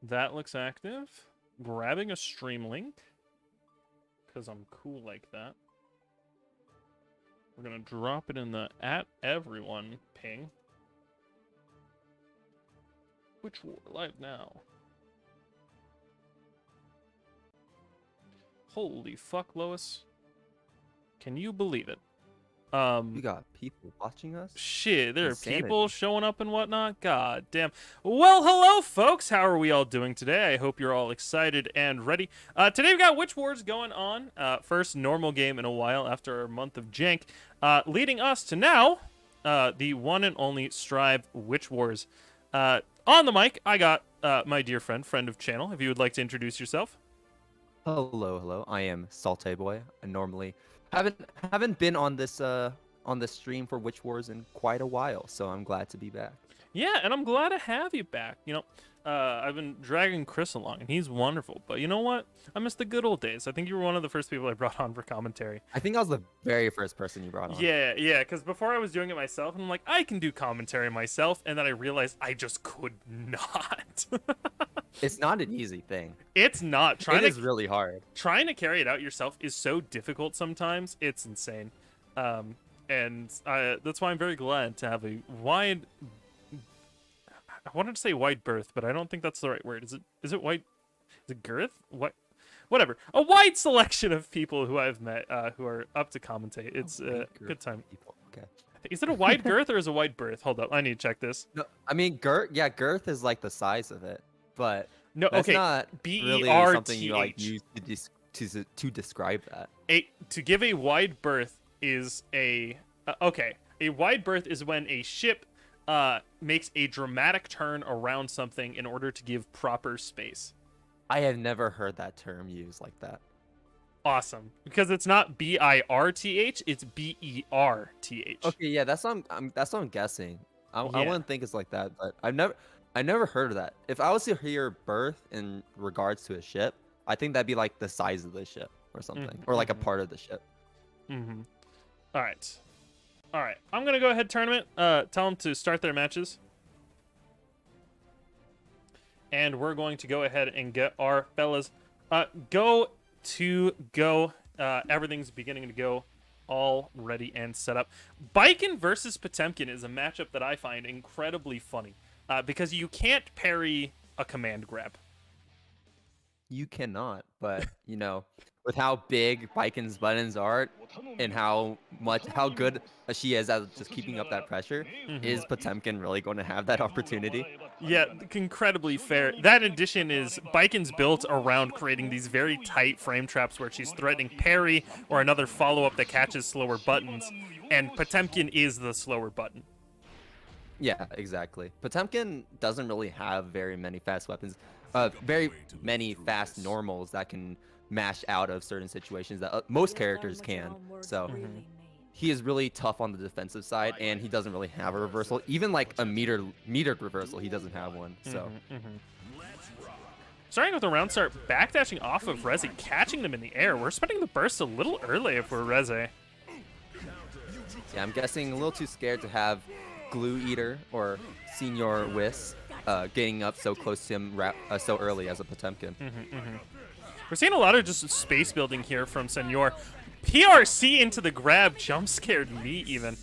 That looks active. Grabbing a stream link. Because I'm cool like that. We're going to drop it in the @everyone ping. Which war live now? Holy fuck, Lois. Can you believe it? We got people watching us? Shit, there Insanity. are people showing up and whatnot. God damn. Well, hello, folks. How are we all doing today? I hope you're all excited and ready. Today we got Witch Wars going on. First normal game in a while after a month of jank. Leading us to now, the one and only Strive Witch Wars. On the mic, I got my dear friend of channel. If you would like to introduce yourself. Hello. I am Salte Boy. I normally haven't been on this stream for Witch Wars in quite a while, so I'm glad to be back. Yeah, and I'm glad to have you back. You know, I've been dragging Chris along, and he's wonderful. But you know what? I miss the good old days. I think you were one of the first people I brought on for commentary. I think I was the very first person you brought on. Yeah, because before I was doing it myself, and I'm like, I can do commentary myself, and then I realized I just could not. It's not an easy thing. It's not. It is really hard. Trying to carry it out yourself is so difficult sometimes. It's insane. And that's why I'm very glad to have a wide... I wanted to say wide berth, but I don't think that's the right word. Is it wide? Is it girth? What? Whatever. A wide selection of people who I've met who are up to commentate. It's a good time. People. Okay. Is it a wide girth or is it a wide berth? Hold up, I need to check this. No, I mean girth. Yeah, girth is like the size of it, but no, that's okay. not really something you like use to describe that. To give a wide berth is a okay. A wide berth is when a ship makes a dramatic turn around something in order to give proper space. I have never heard that term used like that. Awesome, because it's not BIRTH, it's BERTH. Okay, yeah, that's what I'm guessing. I wouldn't think it's like that, but I never heard of that. If I was to hear berth in regards to a ship, I think that'd be like the size of the ship or something, or like a part of the ship. All right. I'm gonna go ahead tournament. Tell them to start their matches, and we're going to go ahead and get our fellas go. Everything's beginning to go, all ready and set up. Baiken versus Potemkin is a matchup that I find incredibly funny because you can't parry a command grab. You cannot, but you know, with how big Baiken's buttons are and how good she is at just keeping up that pressure, is Potemkin really going to have that opportunity? Yeah, incredibly fair. That addition is Baiken's built around creating these very tight frame traps where she's threatening parry or another follow-up that catches slower buttons, and Potemkin is the slower button. Yeah, exactly. Potemkin doesn't really have very many fast weapons, very many fast normals that can mash out of certain situations that most characters can. So he is really tough on the defensive side, and he doesn't really have a reversal. Even like a metered reversal, he doesn't have one. So starting with the round start, backdashing off of Reza, catching them in the air. We're spending the burst a little early if we're Reza. Yeah, I'm guessing a little too scared to have Glue Eater or Senor Whis getting up so close to him so early as a Potemkin. We're seeing a lot of just space building here from Senor. PRC into the grab jump scared me even.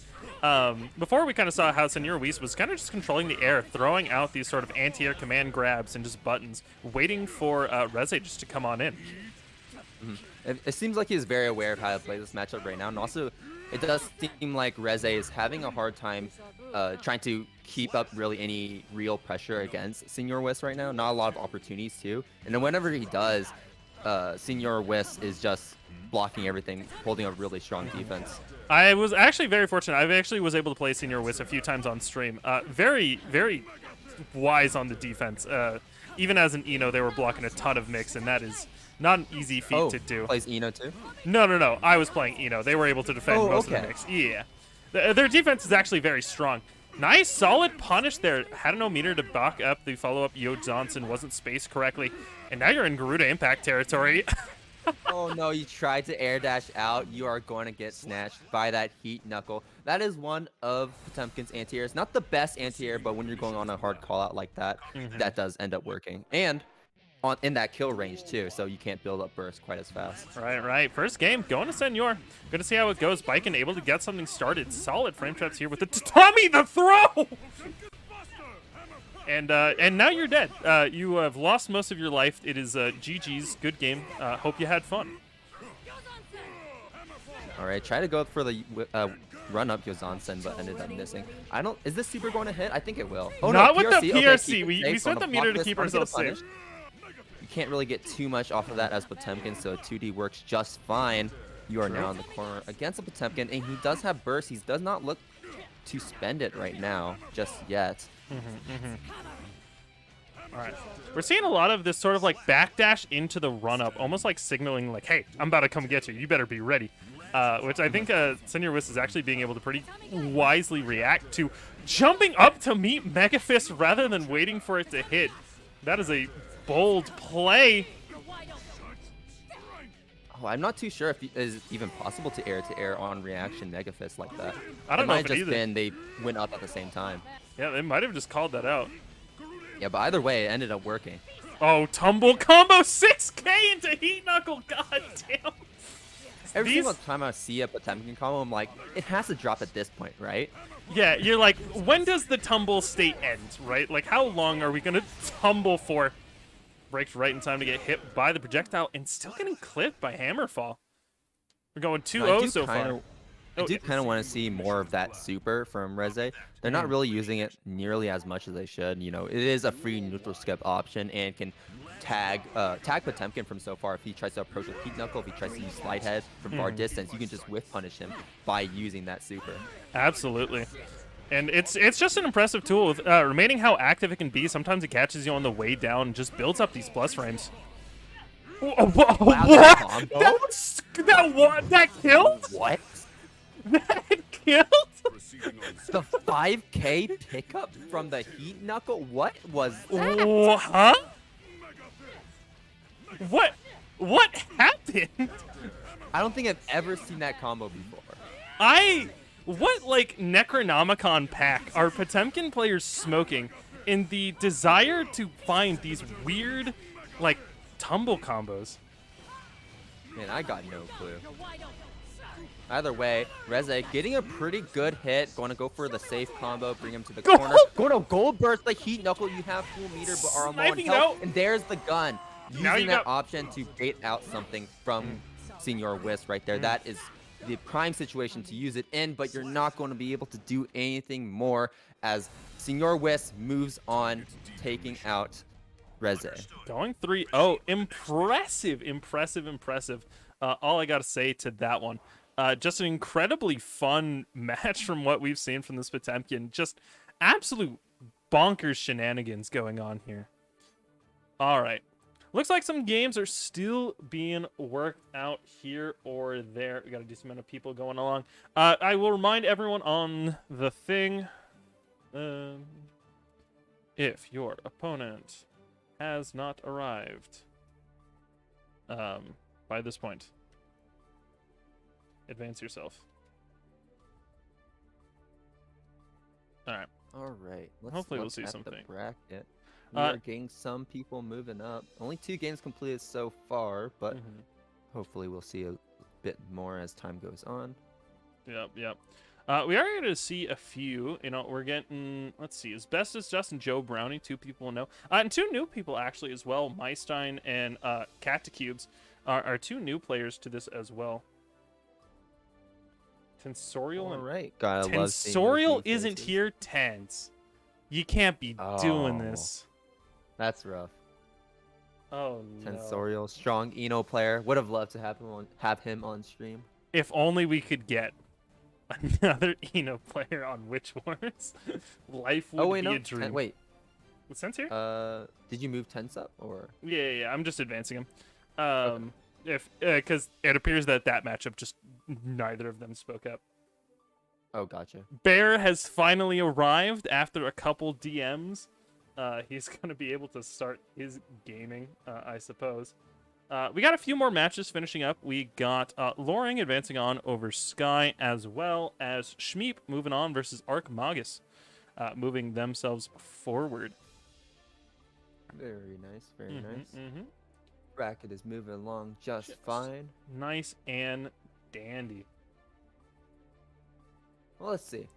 Before we kind of saw how Senor Whis was kind of just controlling the air, throwing out these sort of anti-air command grabs and just buttons, waiting for Reza just to come on in. It seems like he's very aware of how to play this matchup right now, and also it does seem like Reza is having a hard time trying to keep up really any real pressure against Senor Whis right now. Not a lot of opportunities too, and then whenever he does, Senor Whis is just blocking everything, holding a really strong defense. I was actually very fortunate. I actually was able to play Senor Whis a few times on stream. Very, very wise on the defense. Even as an Eno, they were blocking a ton of mix, and that is not an easy feat to do. Plays Eno too? No. I was playing Eno. They were able to defend most of the mix. Yeah. Their defense is actually very strong. Nice, solid punish there. Had no meter to back up the follow-up. Yo Johnson wasn't spaced correctly. And now you're in Garuda Impact territory. Oh no, you tried to air dash out. You are going to get snatched by that heat knuckle. That is one of Potemkin's anti-airs. Not the best anti-air, but when you're going on a hard call out like that, that does end up working. And in that kill range too, so you can't build up burst quite as fast. Right. First game, going to Senor. Gonna see how it goes. Biken able to get something started. Solid frame traps here with the Tommy the throw! And now you're dead. You have lost most of your life. It is GG's. Good game. Hope you had fun. All right, try to go for the run up Yozansen, but ended up missing. Is this super going to hit? I think it will. Oh Not no, with the PRC. Okay, we set the meter to keep ourselves safe. You can't really get too much off of that as Potemkin, so 2D works just fine. You are now in the corner against a Potemkin, and he does have burst. He does not look to spend it right now, just yet. All right. We're seeing a lot of this sort of like backdash into the run-up, almost like signaling like, hey, I'm about to come get you. You better be ready. Which I think Senor is actually being able to pretty wisely react to jumping up to meet Mega Fist rather than waiting for it to hit. That is a bold play. Oh, I'm not too sure if it is even possible to air on reaction Mega Fist like that. I don't know if it either. Been they went up at the same time. Yeah, they might have just called that out. Yeah, but either way, it ended up working. Oh, tumble combo 6K into Heat Knuckle. God damn. Every single time I see a Potemkin combo, I'm like, it has to drop at this point, right? Yeah, you're like, when does the tumble state end, right? Like, how long are we going to tumble for? Breaks right in time to get hit by the projectile and still getting clipped by Hammerfall. We're going 2-0 so far. I do kind of want to see more of that super from Reza. They're not really using it nearly as much as they should. You know, it is a free neutral skip option and can tag Potemkin from so far. If he tries to approach with Heat Knuckle, if he tries to use Slide Head from far distance, you can just whiff punish him by using that super. Absolutely. And it's just an impressive tool. With, remaining how active it can be, sometimes it catches you on the way down and just builds up these plus frames. What? That killed? What? That killed? The 5K pickup from the Heat Knuckle? What was that? Huh? What happened? I don't think I've ever seen that combo before. What, like, Necronomicon pack are Potemkin players smoking in the desire to find these weird, like, tumble combos? Man, I got no clue. Either way, Reza getting a pretty good hit. Going to go for the safe combo, bring him to the corner. Going to gold burst the Heat Knuckle. You have full meter, but are low on health. And there's the gun. Using that option to bait out something from Senor Whis right there. That is the prime situation to use it in, but you're not going to be able to do anything more as Senor Whis moves on, taking out Reza. Going 3-0. Impressive. All I got to say to that one. Just an incredibly fun match from what we've seen from this Potemkin. Just absolute bonkers shenanigans going on here. All right. Looks like some games are still being worked out here or there. We got a decent amount of people going along. I will remind everyone on the thing. If your opponent has not arrived by this point, advance yourself. All right. Let's hopefully we'll look see at something. The bracket. We are getting some people moving up. Only 2 games completed so far, but hopefully we'll see a bit more as time goes on. Yep. We are going to see a few. You know, we're getting, let's see, as best as Justin Joe Brownie, 2 people know. And 2 new people actually as well. Mystine and Catacubes are 2 new players to this as well. Tensorial. All right. Tensorial isn't here. Tense. You can't be doing this. That's rough. Oh no. Tensorial, strong Eno player. Would have loved to have him on stream. If only we could get another Eno player on Witch Wars. Life would be a dream. Wait. What's Sense here? Did you move Tense up or? Yeah. I'm just advancing him. Because it appears that matchup just neither of them spoke up. Oh, gotcha. Bear has finally arrived after a couple DMs. He's going to be able to start his gaming, I suppose. We got a few more matches finishing up. We got Loring advancing on over Sky, as well as Shmeep moving on versus Archmagus, moving themselves forward. Very nice, very nice. Mm-hmm. Bracket is moving along just fine. Nice and dandy. Well, let's see.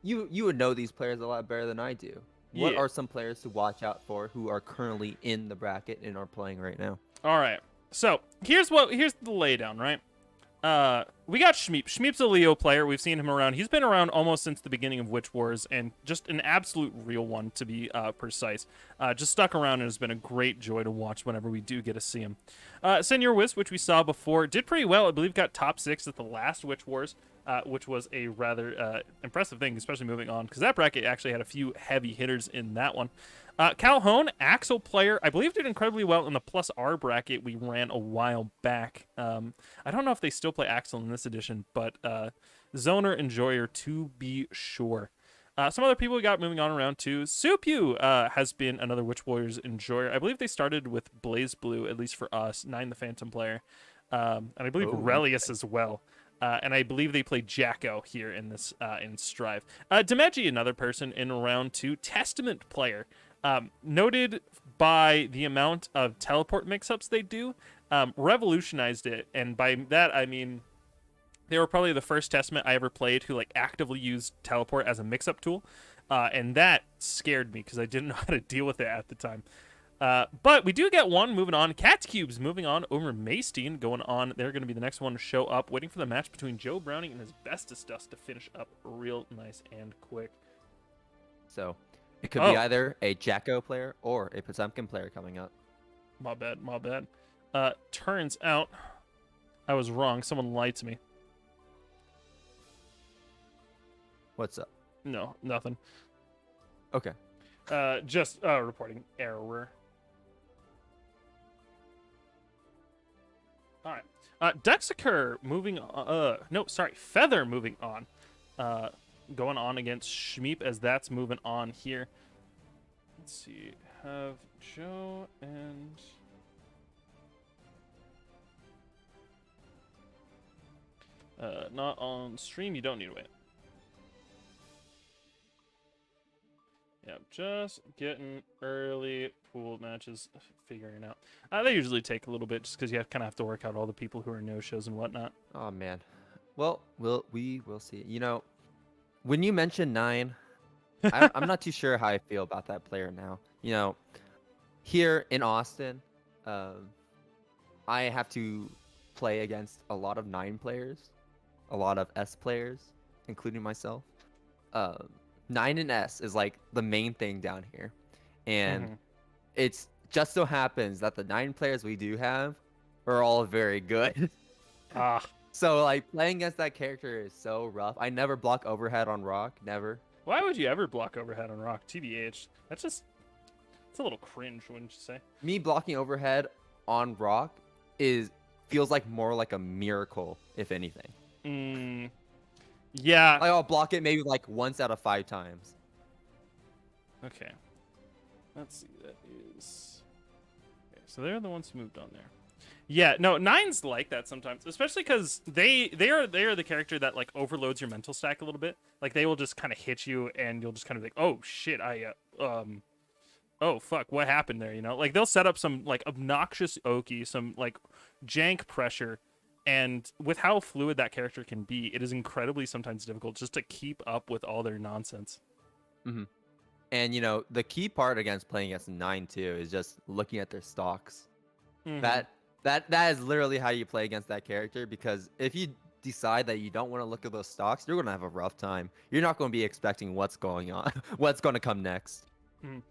You would know these players a lot better than I do. What are some players to watch out for who are currently in the bracket and are playing right now? All right. So here's the laydown, right? We got Shmeep. Shmeep's a Leo player. We've seen him around. He's been around almost since the beginning of Witch Wars, and just an absolute real one, to be precise. Just stuck around, and has been a great joy to watch whenever we do get to see him. Senor, which we saw before, did pretty well. I believe got top 6 at the last Witch Wars, which was a rather impressive thing, especially moving on, because that bracket actually had a few heavy hitters in that one. Calhoun, Axel player, I believe did incredibly well in the plus R bracket we ran a while back. I don't know if they still play Axel in this edition, but Zoner Enjoyer to be sure. Some other people we got moving on around too. Supu has been another Witch Warriors Enjoyer. I believe they started with Blaze Blue, at least for us, Nine the Phantom player. And I believe Relius as well. And I believe they play Jacko here in this in Strive. Demeji, another person in round 2. Testament player. Noted by the amount of teleport mix-ups they do, revolutionized it, and by that I mean they were probably the first Testament I ever played who like actively used teleport as a mix-up tool, and that scared me because I didn't know how to deal with it at the time. But we do get one moving on. Catacubes moving on over Maystein going on. They're going to be the next one to show up, waiting for the match between Joe Brownie and his bestest dust to finish up real nice and quick. So it could be either a Jacko player or a Potemkin player coming up. My bad. Turns out I was wrong. Someone lied to me. What's up? No, nothing. Okay. Just reporting error. All right. Dexicur moving Feather moving on. Going on against Shmeep as that's moving on here. Let's see. Have Joe and not on stream. You don't need to wait. Yeah, just getting early pool matches, figuring out. They usually take a little bit just because you kind of have to work out all the people who are no-shows and whatnot. Oh, man. Well, we will see. You know, when you mentioned 9, I'm not too sure how I feel about that player now. You know, here in Austin, I have to play against a lot of 9 players, a lot of S players, including myself. 9 and S is like the main thing down here. And it's just so happens that the 9 players we do have are all very good. So like playing against that character is so rough. I never block overhead on Rock, never. Why would you ever block overhead on Rock? TBH. It's a little cringe, wouldn't you say? Me blocking overhead on Rock feels like more like a miracle, if anything. Yeah. Like I'll block it maybe like once out of 5 times. Okay. Let's see. That is. Okay, so they're the ones who moved on there. Yeah, no, 9's like that sometimes, especially because they are the character that like overloads your mental stack a little bit. Like they will just kind of hit you, and you'll just kind of be like, oh shit, oh fuck, what happened there? You know, like they'll set up some like obnoxious Oki, some like jank pressure, and with how fluid that character can be, it is incredibly sometimes difficult just to keep up with all their nonsense. And you know, the key part against playing against 9 too is just looking at their stocks. That is literally how you play against that character, because if you decide that you don't want to look at those stocks, you're going to have a rough time. You're not going to be expecting what's going on, what's going to come next.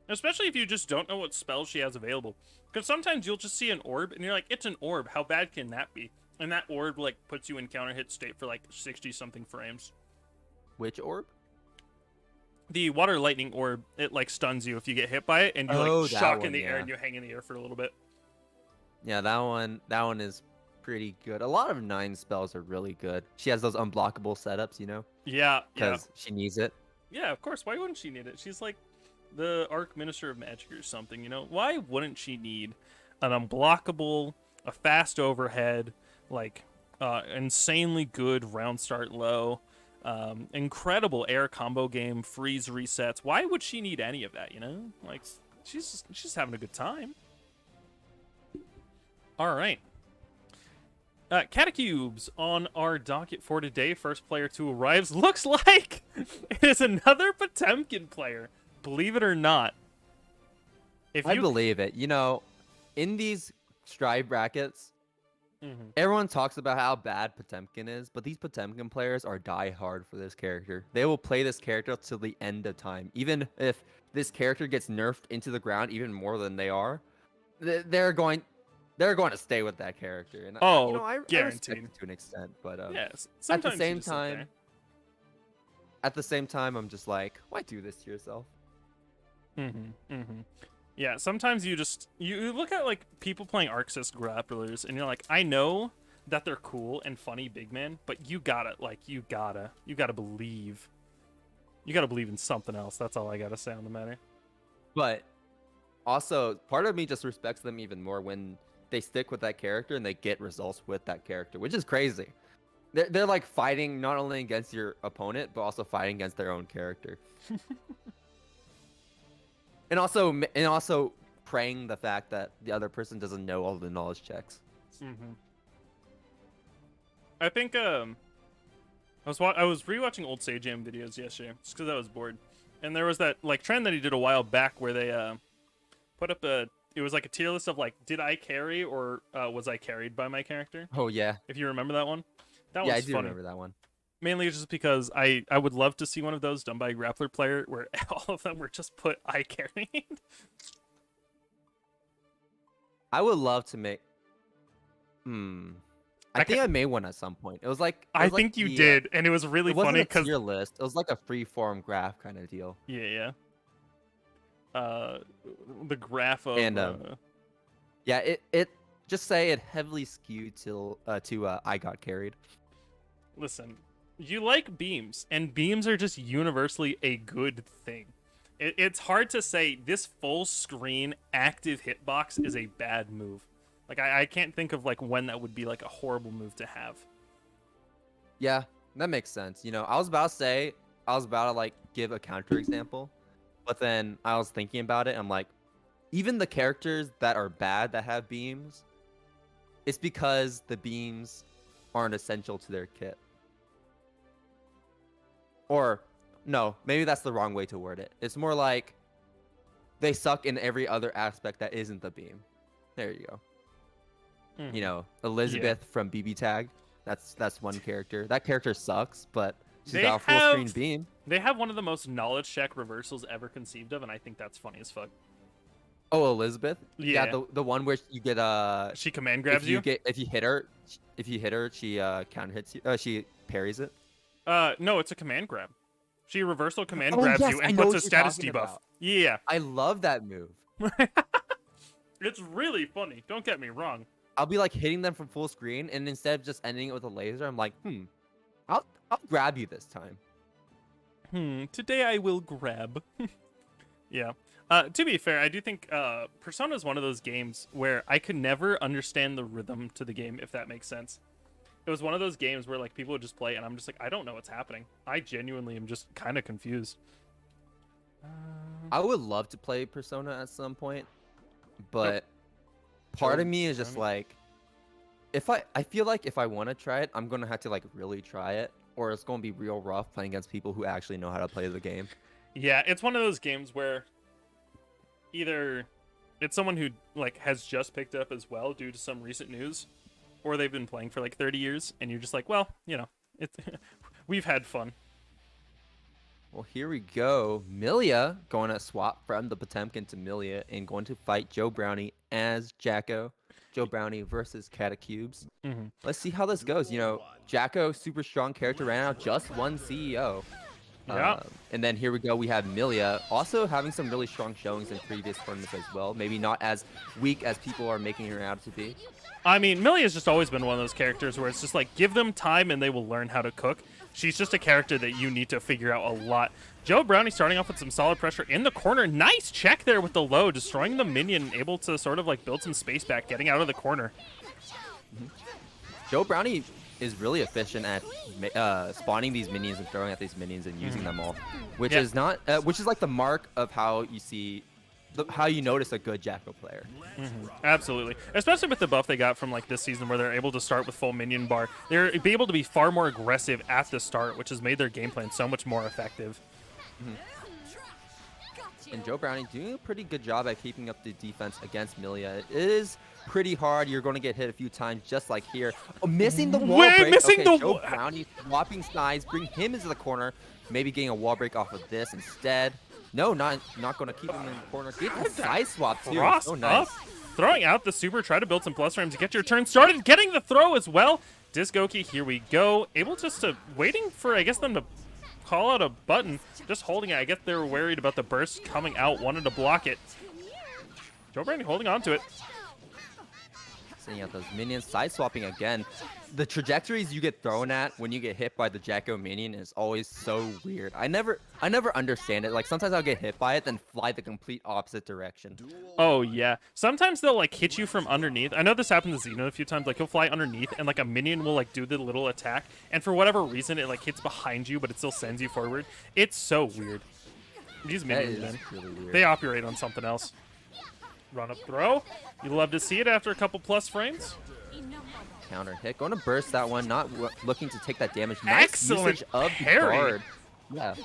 Especially if you just don't know what spells she has available. Because sometimes you'll just see an orb, and you're like, it's an orb. How bad can that be? And that orb like puts you in counter hit state for like 60-something frames. Which orb? The water lightning orb. It like stuns you if you get hit by it, and you like shock in the air, and you hang in the air for a little bit. Yeah, that one is pretty good. A lot of 9 spells are really good. She has those unblockable setups, you know? Yeah, because she needs it. Yeah, of course. Why wouldn't she need it? She's like the Arch Minister of Magic or something, you know? Why wouldn't she need an unblockable, a fast overhead, like insanely good round start low, incredible air combo game, freeze resets. Why would she need any of that? You know, like she's just having a good time. All right. Catacubes on our docket for today. First player to arrive looks like it is another Potemkin player. Believe it or not. I believe it. You know, in these Strive brackets, everyone talks about how bad Potemkin is, but these Potemkin players are die hard for this character. They will play this character till the end of time. Even if this character gets nerfed into the ground even more than they are, they're going to stay with that character. And I respect it to an extent, but yes, at the same time, I'm just like, why do this to yourself? Yeah, sometimes you look at like people playing Arxis Grapplers, and you're like, I know that they're cool and funny big men, but you gotta believe. You gotta believe in something else. That's all I gotta say on the matter. But also, part of me just respects them even more when they stick with that character and they get results with that character, which is crazy. They're like fighting not only against your opponent, but also fighting against their own character. And also praying the fact that the other person doesn't know all the knowledge checks. I think I was rewatching old Sajam videos yesterday just because I was bored, and there was that like trend that he did a while back where they put up it was like a tier list of like, did I carry or was I carried by my character? Oh yeah. If you remember that one, that yeah, was I do funny. Remember that one. Mainly just because I would love to see one of those done by a grappler player where all of them were just put I carried. I would love to make. I think I made one at some point. It was like I think you did, and it was really funny because tier list. It was like a free form graph kind of deal. Yeah. The graph of yeah, it just say it heavily skewed to I got carried. Listen, you like beams, and beams are just universally a good thing. It's hard to say this full screen active hitbox is a bad move. Like I can't think of like when that would be like a horrible move to have. Yeah, that makes sense. You know, I was about to like give a counter example, but then I was thinking about it. I'm like, even the characters that are bad that have beams, it's because the beams aren't essential to their kit. Or, no, maybe that's the wrong way to word it. It's more like they suck in every other aspect that isn't the beam. There you go. You know, Elizabeth from BB Tag. That's one character. That character sucks, but she's got a full screen beam. They have one of the most knowledge check reversals ever conceived of, and I think that's funny as fuck. Oh, Elizabeth? Yeah. The one where you get she command grabs you. If you hit her, she counter hits you. She parries it. No, it's a command grab. She reversal command grabs you and puts a status debuff. About. Yeah. I love that move. It's really funny. Don't get me wrong. I'll be like hitting them from full screen, and instead of just ending it with a laser, I'm like, I'll grab you this time. Today I will grab. Yeah. To be fair, I do think Persona is one of those games where I could never understand the rhythm to the game, if that makes sense. It was one of those games where like people would just play, and I'm just like, I don't know what's happening. I genuinely am just kind of confused. I would love to play Persona at some point, but part of me is just like, I feel like if I want to try it, I'm gonna have to like really try it, or it's gonna be real rough playing against people who actually know how to play the game. Yeah, it's one of those games where either it's someone who like has just picked up as well due to some recent news, or they've been playing for like 30 years, and you're just like, well, you know, it's we've had fun. Well, here we go. Milia going to swap from the Potemkin to Milia and going to fight Joe Brownie as Jacko. Joe Brownie versus Catacubes. Let's see how this goes. You know, Jacko, super strong character, ran out just one CEO. Yeah. And then here we go. We have Milia also having some really strong showings in previous tournaments as well. Maybe not as weak as people are making her out to be. I mean, Milia's just always been one of those characters where it's just like, give them time and they will learn how to cook. She's just a character that you need to figure out a lot. Joe Brownie starting off with some solid pressure in the corner. Nice check there with the low, destroying the minion, able to sort of like build some space back, getting out of the corner. Joe Brownie is really efficient at spawning these minions and throwing at these minions and using them all, which is not, which is like the mark of how you see, how you notice a good Jacko player. Absolutely, especially with the buff they got from like this season, where they're able to start with full minion bar. They're able to be far more aggressive at the start, which has made their game plan so much more effective. And Joe Brownie doing a pretty good job at keeping up the defense against Millia. It is pretty hard. You're going to get hit a few times, just like here. Oh, missing the wall break. Missing okay, the Joe Brownie swapping sides, bring him into the corner. Maybe getting a wall break off of this instead. No, not going to keep him in the corner. Get the side swap too. Cross So nice. up, throwing out the super, try to build some plus frames to get your turn started. Getting the throw as well. Disgoki, here we go. Able just to waiting for, I guess, them to call out a button, just holding it. I guess they were worried about the burst coming out, wanted to block it. Joe Brownie holding on to it. Sending out those minions, side swapping again. The trajectories you get thrown at when you get hit by the Jacko minion is always so weird. I never understand it. Like sometimes I'll get hit by it, then fly the complete opposite direction. Oh yeah, sometimes they'll like hit you from underneath. I know this happened to Xeno a few times. Like he'll fly underneath and like a minion will like do the little attack, and for whatever reason it like hits behind you, but it still sends you forward. It's so weird. These minions, man, really weird. they operate on something else. Run up throw. You love to see it after a couple plus frames. Counter hit. Going to burst that one. Not looking to take that damage. Nice Excellent usage of the parry. guard. Yeah.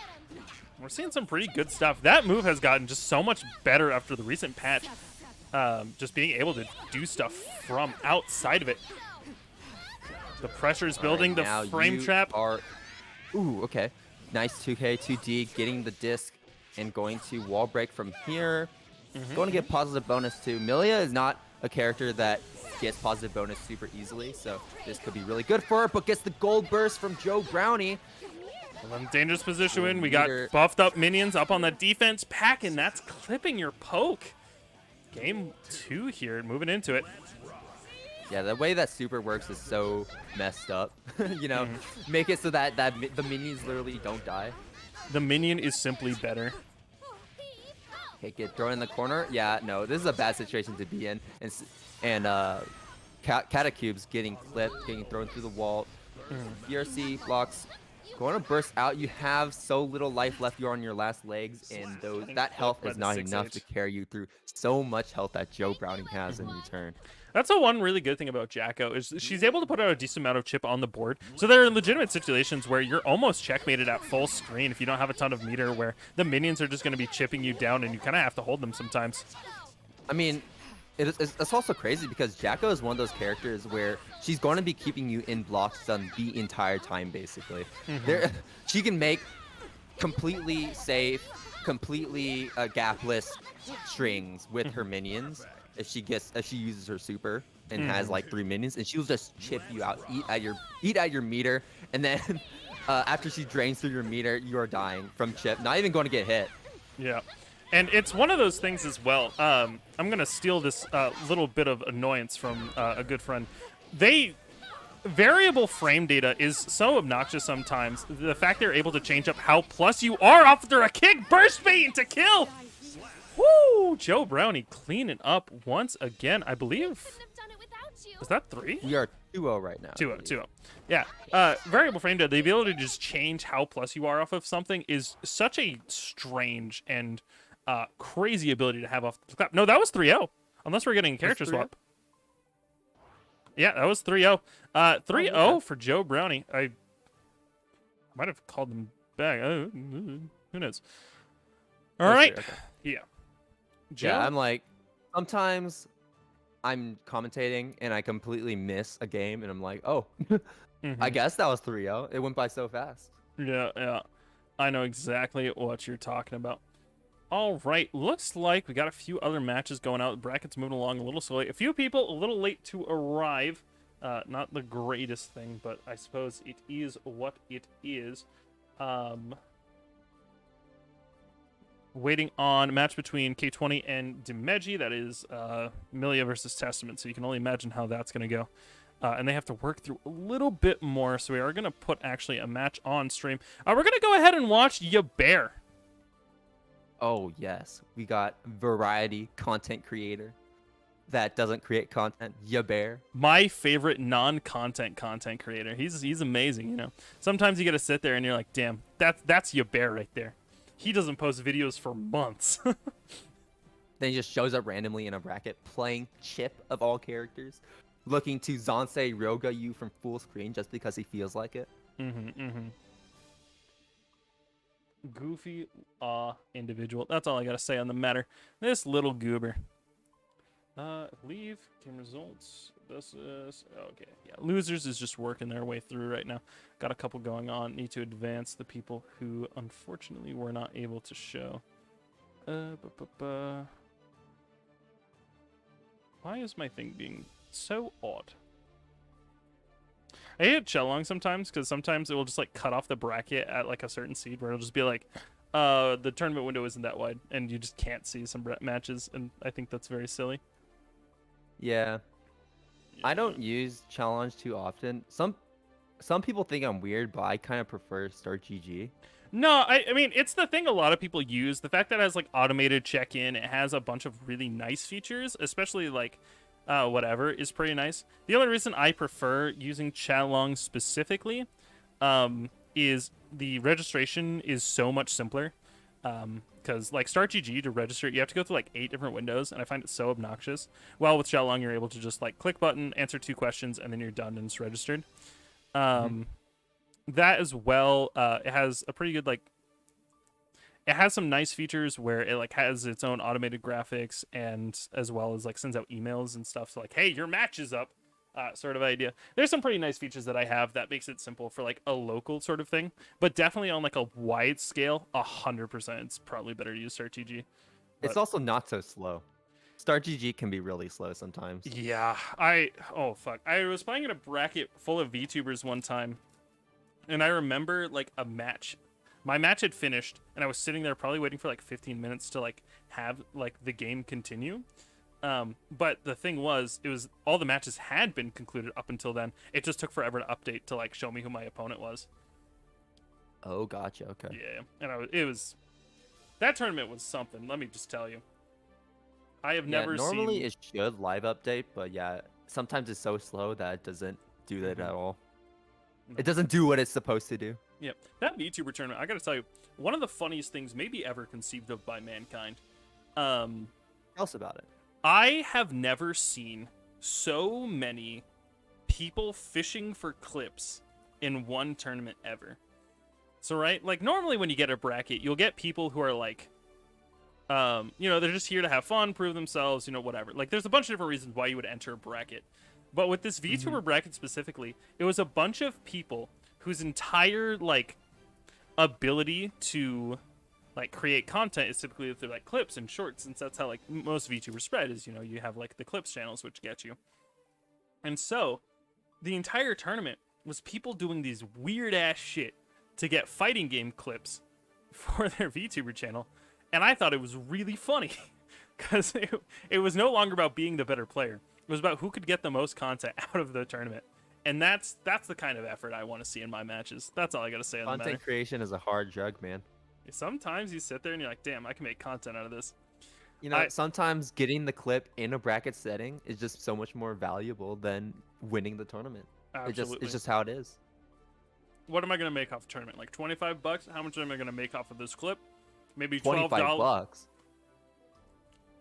We're seeing some pretty good stuff. That move has gotten just so much better after the recent patch. Just being able to do stuff from outside of it. The pressure is building. Right, the frame trap. Ooh, okay. Nice 2K, 2D. Getting the disc and going to wall break from here. Going to get positive bonus too. Millia is not a character that gets positive bonus super easily, so this could be really good for her, but gets the gold burst from Joe Brownie. Dangerous position. We got buffed up minions up on the defense pack, and that's clipping your poke. Game 2 here, moving into it. Yeah, the way that super works is so messed up. You know, make it so that the minions literally don't die. The minion is simply better. Okay, get thrown in the corner. Yeah, no, this is a bad situation to be in. And Catacubes getting clipped, getting thrown through the wall. ERC blocks. Going to burst out. You have so little life left. You're on your last legs, and that health is not enough to carry you through so much health that Joe Brownie has in return. That's the one really good thing about Jacko is she's able to put out a decent amount of chip on the board. So there are legitimate situations where you're almost checkmated at full screen if you don't have a ton of meter, where the minions are just going to be chipping you down, and you kind of have to hold them sometimes. I mean, it's also crazy because Jacko is one of those characters where she's going to be keeping you in blocks on the entire time, basically. She can make completely safe, completely gapless strings with her minions if she uses her super and has like 3 minions, and she'll just chip you out, eat at your meter, and then after she drains through your meter, you're dying from chip, not even going to get hit. Yeah. And it's one of those things as well. I'm going to steal this little bit of annoyance from a good friend. Variable frame data is so obnoxious sometimes. The fact they're able to change up how plus you are after a kick burst bait into kill. Woo! Joe Brownie cleaning up once again, I believe. Is that 3? We are 2-0 right now. 2-0. Yeah. Variable frame data, the ability to just change how plus you are off of something is such a strange and crazy ability to have off the clap. No, that was 3-0. Unless we're getting a character swap. Yeah, that was 3-0. 3-0 for Joe Brownie. I might have called them back. Who knows? All right. Okay. Yeah. Joe? Yeah, I'm like, sometimes I'm commentating and I completely miss a game and I'm like, oh, I guess that was 3-0. It went by so fast. Yeah. I know exactly what you're talking about. All right, looks like we got a few other matches going out. The bracket's moving along a little slowly. A few people a little late to arrive. Not the greatest thing, but I suppose it is what it is. Waiting on a match between K20 and Dimeji. That is Millia versus Testament, so you can only imagine how that's going to go. And they have to work through a little bit more, so we are going to put actually a match on stream. We're going to go ahead and watch Ya Bear Oh yes, we got variety content creator that doesn't create content. Ya bear. My favorite non-content content creator. He's amazing, you know. Sometimes you got to sit there and you're like, "Damn, that's your bear right there." He doesn't post videos for months. Then he just shows up randomly in a bracket playing Chip of all characters, looking to Zansei Ryoga you from full screen just because he feels like it. Goofy individual. That's all I gotta say on the matter. This little goober. Leave game results. This is okay. Yeah, losers is just working their way through right now. Got a couple going on. Need to advance the people who unfortunately were not able to show. Why is my thing being so odd? I hate Chelong sometimes because sometimes it will just like cut off the bracket at like a certain seed where it'll just be like, the tournament window isn't that wide and you just can't see some matches, and I think that's very silly. Yeah. I don't use challenge too often. Some people think I'm weird, but I kind of prefer Start GG. No, I mean, it's the thing a lot of people use. The fact that it has like automated check-in, it has a bunch of really nice features, especially like whatever is pretty nice. The only reason I prefer using Chalong specifically is the registration is so much simpler. Because like Start GG to register, you have to go through like 8 different windows, and I find it so obnoxious. While with Xiaolong, you're able to just like click button, answer 2 questions, and then you're done and it's registered. That as well, it has a pretty good like. It has some nice features where it like has its own automated graphics, and as well as like sends out emails and stuff. So like, hey, your match is up. Sort of idea. There's some pretty nice features that I have that makes it simple for like a local sort of thing, but definitely on like a wide scale, 100%, it's probably better to use Start GG. It's also not so slow. Start GG can be really slow sometimes. Yeah, oh fuck, I was playing in a bracket full of VTubers one time, and I remember like a match. My match had finished, and I was sitting there probably waiting for like 15 minutes to like have like the game continue. But the thing was, it was all the matches had been concluded up until then. It just took forever to update to like show me who my opponent was. Oh, gotcha. Okay. Yeah, and it was that tournament was something. Let me just tell you. I have never normally seen. It should live update, but yeah, sometimes it's so slow that it doesn't do that at all. It doesn't do what it's supposed to do. Yeah, that VTuber tournament, I gotta tell you, one of the funniest things maybe ever conceived of by mankind. Tell us about it. I have never seen so many people fishing for clips in one tournament ever. So, right, like normally when you get a bracket, you'll get people who are like, you know, they're just here to have fun, prove themselves, you know, whatever. Like there's a bunch of different reasons why you would enter a bracket. But with this VTuber bracket specifically, it was a bunch of people whose entire like ability to like create content is typically through like clips and shorts, since that's how like most VTubers spread is, you know, you have like the clips channels which get you. And so the entire tournament was people doing these weird ass shit to get fighting game clips for their VTuber channel, and I thought it was really funny because it was no longer about being the better player. It was about who could get the most content out of the tournament. And that's the kind of effort I want to see in my matches. That's all I got to say on the matter. Content creation is a hard drug, man. Sometimes you sit there and you're like, damn, I can make content out of this. You know, sometimes getting the clip in a bracket setting is just so much more valuable than winning the tournament. Absolutely. It's just how it is. What am I going to make off a tournament? Like $25? How much am I going to make off of this clip? Maybe $12. $25.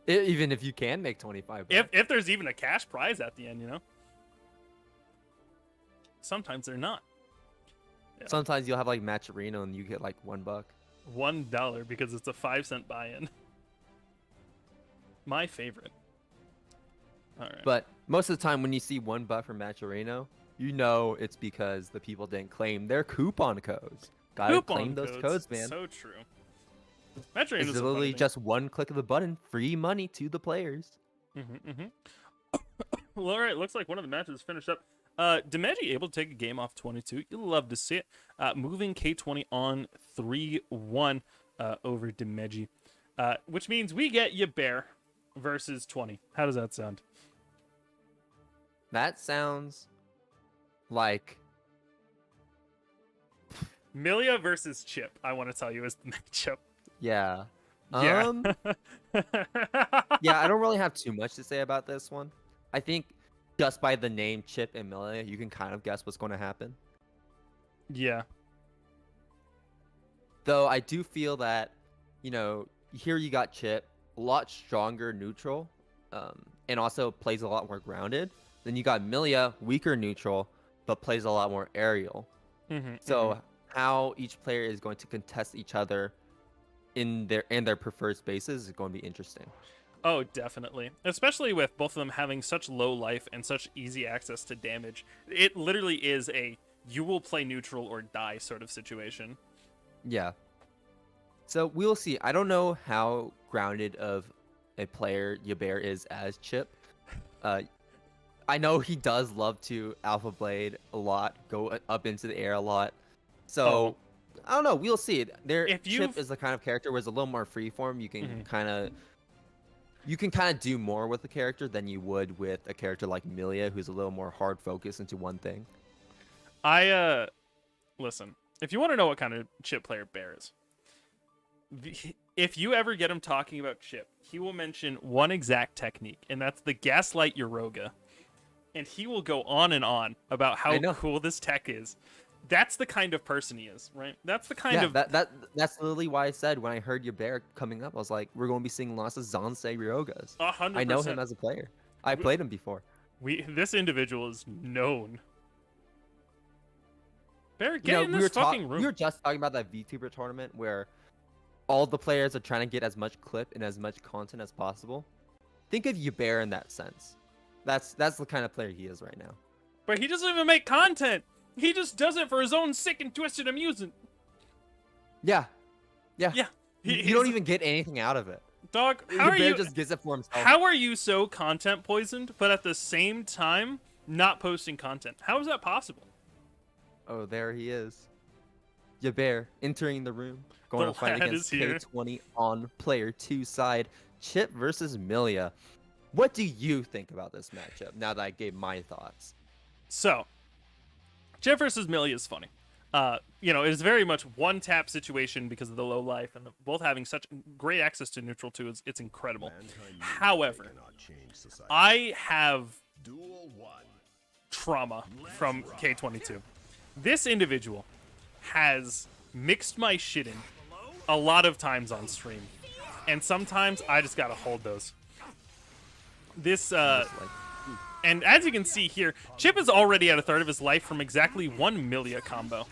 Even if you can make $25. If there's even a cash prize at the end, you know? Sometimes they're not. Yeah. Sometimes you'll have like Match Arena and you get like $1. $1 because it's a 5-cent buy-in. My favorite. All right. But most of the time when you see $1 for Match Arena, you know it's because the people didn't claim their coupon codes. Gotta claim those codes, man. So true. Match Arena is literally just one click of the button, free money to the players. Well, all right. Looks like one of the matches finished up. Demeji able to take a game off 22. You'll love to see it. Moving K20 on 3-1 over Demeji. Which means we get Yabear versus 20. How does that sound? That sounds like Milia versus Chip, I want to tell you, is the matchup. Yeah. Yeah. Um, yeah, I don't really have too much to say about this one. I think just by the name Chip and Millia, you can kind of guess what's going to happen. Yeah. Though I do feel that, here you got Chip, a lot stronger neutral, and also plays a lot more grounded. Then you got Millia, weaker neutral, but plays a lot more aerial. So how each player is going to contest each other in their preferred spaces is going to be interesting. Oh, definitely. Especially with both of them having such low life and such easy access to damage. It literally is a you will play neutral or die sort of situation. Yeah. So we'll see. I don't know how grounded of a player Yubert is as Chip. I know he does love to Alpha Blade a lot, go up into the air a lot. So I don't know. We'll see. Chip is the kind of character where it's a little more freeform. You can kind of do more with the character than you would with a character like Millia, who's a little more hard focused into one thing. Listen. If you want to know what kind of Chip player Bear is, if you ever get him talking about Chip, he will mention one exact technique, and that's the Gaslight Yoruga. And he will go on and on about how cool this tech is. That's the kind of person he is, right? That's the kind of... That's literally why I said when I heard Yubert coming up, I was like, we're going to be seeing lots of Zansei Ryogas. 100%. I know him as a player. I played him before. This individual is known. Bear, get in this fucking room. We were just talking about that VTuber tournament where all the players are trying to get as much clip and as much content as possible. Think of Yubert in that sense. That's the kind of player he is right now. But he doesn't even make content. He just does it for his own sick and twisted amusement. Yeah. Yeah. You don't even get anything out of it. Dog, how are you just gets it for himself. How are you so content poisoned, but at the same time not posting content? How is that possible? Oh, there he is. Yubert entering the room, going to fight against K20 on player 2 side. Chip versus Millia. What do you think about this matchup now that I gave my thoughts? So, Chip versus Millia is funny. It is very much one-tap situation because of the low life, and both having such great access to neutral too. It's incredible. However, I have trauma from K22. This individual has mixed my shit in a lot of times on stream, and sometimes I just gotta hold those. And as you can see here, Chip is already at a third of his life from exactly one Millia combo.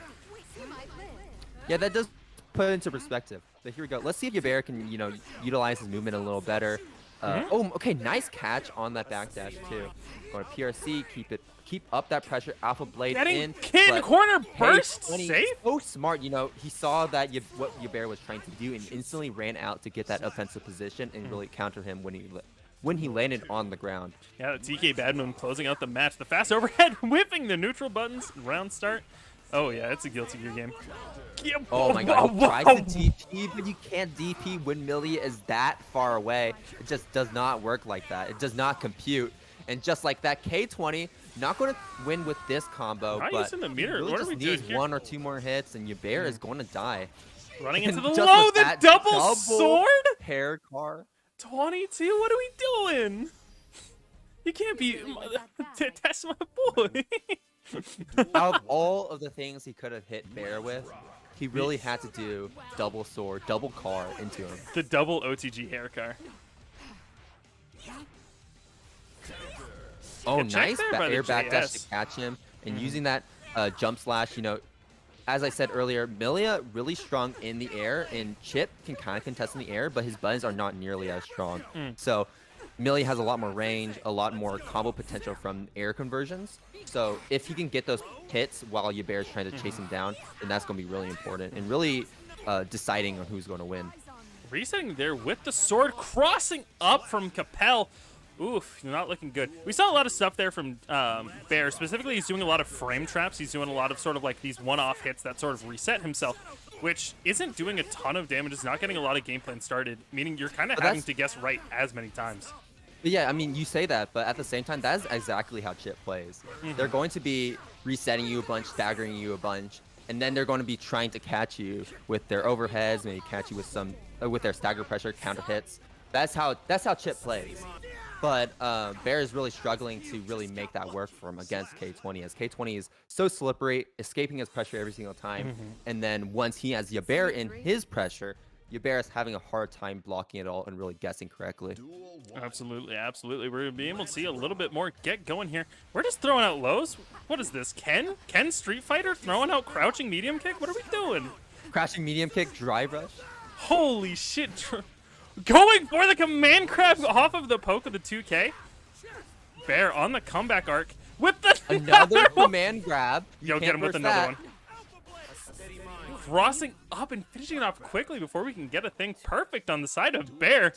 Yeah, that does put it into perspective. But here we go. Let's see if Yubert can, utilize his movement a little better. Oh, okay, nice catch on that backdash too. Going to PRC, keep up that pressure. Alpha Blade in. Corner burst safe. So smart. He saw that what Yubert was trying to do and instantly ran out to get that offensive position and really counter him when he landed on the ground. Yeah, the TK Badmoon closing out the match. The fast overhead, whipping the neutral buttons. Round start. Oh yeah, it's a Guilty Gear game. Oh my god, he tries to DP, but you can't DP when Millia is that far away. It just does not work like that. It does not compute. And just like that, K20 not going to win with this combo, but in the mirror. Really just needs one or two more hits, and Yubert is going to die. Running into the low, the double sword? Hair car. 22, what are we doing? You can't be... That's my boy. Out of all of the things he could have hit Bear with, he really had to do double sword, double car into him. The double OTG hair car. Oh, nice air backdash to catch him. And using that jump slash, as I said earlier, Millia really strong in the air, and Chip can kind of contest in the air, but his buttons are not nearly as strong. So Millia has a lot more range, a lot more combo potential from air conversions. So if he can get those hits while Yubert is trying to chase him down, then that's going to be really important and really deciding on who's going to win. Resetting there with the sword, crossing up from Capel. Oof, not looking good. We saw a lot of stuff there from Bear. Specifically, he's doing a lot of frame traps. He's doing a lot of sort of like these one-off hits that sort of reset himself, which isn't doing a ton of damage. It's not getting a lot of game plan started, meaning you're kind of having to guess right as many times. Yeah, I mean, you say that, but at the same time, that is exactly how Chip plays. They're going to be resetting you a bunch, staggering you a bunch, and then they're going to be trying to catch you with their overheads, maybe catch you with some with their stagger pressure counter hits. That's how Chip plays. But Bear is really struggling to really make that work for him against K20, as K20 is so slippery, escaping his pressure every single time. And then once he has Yabear in his pressure, Yabear is having a hard time blocking it all and really guessing correctly. Absolutely, absolutely. We're going to be able to see a little bit more get going here. We're just throwing out lows. What is this, Ken? Ken Street Fighter throwing out crouching medium kick? What are we doing? Crashing medium kick, drive rush. Holy shit. Going for the command grab off of the poke of the 2K. Bear on the comeback arc with the another command grab. Yo, get him with another one. Crossing up and finishing it off quickly before we can get a thing perfect on the side of Bear.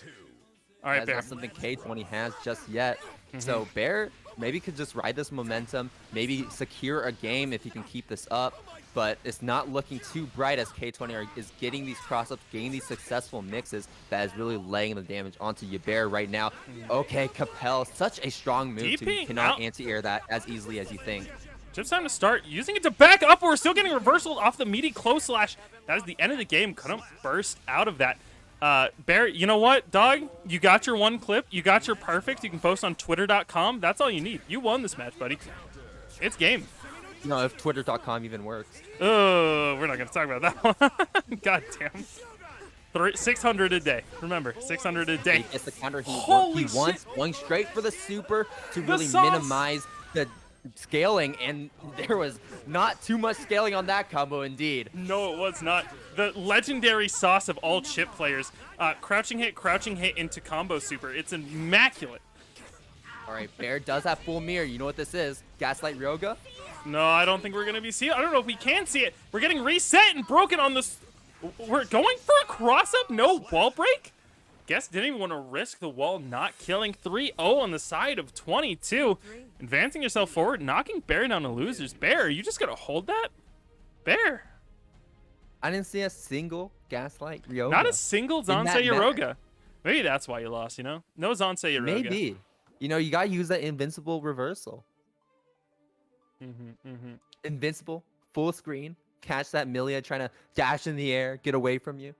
All right, Bear. That's not something K20 has just yet. So Bear maybe could just ride this momentum, maybe secure a game if he can keep this up. But it's not looking too bright as K20 is getting these cross-ups, getting these successful mixes that is really laying the damage onto Yabear right now. Okay, Capel, such a strong move too. You cannot anti-air that as easily as you think. Just time to start using it to back up. We're still getting reversal off the meaty close slash. That is the end of the game. Couldn't burst out of that. Bear, you know what, dog? You got your one clip. You got your perfect. You can post on twitter.com. That's all you need. You won this match, buddy. It's game. No, if twitter.com even works. Oh, we're not going to talk about that one. God damn. 600 a day. Remember, 600 a day. He gets the counter he wants. Going straight for the super to really minimize the scaling, and there was not too much scaling on that combo indeed. No, it was not. The legendary sauce of all Chip players. Crouching hit into combo super. It's immaculate. All right, Bear does have full mirror. You know what this is? Gaslight Ryoga? No, I don't think we're going to be seeing it. I don't know if we can see it. We're getting reset and broken on this. We're going for a cross-up? No wall break? Guess didn't even want to risk the wall not killing. 3-0 on the side of 22. Advancing yourself forward, knocking Bear down to losers. Bear, you just got to hold that? Bear. I didn't see a single Gaslight Ryoga. Not a single Zansei Yaroga. Maybe that's why you lost, you know? No Zansei Yaroga. Maybe. You know, you got to use that invincible reversal. Invincible, full screen, catch that Milia trying to dash in the air, get away from you.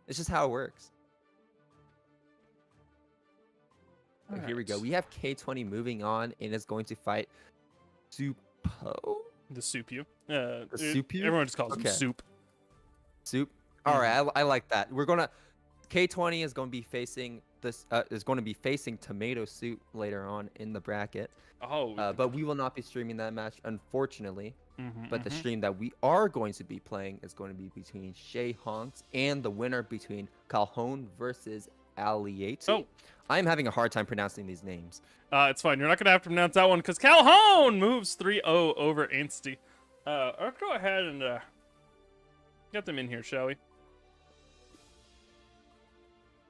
It's just how it works. Right. Here we go. We have K20 moving on and is going to fight Supu. The Supu. The Supu? Everyone just calls him Soup. Soup. All right, I like that. We're gonna. K20 is going to be facing this. Is going to be facing Tomato Soup later on in the bracket. Oh. But we will not be streaming that match, unfortunately. But the stream that we are going to be playing is going to be between Shea Honks and the winner between Calhoun versus Aliati. Oh. I'm having a hard time pronouncing these names. It's fine. You're not going to have to pronounce that one because Calhoun moves 3-0 over Insty. Let's go ahead and get them in here, shall we?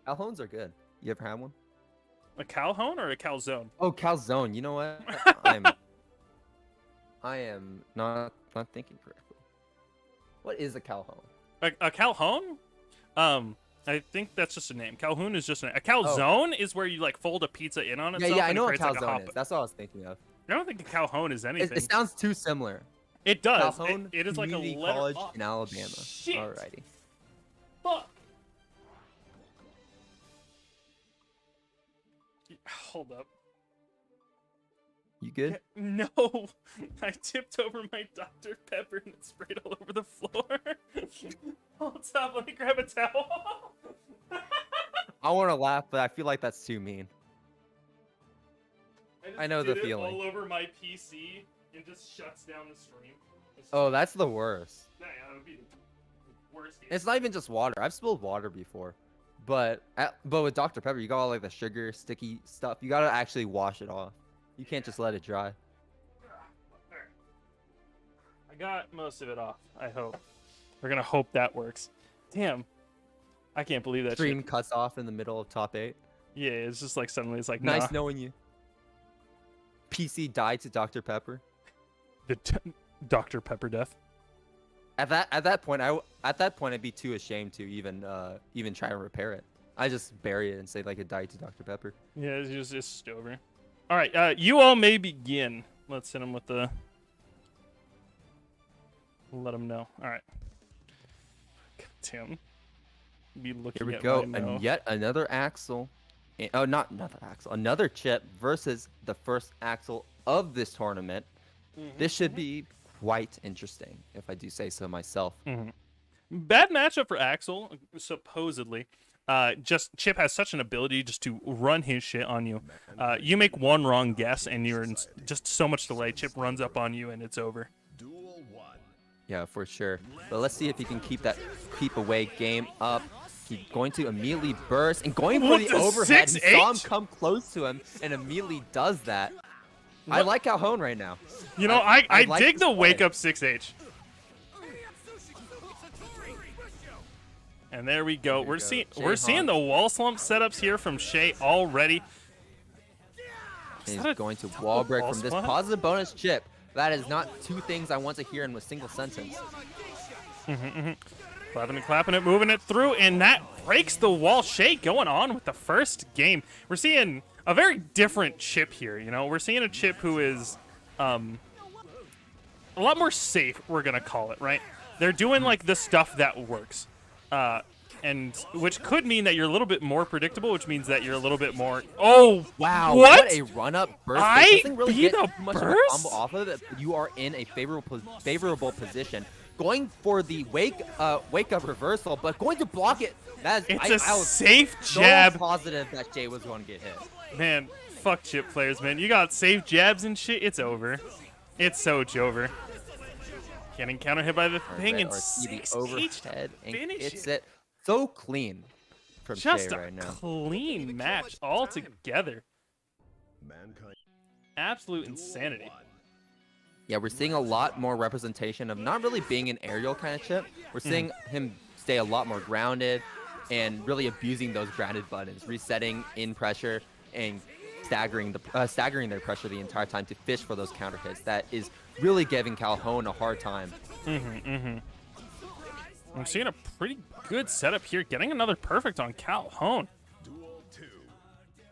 Calhouns are good. You ever had one? A Calhoun or a calzone? Oh, calzone. You know what? I am not thinking correctly. What is a Calhoun? A Calhoun? I think that's just a name. Calhoun is just a name. A calzone is where you like fold a pizza in on itself. Yeah, I know what calzone calzone is. That's what I was thinking of. I don't think a Calhoun is anything. It sounds too similar. It does. Calhoun It is like a letter college up. in Alabama. Shit. Alrighty. Fuck. Hold up. You good? No, I tipped over my Dr. Pepper and it sprayed all over the floor. Hold up, let me grab a towel. I want to laugh, but I feel like that's too mean. I know the feeling. All over my PC and just shuts down the stream. Oh, that's the worst. Yeah, that would be the worst case. It's not even just water. I've spilled water before, but with Dr. Pepper, you got all like the sugar, sticky stuff. You gotta actually wash it off. You can't just let it dry. I got most of it off. I hope. We're gonna hope that works. Damn, I can't believe that. Stream cuts off in the middle of top 8. Yeah, it's just like suddenly it's like nice nah. knowing you. PC died to Dr. Pepper. The Dr. Pepper death. At that point, I'd be too ashamed to even try to repair it. I just bury it and say like it died to Dr. Pepper. Yeah, it's just over. All right, you all may begin. Let's hit him with the. Let him know. All right. God damn. be looking Here we at go, my no. and yet another Axel. Oh, not another Axel. Another chip versus the first Axel of this tournament. This should be quite interesting, if I do say so myself. Bad matchup for Axel, supposedly. Just Chip has such an ability just to run his shit on you. You make one wrong guess, and you're in just so much delay. Chip runs up on you, and it's over. Yeah, for sure. But let's see if he can keep that keep away game up. He's going to immediately burst and going for the overhead. He saw him come close to him and immediately does that. I like Calhoun right now. You know, I like dig the play. wake up 6H. And there we go. We're seeing the wall slump setups here from Shea already. He's going to wall break from this positive bonus chip. That is not two things I want to hear in a single sentence. Clapping it, moving it through, and that breaks the wall. Shea going on with the first game. We're seeing a very different Chip here. You know, we're seeing a Chip who is a lot more safe. We're gonna call it, right? They're doing like the stuff that works, and which could mean that you're a little bit more predictable, which means that you're a little bit more. Oh wow! What a run up burst! Doesn't really get much of a combo off of it. You are in a favorable position. Going for the wake up reversal, but going to block it. It's a safe jab. So positive that Shea was going to get hit. Man, fuck Chip players, man. You got safe jabs and shit. It's over. It's so over. Getting counter hit by the thing and the overhead and finish it so clean from Shea right now. Just a clean match altogether. Absolute insanity. Yeah, we're seeing a lot more representation of not really being an aerial kind of Chip. We're seeing him stay a lot more grounded and really abusing those grounded buttons, resetting in pressure and staggering their pressure the entire time to fish for those counter hits. That is really giving Calhoun a hard time. I'm seeing a pretty good setup here, getting another perfect on Calhoun.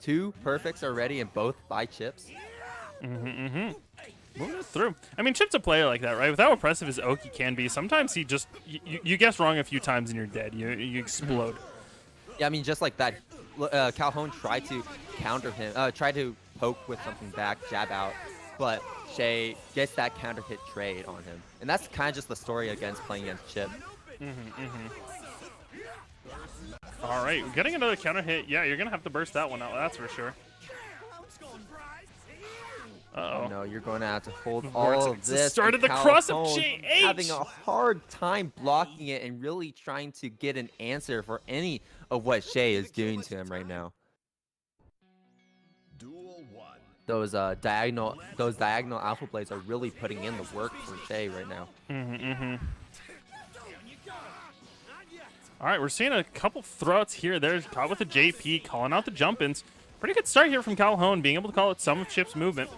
2 perfects already, and both by Chips. Moving it through. I mean, Chip's a player like that, right? With how oppressive as Oki can be, sometimes he just you guess wrong a few times and you're dead. You explode. Yeah, I mean, just like that, Calhoun tried to counter him, tried to poke with something back, jab out, but Shea gets that counter hit trade on him, and that's kind of just the story against playing against Chip. All right, getting another counter hit. Yeah, you're gonna have to burst that one out. That's for sure. Uh-oh. No, you're going to have to hold all of this. Started the cross of Shea having a hard time blocking it and really trying to get an answer for any of what Shea is doing to him right now. Those diagonal alpha blades are really putting in the work for Shea right now. All right, we're seeing a couple throwouts here. There's caught with the JP, calling out the jump-ins. Pretty good start here from Calhoun, being able to call it some of Chip's movement.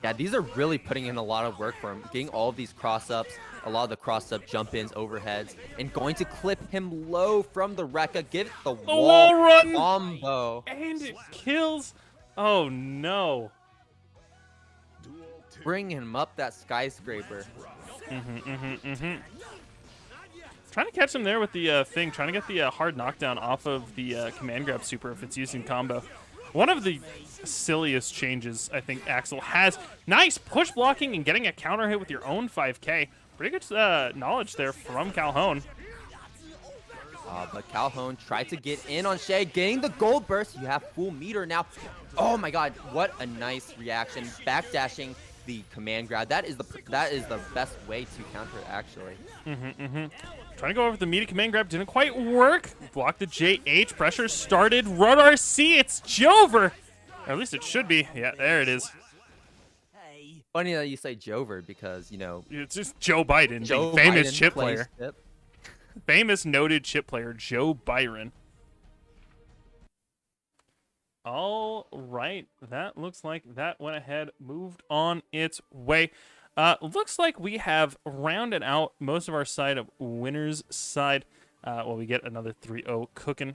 Yeah, these are really putting in a lot of work for him. Getting all of these cross-ups, a lot of the cross-up jump-ins, overheads, and going to clip him low from the Rekka. Give it the wall run combo. And it kills. Oh, no. Bring him up that skyscraper. Trying to catch him there with the thing. Trying to get the hard knockdown off of the command grab super if it's used in combo. One of the silliest changes I think Axel has. Nice push blocking and getting a counter hit with your own 5K. Pretty good knowledge there from Calhoun. But Calhoun tried to get in on Shea, getting the gold burst. You have full meter now. Oh my god, what a nice reaction. Backdashing the command grab. That is the best way to counter it, actually. Trying to go over the meaty command grab, didn't quite work. Block the JH, pressure started. Run RC, it's Jover. Or at least it should be. Yeah, there it is. Funny that you say Jover because, you know, it's just Joe Biden, Joe famous Biden chip player. Chip. Famous noted chip player, Joe Byron. All right, that looks like that went ahead, moved on its way. Looks like we have rounded out most of our side of winners side. Well, we get another 3-0 cooking.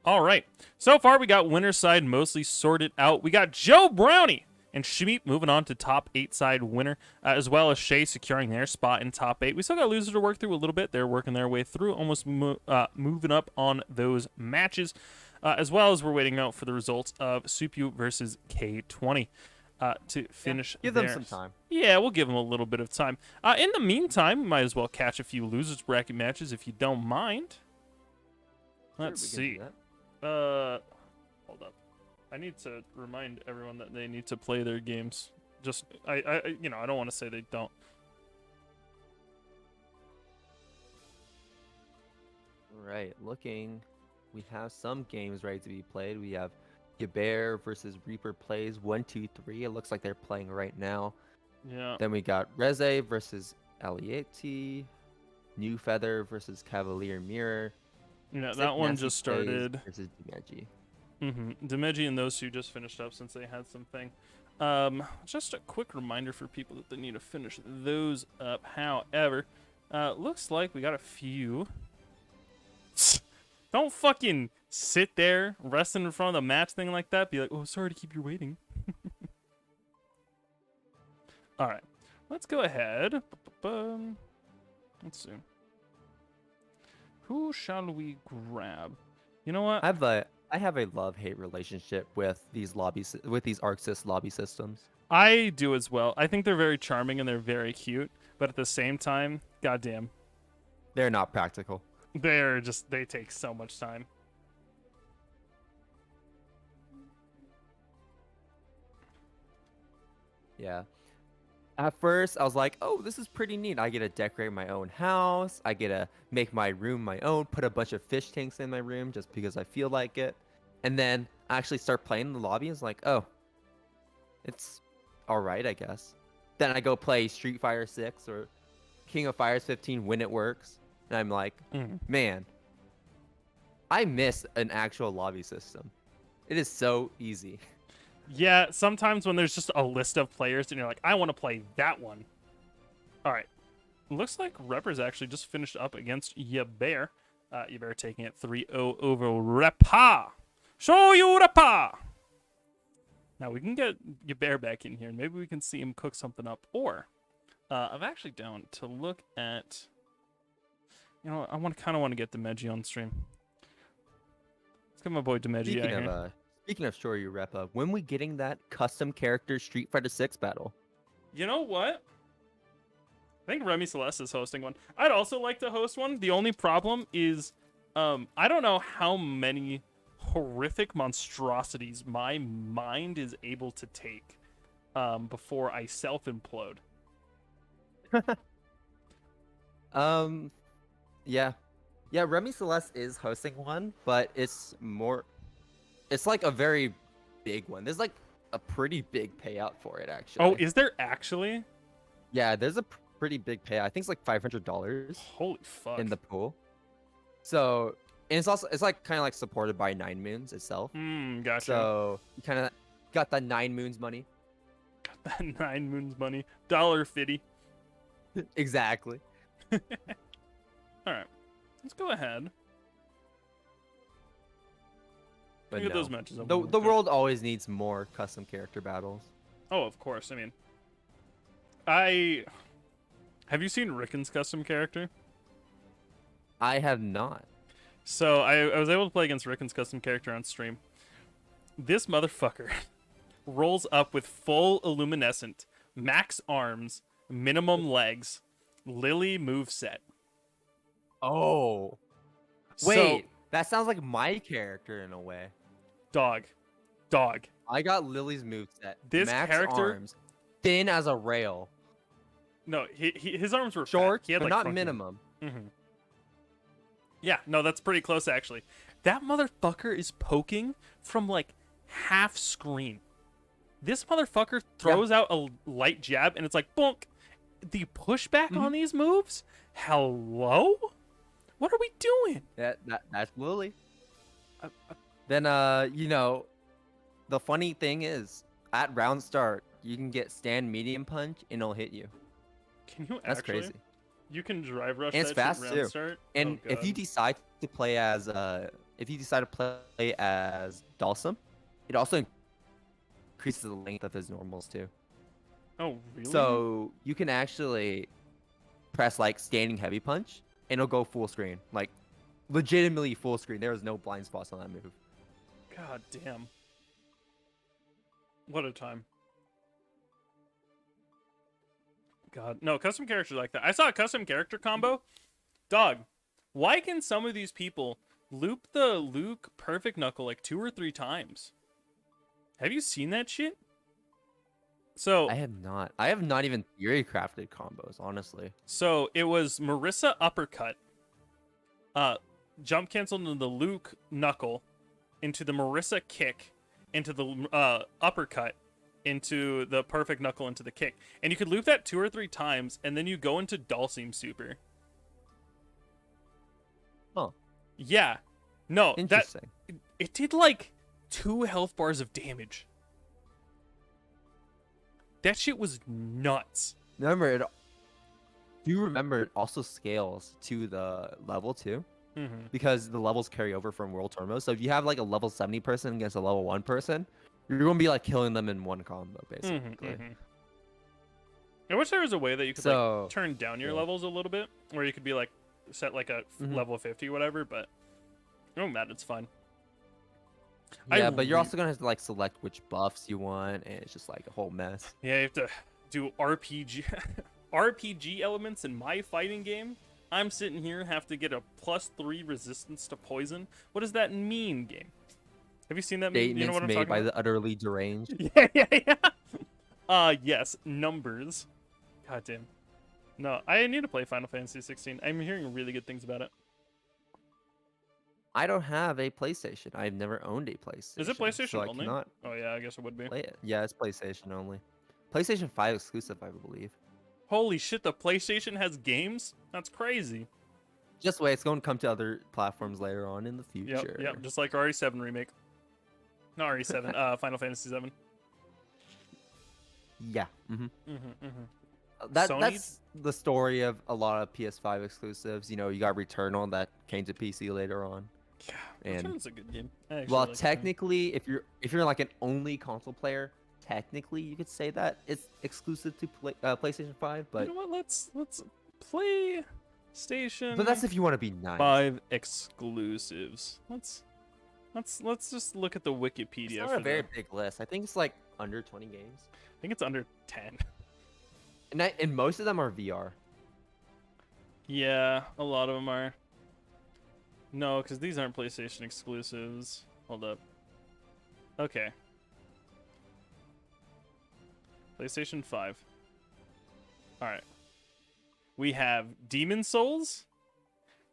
All right, so far we got winners side mostly sorted out. We got Joe Brownie and Shmeep moving on to top 8 side winner, as well as Shea securing their spot in top 8. We still got losers to work through a little bit. They're working their way through, almost moving up on those matches, as well as we're waiting out for the results of Supu versus K20 to finish. Give them some time. Yeah, we'll give them a little bit of time. In the meantime, we might as well catch a few losers bracket matches if you don't mind. Let's see. Hold up. I need to remind everyone that they need to play their games. Just I don't want to say they don't. All right, looking. We have some games ready to be played. We have Yabear versus Reaper plays 1, 2, 3. It looks like they're playing right now. Yeah. Then we got Reza versus Alieti, New Feather versus Cavalier Mirror. Yeah, that one just started. Versus Dimeji. Dimeji and those two just finished up since they had something. Just a quick reminder for people that they need to finish those up. However, looks like we got a few. Don't fucking sit there resting in front of the match thing like that. Be like, oh, sorry to keep you waiting. All right, let's go ahead. Let's see. Who shall we grab? You know what? I have a love-hate relationship with these ArcSys lobby systems. I do as well. I think they're very charming and they're very cute, but at the same time, goddamn, they're not practical. They take so much time. Yeah. At first, I was like, oh, this is pretty neat. I get to decorate my own house. I get to make my room my own, put a bunch of fish tanks in my room just because I feel like it. And then I actually start playing in the lobby. It's like, oh, it's all right, I guess. Then I go play Street Fighter 6 or King of Fighters 15 when it works. And I'm like, man, I miss an actual lobby system. It is so easy. Yeah, sometimes when there's just a list of players and you're like, I want to play that one. All right. Looks like Reppers actually just finished up against Yabear. Yabear taking it 3-0 over Repa. Show you Repa! Now we can get Yabear back in here and maybe we can see him cook something up. Or I'm actually down to look at... You know, I kind of want to get Dimeji on stream. Let's get my boy Dimeji out here. Speaking of Show You Repa, when we getting that custom character Street Fighter 6 battle? You know what? I think Remy Celeste is hosting one. I'd also like to host one. The only problem is I don't know how many horrific monstrosities my mind is able to take before I self-implode. Yeah, Remy Celeste is hosting one, but it's like a very big one. There's like a pretty big payout for it, actually. Oh, is there actually? Yeah, there's a pretty big payout. I think it's like $500. Holy fuck! In the pool. So, and it's like kind of like supported by 9 Moons itself. Gotcha. So you kind of got the 9 Moons money. Got that 9 Moons money. $1.50. Exactly. All right, let's go ahead. But Look at no. those matches. The world always needs more custom character battles. Oh, of course. I mean, have you seen Rickon's custom character? I have not. So I was able to play against Rickon's custom character on stream. This motherfucker rolls up with full illuminescent, max arms, minimum legs, Lily moveset. Oh. Wait, that sounds like my character in a way. Dog. I got Lily's moveset. This max character, arms, thin as a rail. No, his arms were short, fat. He had, but like, not minimum. Yeah, no, that's pretty close actually. That motherfucker is poking from like half screen. This motherfucker throws out a light jab and it's like bonk. The pushback on these moves? Hello? What are we doing? That's Lily. Then the funny thing is, at round start, you can get stand medium punch and it'll hit you. Can you That's actually? crazy. You can drive rush. And it's that fast shit too. round start? And Oh, if you decide to play as Dalsum, it also increases the length of his normals too. Oh, really? So you can actually press like standing heavy punch, and it'll go full screen, like legitimately full screen. There is no blind spots on that move. God damn. What a time. God, no, custom characters like that. I saw a custom character combo. Dog, why can some of these people loop the Luke perfect knuckle like 2 or 3 times? Have you seen that shit? So I have not. I have not even theory crafted combos, honestly. So it was Marissa uppercut, jump cancel into the Luke knuckle, into the Marissa kick, into the uppercut, into the perfect knuckle, into the kick, and you could loop that 2 or 3 times, and then you go into Dulcim Super. Oh, Yeah, no, interesting. it did like 2 health bars of damage. That shit was nuts. Remember it. Do you remember it also scales to the level too? Mm-hmm. Because the levels carry over from World Tour mode. So if you have like a level 70 person against a level 1 person, you're gonna be like killing them in one combo, basically. Mm-hmm. I wish there was a way that you could like turn down your levels a little bit, where you could be like set like a level 50 or whatever, but no matter, it's fine. Yeah, but you're also gonna have to like select which buffs you want, and it's just like a whole mess. Yeah, you have to do RPG RPG elements in my fighting game. I'm sitting here have to get a +3 resistance to poison. What does that mean, game? Have you seen that meme? You know what I'm made talking by about? the utterly deranged. Yeah. Yes, numbers. God damn. No, I need to play Final Fantasy 16. I'm hearing really good things about it. I don't have a PlayStation. I've never owned a PlayStation. Is it PlayStation so only? I cannot Oh yeah, I guess it would be. play it. Yeah, it's PlayStation only. PlayStation 5 exclusive, I believe. Holy shit, the PlayStation has games? That's crazy. Just wait, it's going to come to other platforms later on in the future. Yep, just like RE7 remake. Not RE7, Final Fantasy 7. Yeah. Sony? That's the story of a lot of PS5 exclusives. You know, you got Returnal that came to PC later on. Yeah, And Returnal's a good game. well, technically, if you're like an only console player, technically you could say that it's exclusive to PlayStation 5. But you know what? Let's play Station. But that's if you want to be nice. 5 exclusives. Let's just look at the Wikipedia. It's not for a very big list. I think it's like under 20 games. I think it's under 10. And most of them are VR. Yeah, a lot of them are. No, because these aren't PlayStation exclusives. Hold up. Okay. PlayStation 5. Alright. We have Demon Souls,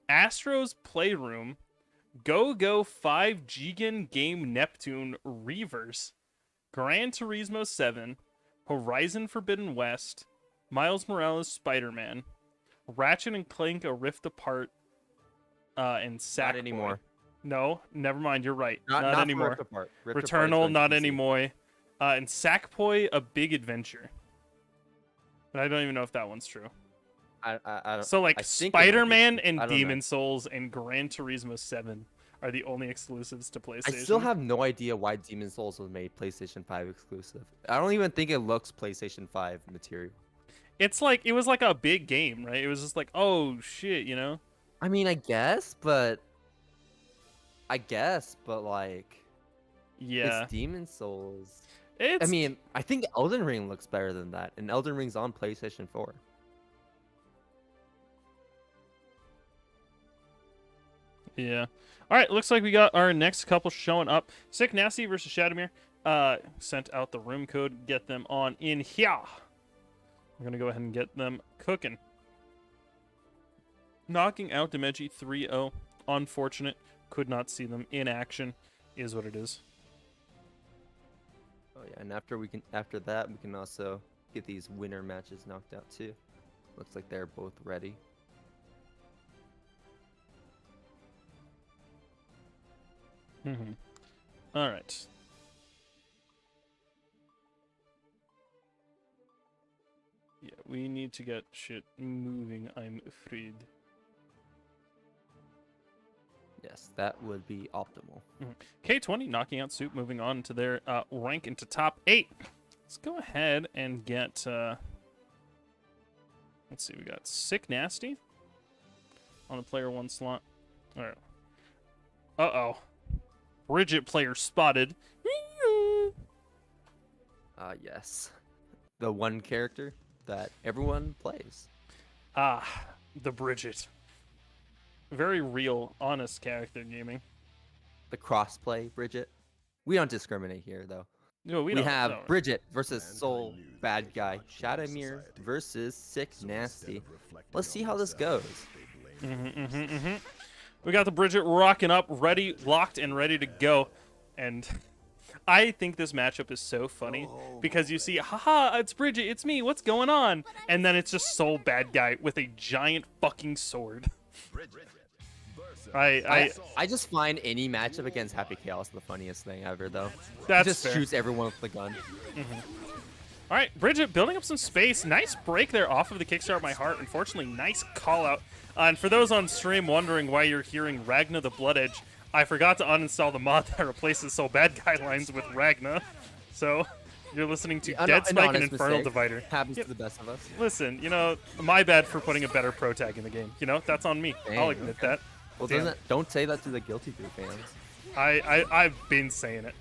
Astro's Playroom, Go 5 Gigan Game Neptune Reverse, Gran Turismo 7, Horizon Forbidden West, Miles Morales Spider-Man, Ratchet and Clank A Rift Apart, and Sackboy. Not anymore. No, never mind. You're right. Not anymore. anymore. Rift Apart. Rift Apart is Returnal, going to not PC. anymore. And Sackboy, A Big Adventure. But I don't even know if that one's true. I don't, So like I think it might be Spider-Man true. and I don't know. Demon Souls and Gran Turismo 7 are the only exclusives to PlayStation. I still have no idea why Demon Souls was made PlayStation 5 exclusive. I don't even think it looks PlayStation 5 material. It's like it was like a big game, right? It was just like, oh shit, you know? I mean, I guess, but like, Yeah. it's Demon Souls. It's I mean, I think Elden Ring looks better than that, and Elden Ring's on PlayStation 4. yeah. All right, looks like we got our next couple showing up. Sick Nasty versus Shadowmere. Sent out the room code. Get them on in here. We're gonna go ahead and get them cooking. Knocking out Demeji 3-0. Unfortunate. Could not see them in action. Is what it is. Oh yeah, and after that we can also get these winner matches knocked out too. Looks like they're both ready. All right. Yeah, we need to get shit moving, I'm afraid. Yes, that would be optimal. K20 knocking out Soup, moving on to their rank into top 8. Let's go ahead and get... let's see, we got Sick Nasty on the player 1 slot. All right. Uh-oh. Bridget player spotted. Yes. The one character that everyone plays. Ah, the Bridget. Very real, honest character gaming. The crossplay, Bridget. We don't discriminate here, though. No, We don't, have no. Bridget versus Soul Bad Guy. Shadowmere versus Sick Nasty. Let's see how this goes. We got the Bridget rocking up, ready, locked, and ready to go. And I think this matchup is so funny because you see, haha, it's Bridget, it's me, what's going on? And then it's just Soul Bad Guy with a giant fucking sword. I just find any matchup against Happy Chaos the funniest thing ever, though. That's he just fair. shoots everyone with the gun. All right, Bridget building up some space. Nice break there off of the Kickstart My Heart. Unfortunately, nice call out. And for those on stream wondering why you're hearing Ragna the Blood Edge, I forgot to uninstall the mod that replaces Soul Bad Guy lines with Ragna. So you're listening to Dead Spike and Infernal mistake. Divider. Happens to the best of us. Listen, you know, my bad for putting a better pro tag in the game. You know, that's on me. Dang, I'll admit that. Well, Damn. don't say that to the Guilty Gear fans. I've been saying it.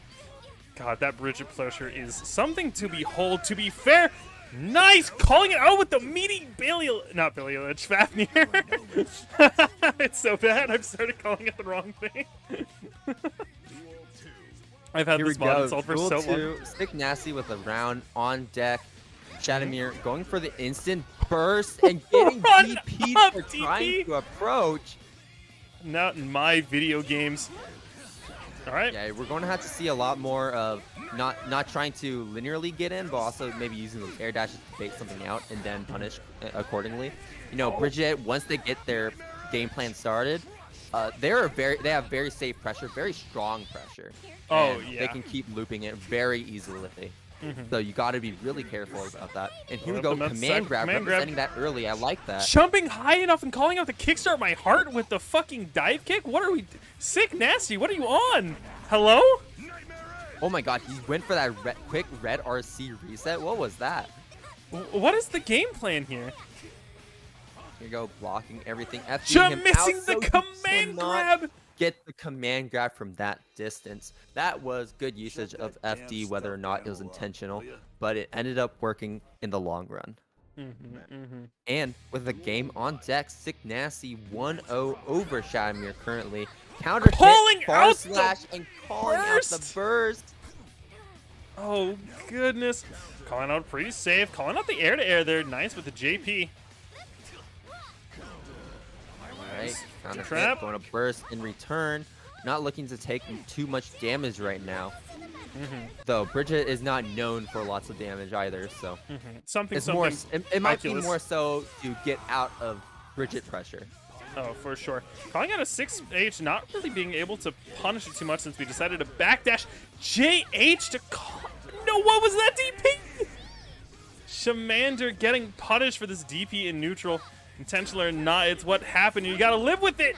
God, that Bridget Plosher is something to behold. To be fair, nice calling it out with the meaty not Biliolage, Fafnir. It's so bad. I've started calling it the wrong thing. I've had Here this we mod go. installed for Duel so 2, long. Sick Nasty with a round on deck. Shadowmere going for the instant burst and getting Run DP'd up, for DP. trying to approach. Not in my video games. All right. Yeah, we're going to have to see a lot more of not trying to linearly get in, but also maybe using those air dashes to bait something out and then punish accordingly. You know, Bridget, once they get their game plan started, they have very safe pressure, very strong pressure. Oh, and yeah. They can keep looping it very easily. So you got to be really careful about that. And here we go, command grab, representing that early. I like that. Jumping high enough and calling out the Kickstart My Heart with the fucking dive kick? What are we... Sick Nasty, what are you on? Hello? Oh my god, he went for that quick red RC reset. What was that? What is the game plan here? Here you go, blocking everything. FD Just him missing out, the so he command cannot grab. Get the command grab from that distance. That was good usage of FD, whether or not it was intentional, but it ended up working in the long run. And with the game on deck, Sick Nasty 1-0 over Shadowmere currently. Counter Calling hit, out the slash, and calling out the burst. burst. Oh, goodness. Calling out pretty safe. Calling out the air-to-air there. Nice with the JP. Right, counter Trap. hit, going to burst in return. Not looking to take too much damage right now. Though Bridget is not known for lots of damage either, so Something, it's something. more. It might be calculus. more so to get out of Bridget pressure. Oh, for sure. Calling out a 6H, not really being able to punish it too much since we decided to backdash JH to call. No, what was that DP? Shamander getting punished for this DP in neutral. Intentional or not, it's what happened. You gotta live with it.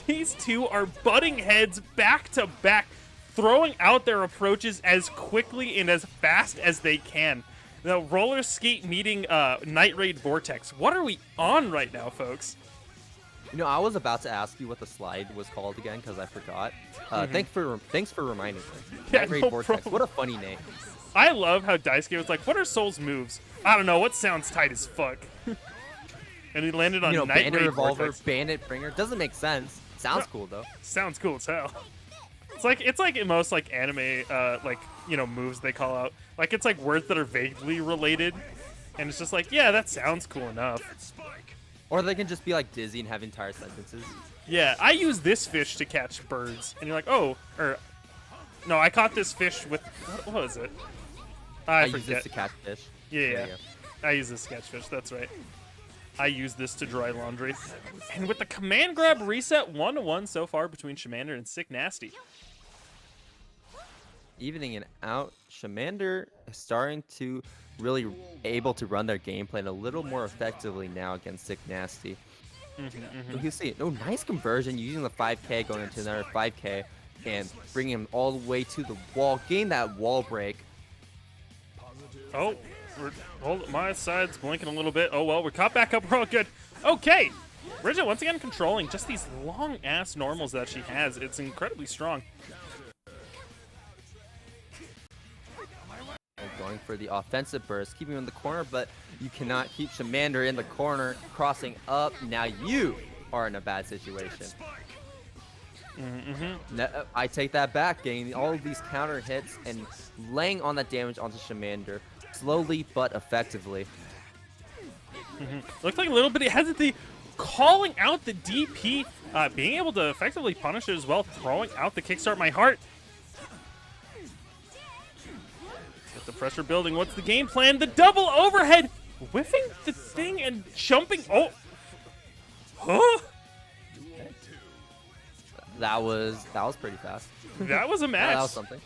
These two are butting heads back to back, throwing out their approaches as quickly and as fast as they can. The roller skate meeting Night Raid Vortex. What are we on right now, folks? You know, I was about to ask you what the slide was called again because I forgot. Thanks for reminding me. Yeah, Night Raid no Vortex. problem. What a funny name. I love how Daisuke was like, what are Soul's moves? I don't know, what sounds tight as fuck? And he landed on You know, Night Bandit Raid Revolver, Vortex. Bandit Bringer. Doesn't make sense. Sounds cool though. Sounds cool as hell. It's like in most like anime like, you know, moves they call out. Like it's like words that are vaguely related. And it's just like, yeah, that sounds cool enough. Or they can just be like dizzy and have entire sentences. Yeah, I use this fish to catch birds. And you're like, oh, or no, I caught this fish with what was it? I use forget. this to catch fish. Yeah, There you go. I use this to catch fish, that's right. I use this to dry laundry. And with the command grab reset, 1-1 so far between Shamander and Sick Nasty. Evening it out, Shamander is starting to really able to run their game plan a little more effectively now against Sick Nasty. You see, no, nice conversion using the 5K going into another 5K and bringing him all the way to the wall, getting that wall break. Oh, my side's blinking a little bit. Oh, well, we're caught back up. We're all good. Okay. Bridget, once again, controlling just these long-ass normals that she has. It's incredibly strong. Going for the offensive burst, keeping him in the corner, but you cannot keep Shmander in the corner, crossing up. Now you are in a bad situation. I take that back, getting all of these counter hits and laying on that damage onto Shmander, slowly but effectively. Looked like a little bit hesitant, calling out the DP, being able to effectively punish it as well, throwing out the kickstart my heart. With the pressure building, what's the game plan? The double overhead, whiffing the thing and jumping. Oh, huh? That was pretty fast. That was a match. That was something.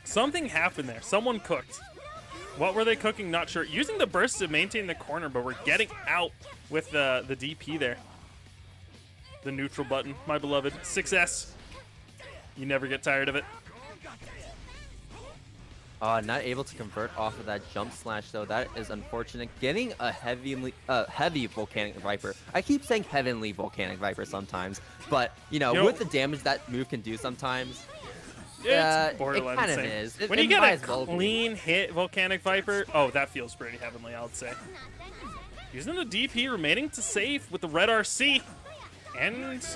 Something happened there. Someone cooked. What were they cooking? Not sure. Using the burst to maintain the corner, but we're getting out with the DP there. The neutral button, my beloved. 6S. You never get tired of it. Not able to convert off of that jump slash, though. That is unfortunate. Getting a heavy Volcanic Viper. I keep saying Heavenly Volcanic Viper sometimes, but, you know, with the damage that move can do sometimes, it's borderline it kind of insane. is. When you get a clean hit Volcanic Viper, oh, that feels pretty heavenly, I would say. Using the DP remaining to save with the red RC. And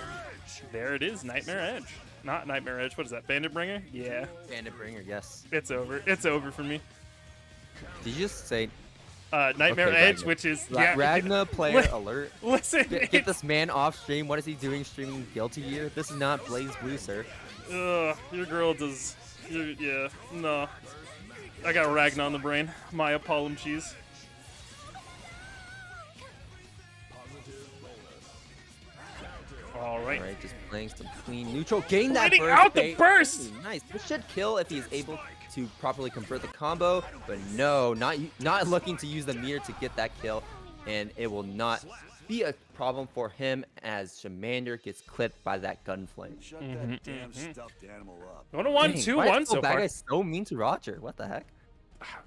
there it is, Nightmare Edge. Not Nightmare Edge, what is that, Bandit Bringer? Yeah. Bandit Bringer, yes. It's over. It's over for me. Did you just say... Nightmare Edge, which is... Ragna player alert. Listen. Get this man off stream. What is he doing streaming Guilty Gear? This is not Blaze Blue, sir. Your girl does... yeah, no. I got Ragna on the brain. My Apollo cheese. All right, just playing some clean neutral. Getting that burst. Out the burst! Nice. This should kill if he's able to properly convert the combo, but no, not looking to use the meter to get that kill, and it will not be a problem for him as Shmander gets clipped by that gunflame. Shut that damn stuffed animal up. 1-1-2-1 so far. That guy's so mean to Roger. What the heck?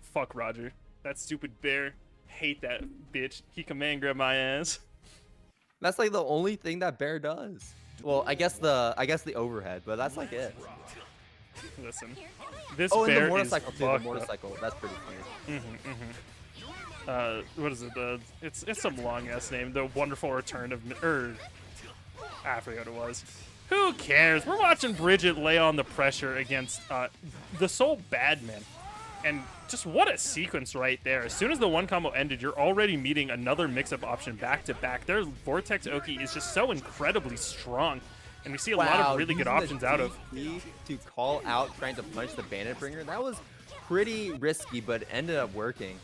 Fuck Roger. That stupid bear. Hate that bitch. He command grab my ass. That's like the only thing that bear does. Well, I guess the overhead, but that's like it. Listen, this and bear the motorcycle is too. The motorcycle, that's pretty funny. What is it? It's some long ass name. The Wonderful Return of I forgot what it was. Who cares? We're watching Bridget lay on the pressure against the Soul Badman. And just what a sequence right there. As soon as the one combo ended, you're already meeting another mix-up option back-to-back. Their Vortex Oki is just so incredibly strong. And we see a lot of really good options out of. To call out trying to punch the Bandit Bringer, that was pretty risky, but ended up working.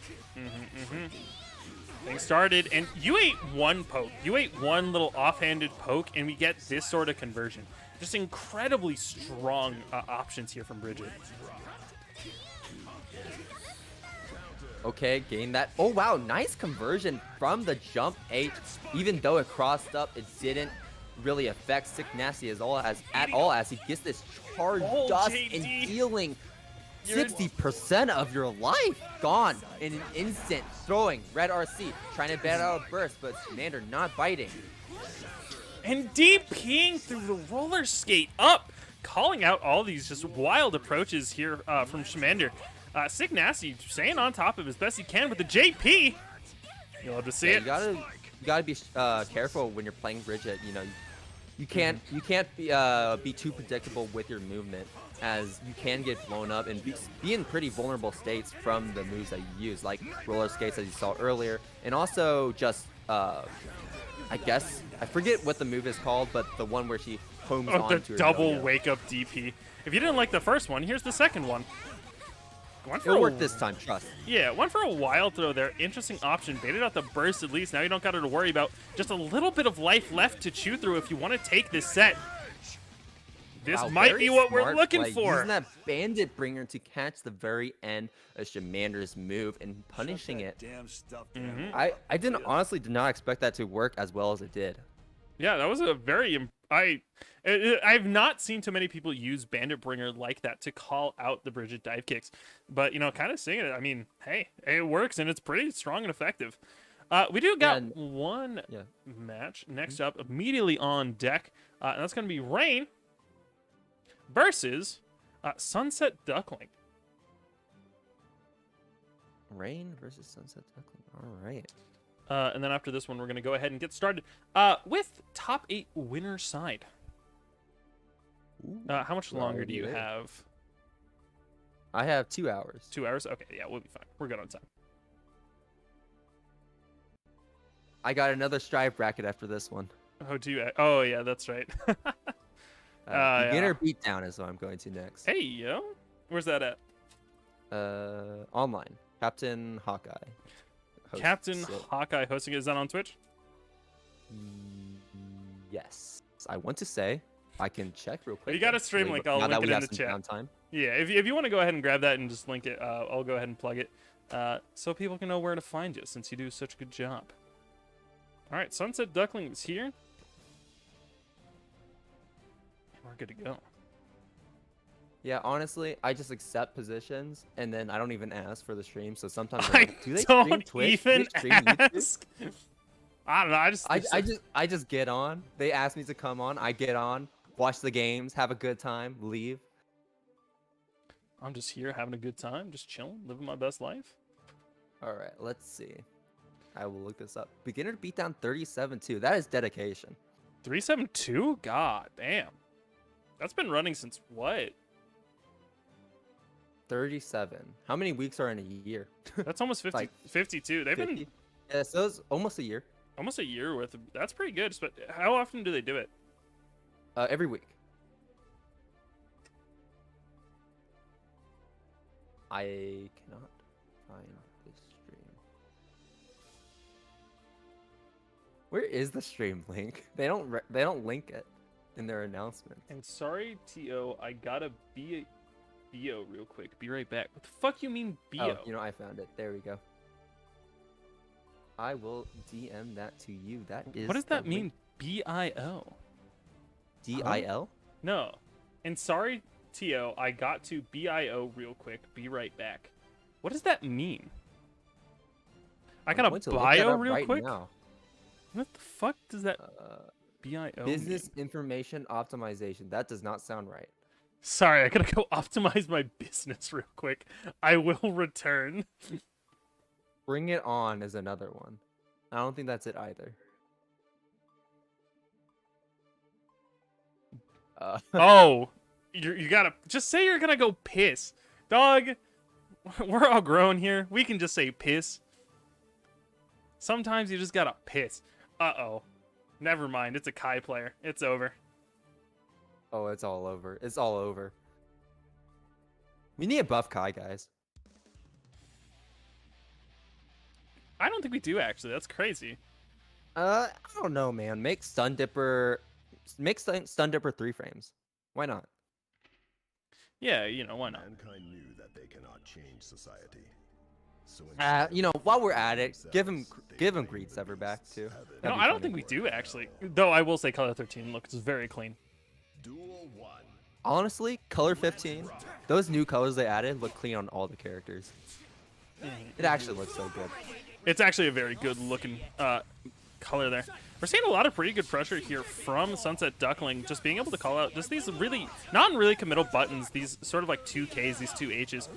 Things started, and you ate one poke. You ate one little offhanded poke, and we get this sort of conversion. Just incredibly strong options here from Bridget. Okay, gain that. Oh, wow. Nice conversion from the jump H. Even though it crossed up, it didn't really affect Sick Nasty at all as he gets this charge dust and dealing 60% of your life gone in an instant. Throwing red RC, trying to bat out a burst, but Shmander not biting. And DPing through the roller skate up, calling out all these just wild approaches here from Shmander. Sick Nasty staying on top of as best he can with the JP. You'll have to see it. You gotta be careful when you're playing Bridget. You know, you can't be too predictable with your movement, as you can get blown up and be in pretty vulnerable states from the moves that you use, like roller skates as you saw earlier, and also just I guess I forget what the move is called, but the one where she homes onto the her double yo-yo. wake up DP. If you didn't like the first one, here's the second one. It'll work this time, trust. Yeah, one for a wild throw there. Interesting option. Baited out the burst at least. Now you don't got her to worry about. Just a little bit of life left to chew through if you want to take this set. This might be what we're looking for. Using that Bandit Bringer to catch the very end of Shmander's move and punishing it. Damn stuffed I honestly did not expect that to work as well as it did. Yeah, that was a very I've not seen too many people use Bandit Bringer like that to call out the Bridget dive kicks, but kind of seeing it. I mean, hey, it works and it's pretty strong and effective. We do got one match next up immediately on deck, and that's going to be Rain versus Sunset Duckling. Rain versus Sunset Duckling. All right. And then after this one, we're going to go ahead and get started with top 8 winner side. How much longer do you have? I have 2 hours. 2 hours? Okay, yeah, we'll be fine. We're good on time. I got another strive bracket after this one. Oh, do you? Oh, yeah, that's right. Beginner beatdown is what I'm going to next. Hey, yo. Where's that at? Online. Captain Hawkeye. Captain Hawkeye hosting it. Is that on Twitch? Yes. I want to say I can check real quick. You got a stream link. I'll link it in the chat. Downtime. Yeah, if you want to go ahead and grab that and just link it, I'll go ahead and plug it so people can know where to find you since you do such a good job. All right, Sunset Duckling is here. We're good to go. Yeah, honestly, I just accept positions and then I don't even ask for the stream. So sometimes I'm I like, do they don't stream Twitch? even Do they stream ask. I don't know. I just get on. They ask me to come on. I get on, watch the games, have a good time, leave. I'm just here having a good time, just chilling, living my best life. All right, let's see. I will look this up. Beginner beatdown 37-2. That is dedication. 372? God damn. That's been running since what? 37. How many weeks are in a year? That's almost 50, Like 52. They've 50? been Yeah, so it's almost a year. almost a year worth of, that's pretty good. But how often do they do it? Every week. I cannot find this stream. Where is the stream link? They don't link it in their announcement. And sorry, T.O., I gotta be BO real quick. Be right back. What the fuck you mean BO? Oh, I found it. There we go. I will DM that to you. That is. What does that mean? BIO? DIL? No. And sorry, T.O., I got to BIO real quick. Be right back. What does that mean? I got a bio real quick? Now. What the fuck does that BIO Business mean? information optimization. That does not sound right. Sorry, I gotta go optimize my business real quick. I will return. Bring it on is another one. I don't think that's it either. Oh, you gotta just say you're gonna go piss, dog. We're all grown here. We can just say piss. Sometimes you just gotta piss. Uh-oh. Never mind. It's a Kai player. It's over. Oh, it's all over. It's all over. We need a buff Kai, guys. I don't think we do, actually. That's crazy. I don't know, man. Make Stun Dipper 3 frames. Why not? Yeah, why not? Mankind knew that they cannot change society. So while we're at it, give him Greed Sever back too. No, I don't think we do, actually. Though I will say Color 13 looks very clean. Duel 1. Honestly, Color 15, those new colors they added look clean on all the characters. It actually looks so good. It's actually a very good looking color there. We're seeing a lot of pretty good pressure here from Sunset Duckling, just being able to call out just these really, not really committal buttons, these sort of like 2Ks, these 2 Hs,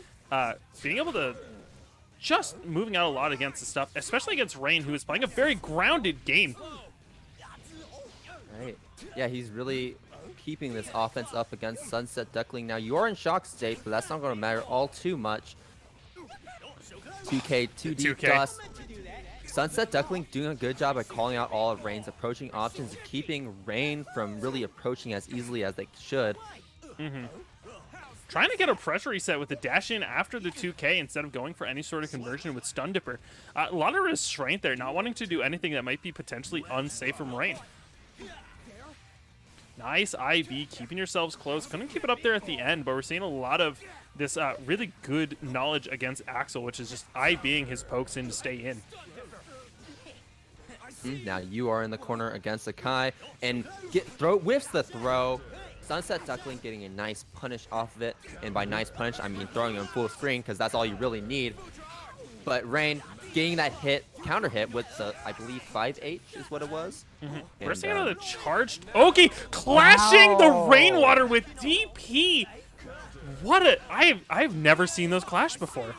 being able to just moving out a lot against the stuff, especially against Rain, who is playing a very grounded game. Right. Yeah, he's really keeping this offense up against Sunset Duckling. Now, you are in shock state, but that's not going to matter all too much. 2K, 2D 2K. dust. Sunset Duckling doing a good job at calling out all of Rain's approaching options, keeping Rain from really approaching as easily as they should. Trying to get a pressure reset with the dash in after the 2K instead of going for any sort of conversion with Stun Dipper. A lot of restraint there, not wanting to do anything that might be potentially unsafe from Rain. Nice IV, keeping yourselves close. Couldn't keep it up there at the end, but we're seeing a lot of this really good knowledge against Axel, which is just IVing his pokes in to stay in. Now you are in the corner against the Kai, and whiffs the throw. Sunset Duckling getting a nice punish off of it, and by nice punish I mean throwing him full screen because that's all you really need. But Rain getting that counter hit with the, I believe 5H is what it was. We're seeing another charged Oki clashing the rainwater with DP. What a I've never seen those clash before.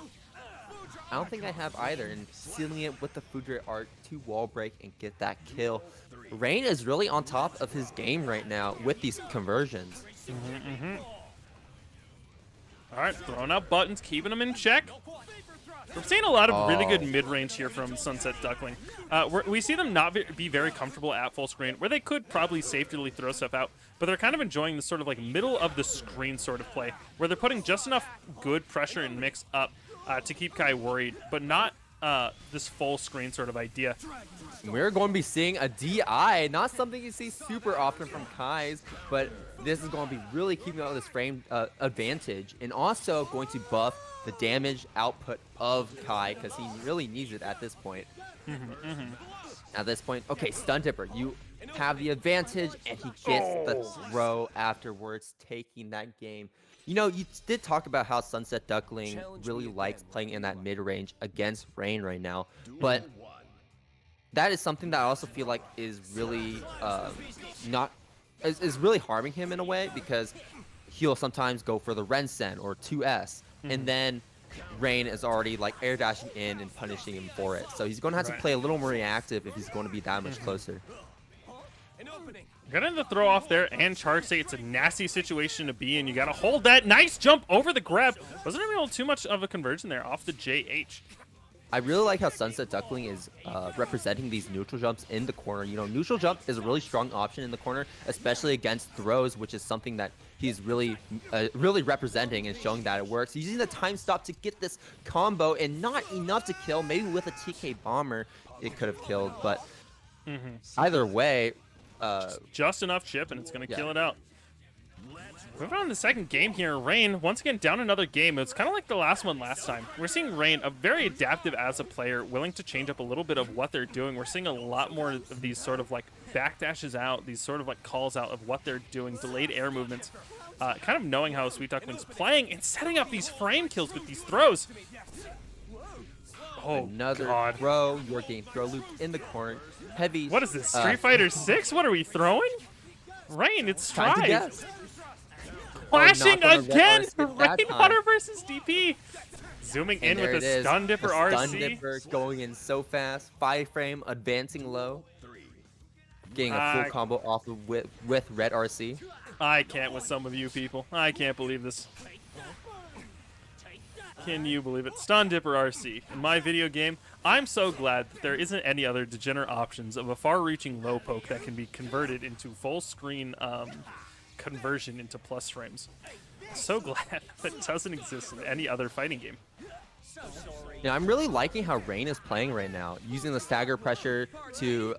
I don't think I have either, and sealing it with the Foudre art to wall break and get that kill. Rain is really on top of his game right now with these conversions. All right, throwing out buttons, keeping them in check. We're seeing a lot of really good mid-range here from Sunset Duckling. We see them not be very comfortable at full screen, where they could probably safely throw stuff out, but they're kind of enjoying this sort of like middle of the screen sort of play, where they're putting just enough good pressure and mix up to keep Kai worried, but not this full screen sort of idea. We're going to be seeing a DI, not something you see super often from Kai's, but this is going to be really keeping up this frame advantage, and also going to buff the damage output of Kai, because he really needs it at this point. At this point, okay, Stun Dipper, you have the advantage, and he gets the throw afterwards, taking that game. You know, you did talk about how Sunset Duckling really likes playing in that mid-range against Rain right now, but that is something that I also feel like is really is really harming him in a way, because he'll sometimes go for the Rensen or 2S, and then Rain is already like air dashing in and punishing him for it. So he's going to have to play a little more reactive if he's going to be that much closer. Getting the throw off there and charge state. It's a nasty situation to be in. You got to hold that. Nice jump over the grab. Wasn't really too much of a conversion there off the JH. I really like how Sunset Duckling is representing these neutral jumps in the corner. You know, neutral jump is a really strong option in the corner, especially against throws, which is something that he's really representing and showing that it works. Using the time stop to get this combo, and not enough to kill. Maybe with a TK bomber, it could have killed, but either way, just enough chip, and it's going to kill it out. Moving on to the second game here, Rain, once again, down another game. It's kind of like the last one last time. We're seeing Rain, very adaptive as a player, willing to change up a little bit of what they're doing. We're seeing a lot more of these sort of like backdashes out, these sort of like calls out of what they're doing, delayed air movements, kind of knowing how Sweet Duckling's playing and setting up these frame kills with these throws. Oh, another God. throw. You're getting throw looped in the corner. Heavy. What is this, Street Fighter 6? What are we throwing? Rain, it's Strive. Flashing again! Rainwater versus DP. Zooming in with a Stun Dipper RC. Stun Dipper going in so fast. 5 frame, advancing low. Getting a full combo off of with red RC. I can't with some of you people. I can't believe this. Can you believe it? Stun Dipper RC. In my video game, I'm so glad that there isn't any other degenerate options of a far-reaching low poke that can be converted into full screen conversion into plus frames. So glad that doesn't exist in any other fighting game. Yeah, I'm really liking how Rain is playing right now, using the stagger pressure to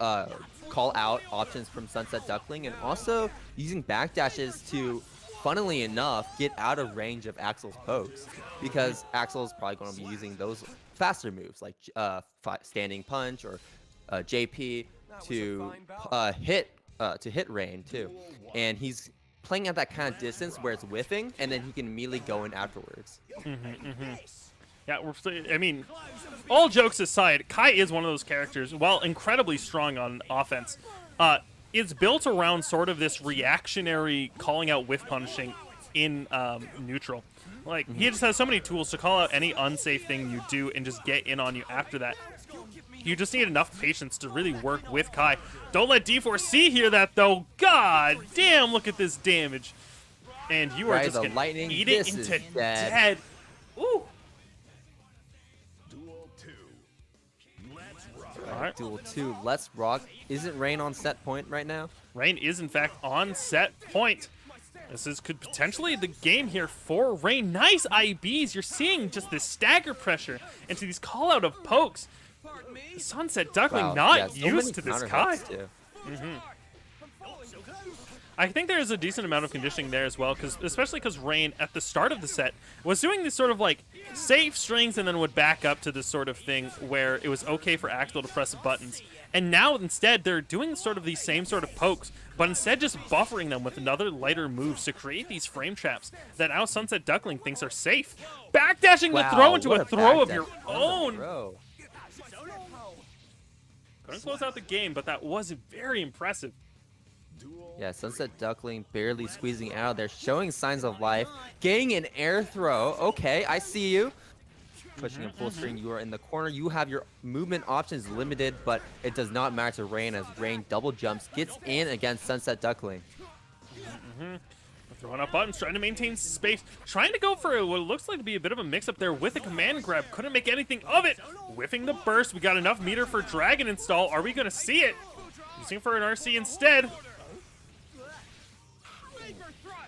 call out options from Sunset Duckling, and also using backdashes to, funnily enough, get out of range of Axel's pokes, because Axel is probably going to be using those faster moves like standing punch or JP to hit Rain too, and he's playing at that kind of distance where it's whiffing, and then he can immediately go in afterwards. Yeah, I mean, all jokes aside, Kai is one of those characters, while incredibly strong on offense, it's built around sort of this reactionary calling out whiff punishing in neutral. Like, he just has so many tools to call out any unsafe thing you do and just get in on you after that. You just need enough patience to really work with Kai. Don't let D4C hear that, though. God damn, look at this damage. And you are just going to eat it into dead. Ooh. All right. Duel 2, let's rock. Isn't Rain on set point right now? Rain is, in fact, on set point. This could potentially the game here for Rain. Nice IBs. You're seeing just this stagger pressure into these call-out of pokes. Sunset Duckling not used to this Kai. I think there is a decent amount of conditioning there as well, especially because Rain at the start of the set was doing this sort of like safe strings and then would back up to this sort of thing where it was okay for Axel to press buttons. And now instead they're doing sort of these same sort of pokes, but instead just buffering them with another lighter moves to create these frame traps that now Sunset Duckling thinks are safe. Backdashing the throw into a throw of your own. Couldn't close out the game, but that was very impressive. Yeah, Sunset Duckling barely squeezing out there, showing signs of life, getting an air throw. Okay, I see you. Pushing in full screen, you are in the corner. You have your movement options limited, but it does not matter to Rain as Rain double jumps, gets in against Sunset Duckling. Throwing up buttons, trying to maintain space, trying to go for what looks like to be a bit of a mix-up there with a command grab. Couldn't make anything of it. Whiffing the burst. We got enough meter for Dragon install. Are we going to see it? Using for an RC instead.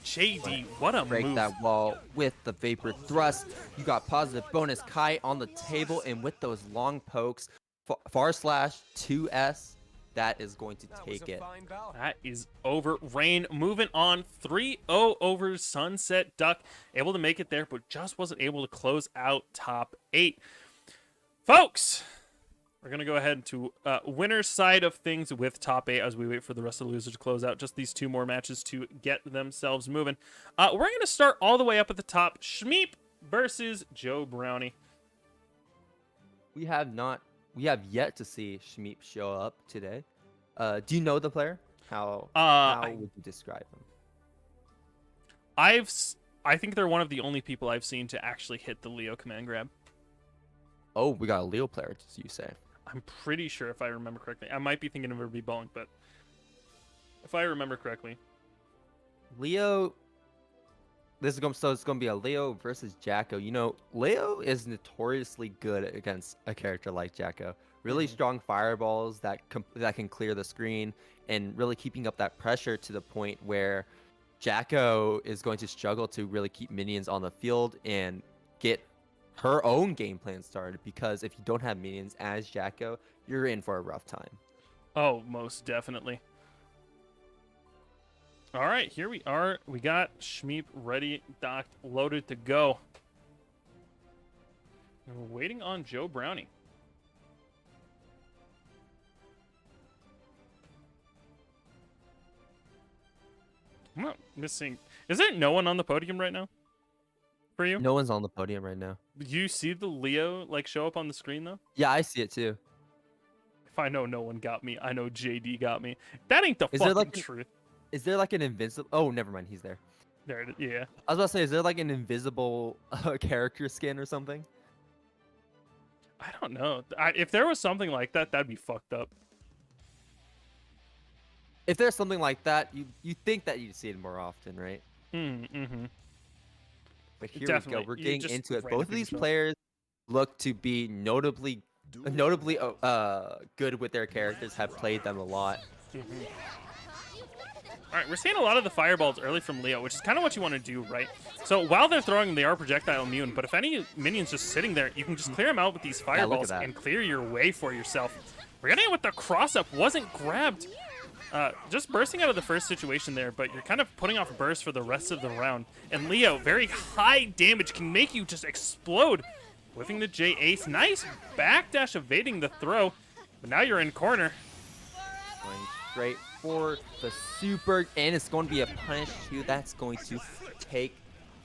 JD, what a Break move. that wall with the Vapor Thrust. You got positive bonus Kai on the table, and with those long pokes, far slash 2S, that is going to take it. That is over. Rain moving on 3-0 over Sunset Duck. Able to make it there, but just wasn't able to close out top 8. Folks, we're going to go ahead to winner's side of things with top 8 as we wait for the rest of the losers to close out. Just these 2 more matches to get themselves moving. We're going to start all the way up at the top. Shmeep versus Joe Brownie. We have yet to see Shmeep show up today. Do you know the player? How would you describe him? I think they're one of the only people I've seen to actually hit the Leo command grab. Oh, we got a Leo player, you say? I'm pretty sure, if I remember correctly. I might be thinking of Ruby Bowling, but if I remember correctly. Leo, it's going to be a Leo versus Jacko. You know, Leo is notoriously good against a character like Jacko. Really strong fireballs that can clear the screen and really keeping up that pressure to the point where Jacko is going to struggle to really keep minions on the field and get her own game plan started, because if you don't have minions as Jacko, you're in for a rough time. Oh, most definitely. All right, here we are. We got Shmeep ready, docked, loaded to go. And we're waiting on Joe Brownie. I'm not missing. Is there no one on the podium right now? For you? No one's on the podium right now. Do you see the Leo like show up on the screen though? Yeah, I see it too. If I know no one got me, I know JD got me. That ain't the Is there fucking like truth. Is there like an invincible? Oh, never mind. He's there. There it is. Yeah. I was about to say, is there like an invisible character skin or something? I don't know. If there was something like that, that'd be fucked up. If there's something like that, you think that you'd see it more often, right? Mm-hmm. But here Definitely. we go. We're You getting just into it. ran Both of into these yourself. players look to be notably good with their characters. Have played them a lot. All right, we're seeing a lot of the fireballs early from Leo, which is kind of what you want to do, right? So while they're throwing them, they are projectile immune, but if any minions just sitting there, you can just clear them out with these fireballs that. and clear your way for yourself. We're getting it with the cross-up. Wasn't grabbed. Just bursting out of the first situation there, but you're kind of putting off burst for the rest of the round. And Leo, very high damage, can make you just explode. Whiffing the J ace. Nice backdash evading the throw, but now you're in corner. Going straight for the super, and it's going to be a punish too. That's going to take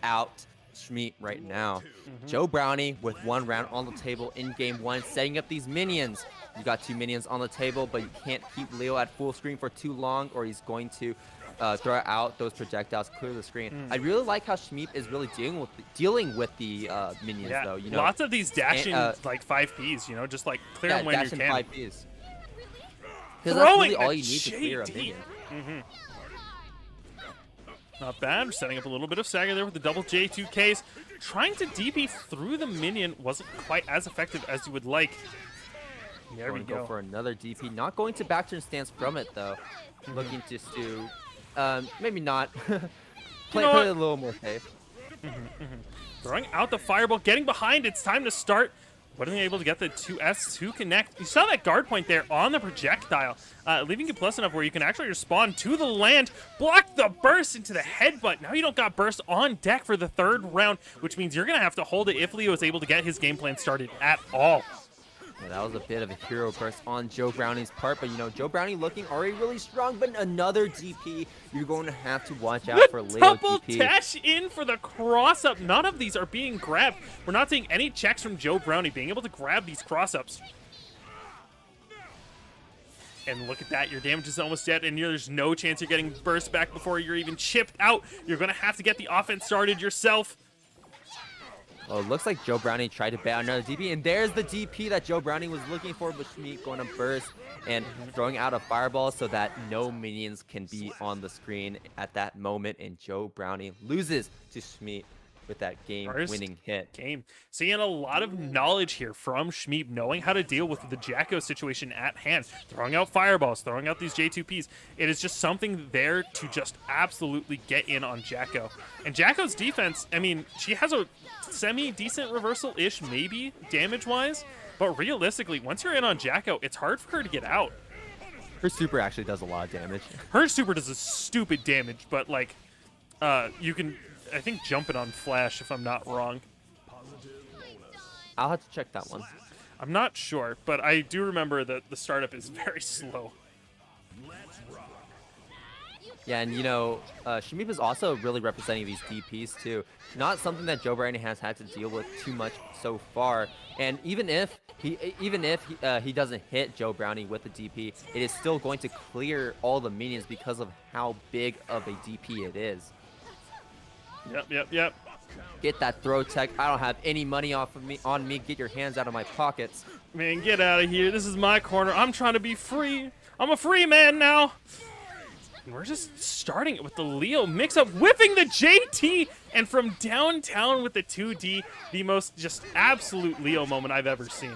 out Shmeep right now. Joe Brownie with 1 round on the table in game 1, setting up these minions. You got 2 minions on the table, but you can't keep Leo at full screen for too long, or he's going to throw out those projectiles, clear the screen. I really like how Shmeep is really dealing with the minions, though. You know, lots of these dashing like 5Ps. You know, just like clear them when you can. 5Ps. Because that's Throwing really all the you need to clear a JD. minion. Not bad. We're setting up a little bit of stagger there with the double J2Ks. Trying to DP through the minion wasn't quite as effective as you would like. There we Go for another DP. Not going to backturn stance from it, though. Looking just to, maybe not. play it a little more safe. Throwing out the fireball, getting behind. It's time to start. wasn't able to get the 2S to connect. You saw that guard point there on the projectile, leaving you close enough where you can actually respond to the land, block the burst into the headbutt. Now you don't got burst on deck for the 3rd round, which means you're going to have to hold it if Leo is able to get his game plan started at all. Yeah, that was a bit of a hero burst on Joe Brownie's part, but you know, Joe Brownie looking already really strong, but another DP, you're going to have to watch out for Leo Double DP. dash in for the cross-up. None of these are being grabbed. We're not seeing any checks from Joe Brownie being able to grab these cross-ups. And look at that, your damage is almost dead, and there's no chance you're getting burst back before you're even chipped out. You're going to have to get the offense started yourself. Well, it looks like Joe Brownie tried to bat another DP, and there's the DP that Joe Brownie was looking for, but Shmeep going to burst and throwing out a fireball so that no minions can be on the screen at that moment, and Joe Brownie loses to Shmeep with that game-winning hit. Seeing a lot of knowledge here from Shmeep, knowing how to deal with the Jacko situation at hand, throwing out fireballs, throwing out these J2Ps. It is just something there to just absolutely get in on Jacko. And Jacko's defense, I mean, she has a semi-decent reversal-ish, maybe, damage-wise. But realistically, once you're in on Jacko, it's hard for her to get out. Her super actually does a lot of damage. Her super does a stupid damage, but, like, you can... I think jump it on flash, if I'm not wrong. I'll have to check that one. I'm not sure, but I do remember that the startup is very slow. Yeah, and you know, Shmeep is also really representing these DPs too. Not something that Joe Brownie has had to deal with too much so far. And even if he doesn't hit Joe Brownie with the DP, it is still going to clear all the minions because of how big of a DP it is. Yep. Get that throw tech. I don't have any money on me. Get your hands out of my pockets. Man, get out of here. This is my corner. I'm trying to be free. I'm a free man now. And we're just starting it with the Leo mix-up, whipping the JT, and from downtown with the 2D, the most just absolute Leo moment I've ever seen.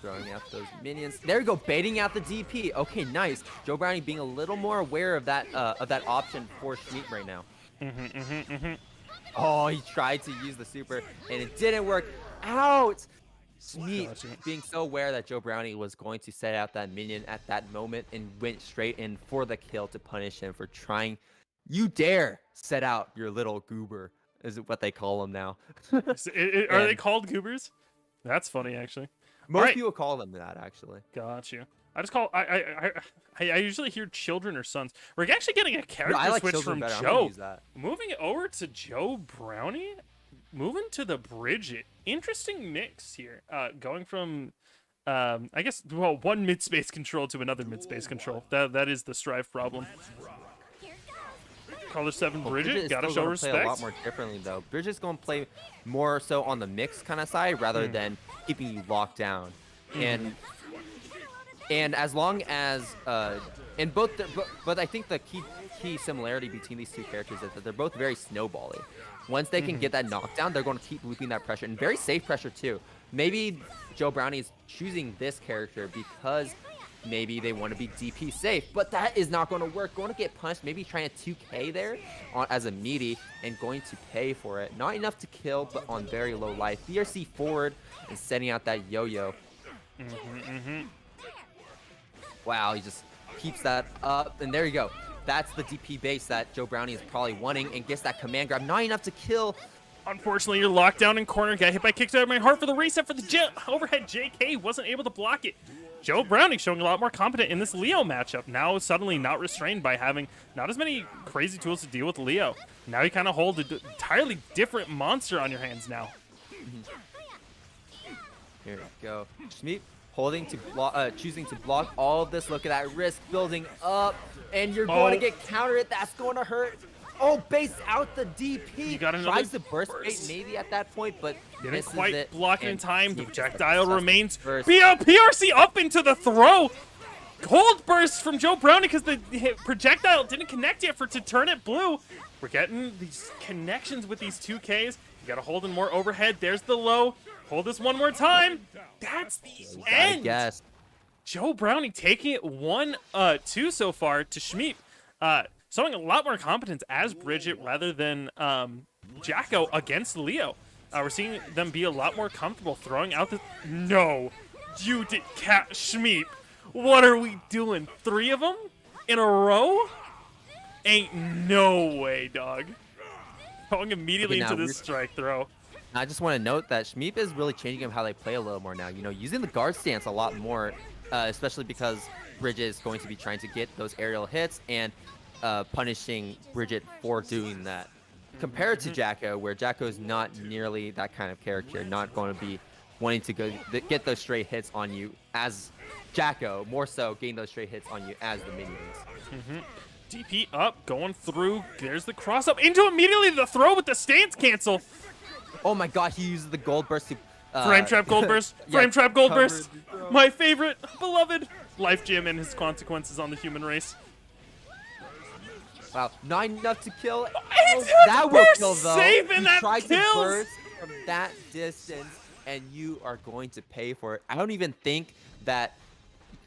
Throwing out those minions. There we go, baiting out the DP. Okay, nice. Joe Brownie being a little more aware of that option for Shmeep right now. Oh, he tried to use the super, and it didn't work out. Shmeep being so aware that Joe Brownie was going to set out that minion at that moment and went straight in for the kill to punish him for trying. You dare set out your little goober, is what they call them now. Are they called goobers? That's funny, actually. Most people call them that, actually. Got you. I just call I usually hear children or sons. We're actually getting a character switch from Joe. Moving over to Joe Brownie, moving to the Bridget. Interesting mix here. Going from I guess one mid space control to another mid space control. That is the Strive problem. Caller 7 Bridget, gotta show respect. Play a lot more differently though. Bridget's gonna play more so on the mix kind of side rather than keeping you locked down. And as long as but I think the key similarity between these two characters is that they're both very snowbally. Once they can get that knockdown, they're going to keep looping that pressure, and very safe pressure too. Maybe Joe Brownie is choosing this character because maybe they want to be DP safe, but that is not going to work. Going to get punched, maybe trying a 2K there as a meaty and going to pay for it. Not enough to kill, but on very low life. BRC forward and setting out that yo-yo. Wow, he just keeps that up, and there you go. That's the DP base that Joe Brownie is probably wanting, and gets that command grab. Not enough to kill. Unfortunately, you're locked down in corner. Got hit by Kicked Out of My Heart for the reset for the overhead. JK wasn't able to block it. Joe Brownie showing a lot more competent in this Leo matchup. Now suddenly not restrained by having not as many crazy tools to deal with Leo. Now you kind of hold an entirely different monster on your hands now. Here we go. Shmeep holding to block, choosing to block all of this. Look at that risk building up, and you're going to get countered. That's going to hurt. Oh, base out the DP. Tries to burst bait maybe at that point, but didn't quite block in time. The projectile remains. PRC up into the throw. Cold burst from Joe Brownie because the projectile didn't connect yet to turn it blue. We're getting these connections with these 2Ks. You got to hold in more overhead. There's the low. Hold this one more time. That's the end. Yes. Joe Brownie taking it 1-2 so far to Shmeep. Showing a lot more competence as Bridget rather than Jacko against Leo. We're seeing them be a lot more comfortable throwing out the... No! You did... Shmeep! What are we doing? 3 of them? In a row? Ain't no way, dog. Going immediately Okay, into this strike throw. I just want to note that Shmeep is really changing up how they play a little more now. You know, using the guard stance a lot more, especially because Bridget is going to be trying to get those aerial hits and punishing Bridget for doing that. Compared to Jacko, where Jacko is not nearly that kind of character, not going to be wanting to get those straight hits on you as Jacko, more so getting those straight hits on you as the minions. DP up, going through. There's the cross up into immediately the throw with the stance cancel. Oh my god, he uses the gold burst to... Frame trap gold burst. yeah, Frame trap gold cover burst. My favorite, beloved. Life Gem and his consequences on the human race. Wow, not enough to kill. That will kill though. Saving He that tried kills. to burst from that distance, and you are going to pay for it. I don't even think that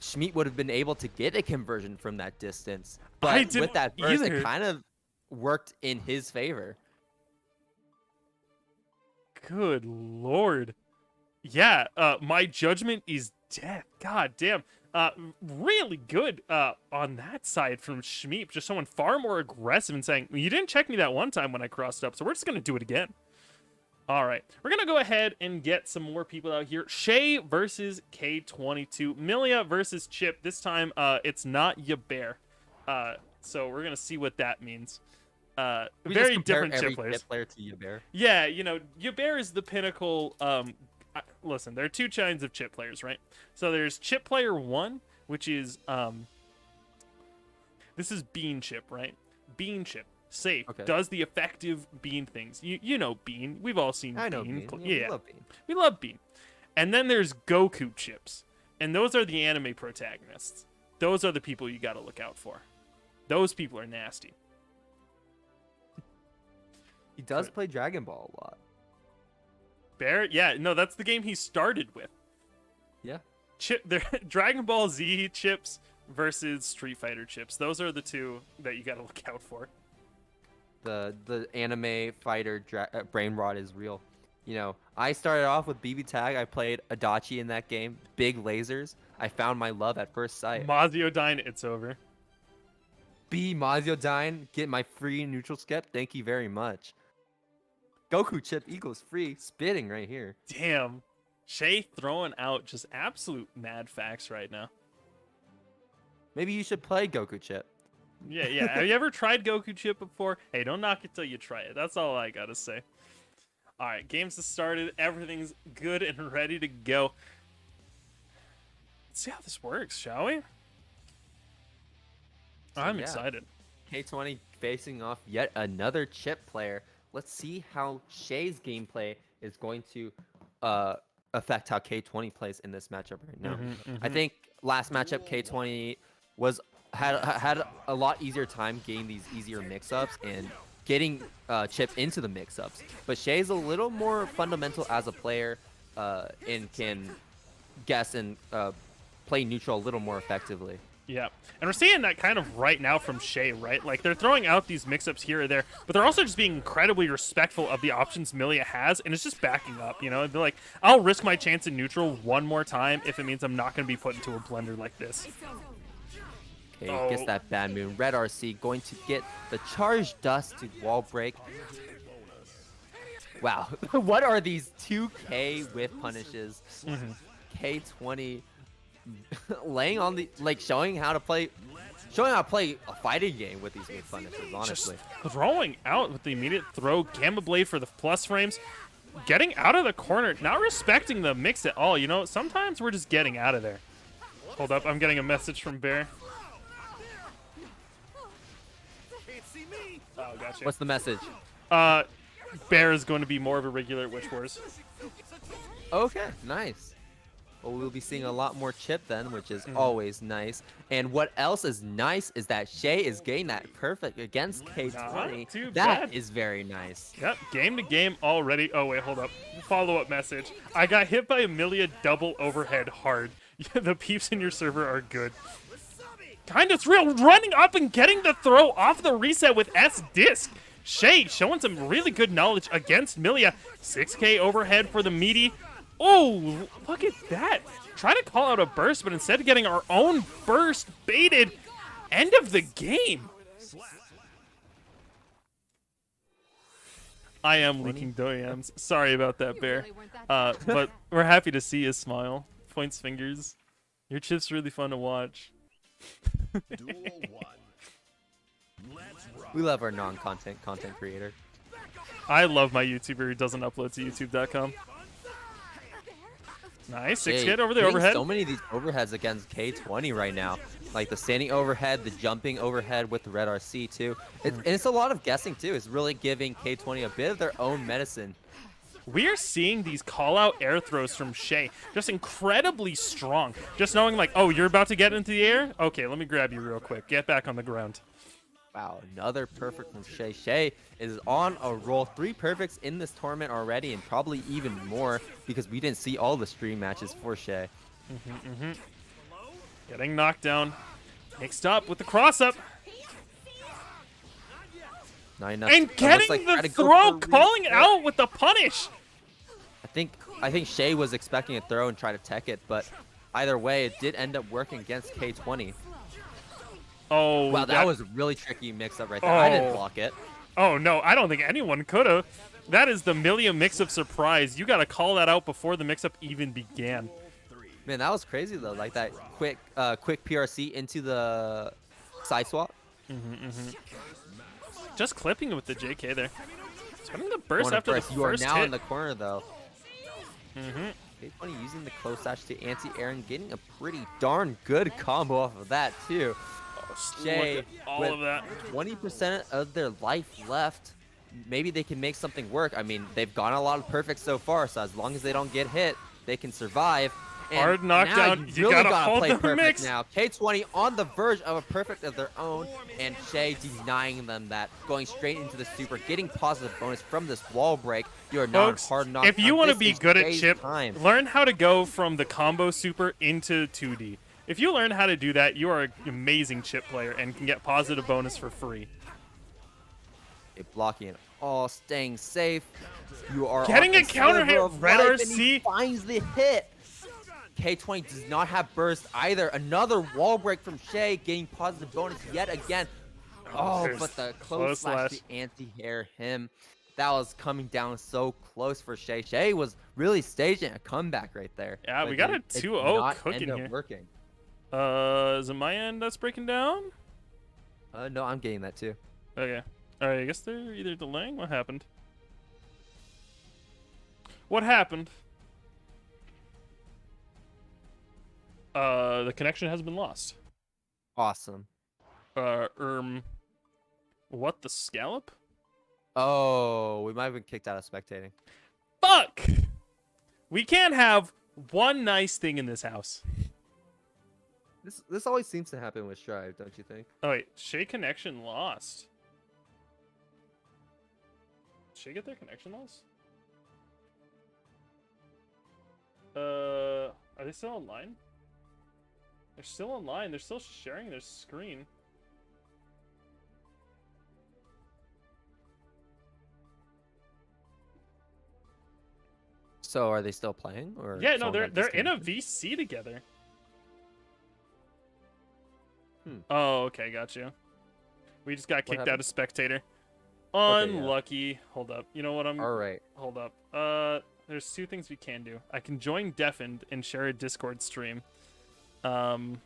Shmeep would have been able to get a conversion from that distance. But with that burst, either. it kind of worked in his favor. Good lord. Yeah, my judgment is death. God damn. Really good on that side from Shmeep. Just someone far more aggressive and saying, you didn't check me that one time when I crossed up, so we're just going to do it again. All right. We're going to go ahead and get some more people out here. Shea versus K22. Milia versus Chip. This time, it's not Yabear. So we're going to see what that means. Very different chip players. Chip player to Yabear. Yeah, you know, Yabear is the pinnacle. Listen, there are 2 kinds of chip players, right? So there's chip player 1, which is this is bean chip, right? Bean chip, safe, Okay. does the effective bean things. You know bean. We've all seen I know bean. Bean. Yeah, we love Bean. we love bean. And then there's Goku chips, and those are the anime protagonists. Those are the people you got to look out for. Those people are nasty. He does play Dragon Ball a lot. Bear, yeah, no, that's the game he started with. Yeah. Dragon Ball Z chips versus Street Fighter chips. Those are the 2 that you got to look out for. The anime fighter brain rot is real. You know, I started off with BB Tag. I played Adachi in that game. Big lasers. I found my love at first sight. Maziodyne, it's over. B Maziodyne, get my free neutral skip. Thank you very much. Goku chip equals free. Spitting right here. Damn. Shea throwing out just absolute mad facts right now. Maybe you should play Goku chip. Yeah, yeah. Have you ever tried Goku chip before? Hey, don't knock it till you try it. That's all I gotta say. All right, games have started. Everything's good and ready to go. Let's see how this works, shall we? I'm excited. K20 facing off yet another chip player. Let's see how Shea's gameplay is going to affect how K20 plays in this matchup right now. I think last matchup K20 had a lot easier time getting these easier mix-ups and getting Chip into the mix-ups. But Shea's a little more fundamental as a player and can guess and play neutral a little more effectively. Yeah, and we're seeing that kind of right now from Shea, right? Like, they're throwing out these mix-ups here or there, but they're also just being incredibly respectful of the options Milia has, and it's just backing up, you know? They're like, I'll risk my chance in neutral one more time if it means I'm not going to be put into a blender like this. Okay, gets that bad moon. Red RC going to get the charged dust to wall break. Wow, what are these 2K whiff punishes? K20 laying on the showing how to play a fighting game with these whiff punishes, honestly. Just throwing out with the immediate throw, Gamma Blade for the plus frames, getting out of the corner, not respecting the mix at all. You know, sometimes we're just getting out of there. Hold up, I'm getting a message from Bear. Oh, gotcha. What's the message? Bear is going to be more of a regular at Witch Wars. Okay, nice. Well, we'll be seeing a lot more Chip then, which is always nice. And what else is nice is that Shea is getting that perfect against K20. That is very nice. Yep, game to game already. Oh, wait, hold up. Follow-up message. I got hit by Amelia double overhead hard. The peeps in your server are good. Kind of real, running up and getting the throw off the reset with S disc. Shea showing some really good knowledge against Milia. 6K overhead for the meaty. Oh, look at that. Try to call out a burst, but instead of getting our own burst baited. End of the game. I am leaking DMs. Sorry about that, Bear. But we're happy to see his smile. Points fingers. Your chip's really fun to watch. Duel 1. Let's rock. We love our non-content creator. I love my YouTuber who doesn't upload to youtube.com. Nice. 6 hit over the Hitting overhead. So many of these overheads against K20 right now. Like the standing overhead, the jumping overhead with the red RC too. And it's a lot of guessing too. It's really giving K20 a bit of their own medicine. We are seeing these call-out air throws from Shea. Just incredibly strong. Just knowing like, oh, you're about to get into the air? Okay, let me grab you real quick. Get back on the ground. Wow, another perfect from Shea. Shea is on a roll. 3 perfects in this tournament already, and probably even more because we didn't see all the stream matches for Shea. Getting knocked down. Mixed up with the cross-up. Not enough. And getting the throw, calling it out with the punish. I think Shea was expecting a throw and try to tech it, but either way, it did end up working against K20. Oh, Wow, that was a really tricky mix-up right there. I didn't block it. Oh, no, I don't think anyone could have. That is the Milia mix-up surprise. You got to call that out before the mix-up even began. Man, that was crazy, though. Like that quick PRC into the side swap. Just clipping it with the JK there. Spending the burst after the first hit. You are now in the corner, though. K20 using the close dash to anti-air and getting a pretty darn good combo off of that, too. Shea, all of that. 20% of their life left. Maybe they can make something work. I mean, they've gotten a lot of perfect so far, so as long as they don't get hit, they can survive. And hard knockdown. You really gotta hold play the perfect mix. now. K20 on the verge of a perfect of their own, and Shea denying them that, going straight into the super, getting positive bonus from this wall break. You are now Folks, hard knockdown. if you want to be good at chip, time. learn how to go from the combo super into 2D. If you learn how to do that, you are an amazing chip player and can get positive bonus for free. Blocking it all, staying safe. You are getting a counter hit. Red RC finds the hit. K20 does not have burst either. Another wall break from Shea, getting positive bonus yet again. Oh, but the close slash to anti-air him. That was coming down so close for Shea. Shea was really staging a comeback right there. Yeah, we got a 2-0 cooking here. Working. Is it my end that's breaking down? No, I'm getting that too. Okay. All right, I guess they're either delaying. What happened? What happened? The connection has been lost. Awesome. What the scallop? Oh, we might have been kicked out of spectating. Fuck! We can't have one nice thing in this house. This always seems to happen with Strive, don't you think? Oh wait, Shea connection lost. Did Shea get their connection lost? Are they still online? They're still online. They're still sharing their screen. So are they still playing? Or yeah, no, they're in a VC together. Oh, okay, got you. We just got kicked out of spectator. Unlucky. Okay, yeah. Hold up. You know what I'm... All right. Hold up. There's 2 things we can do. I can join Deafened and share a Discord stream. Or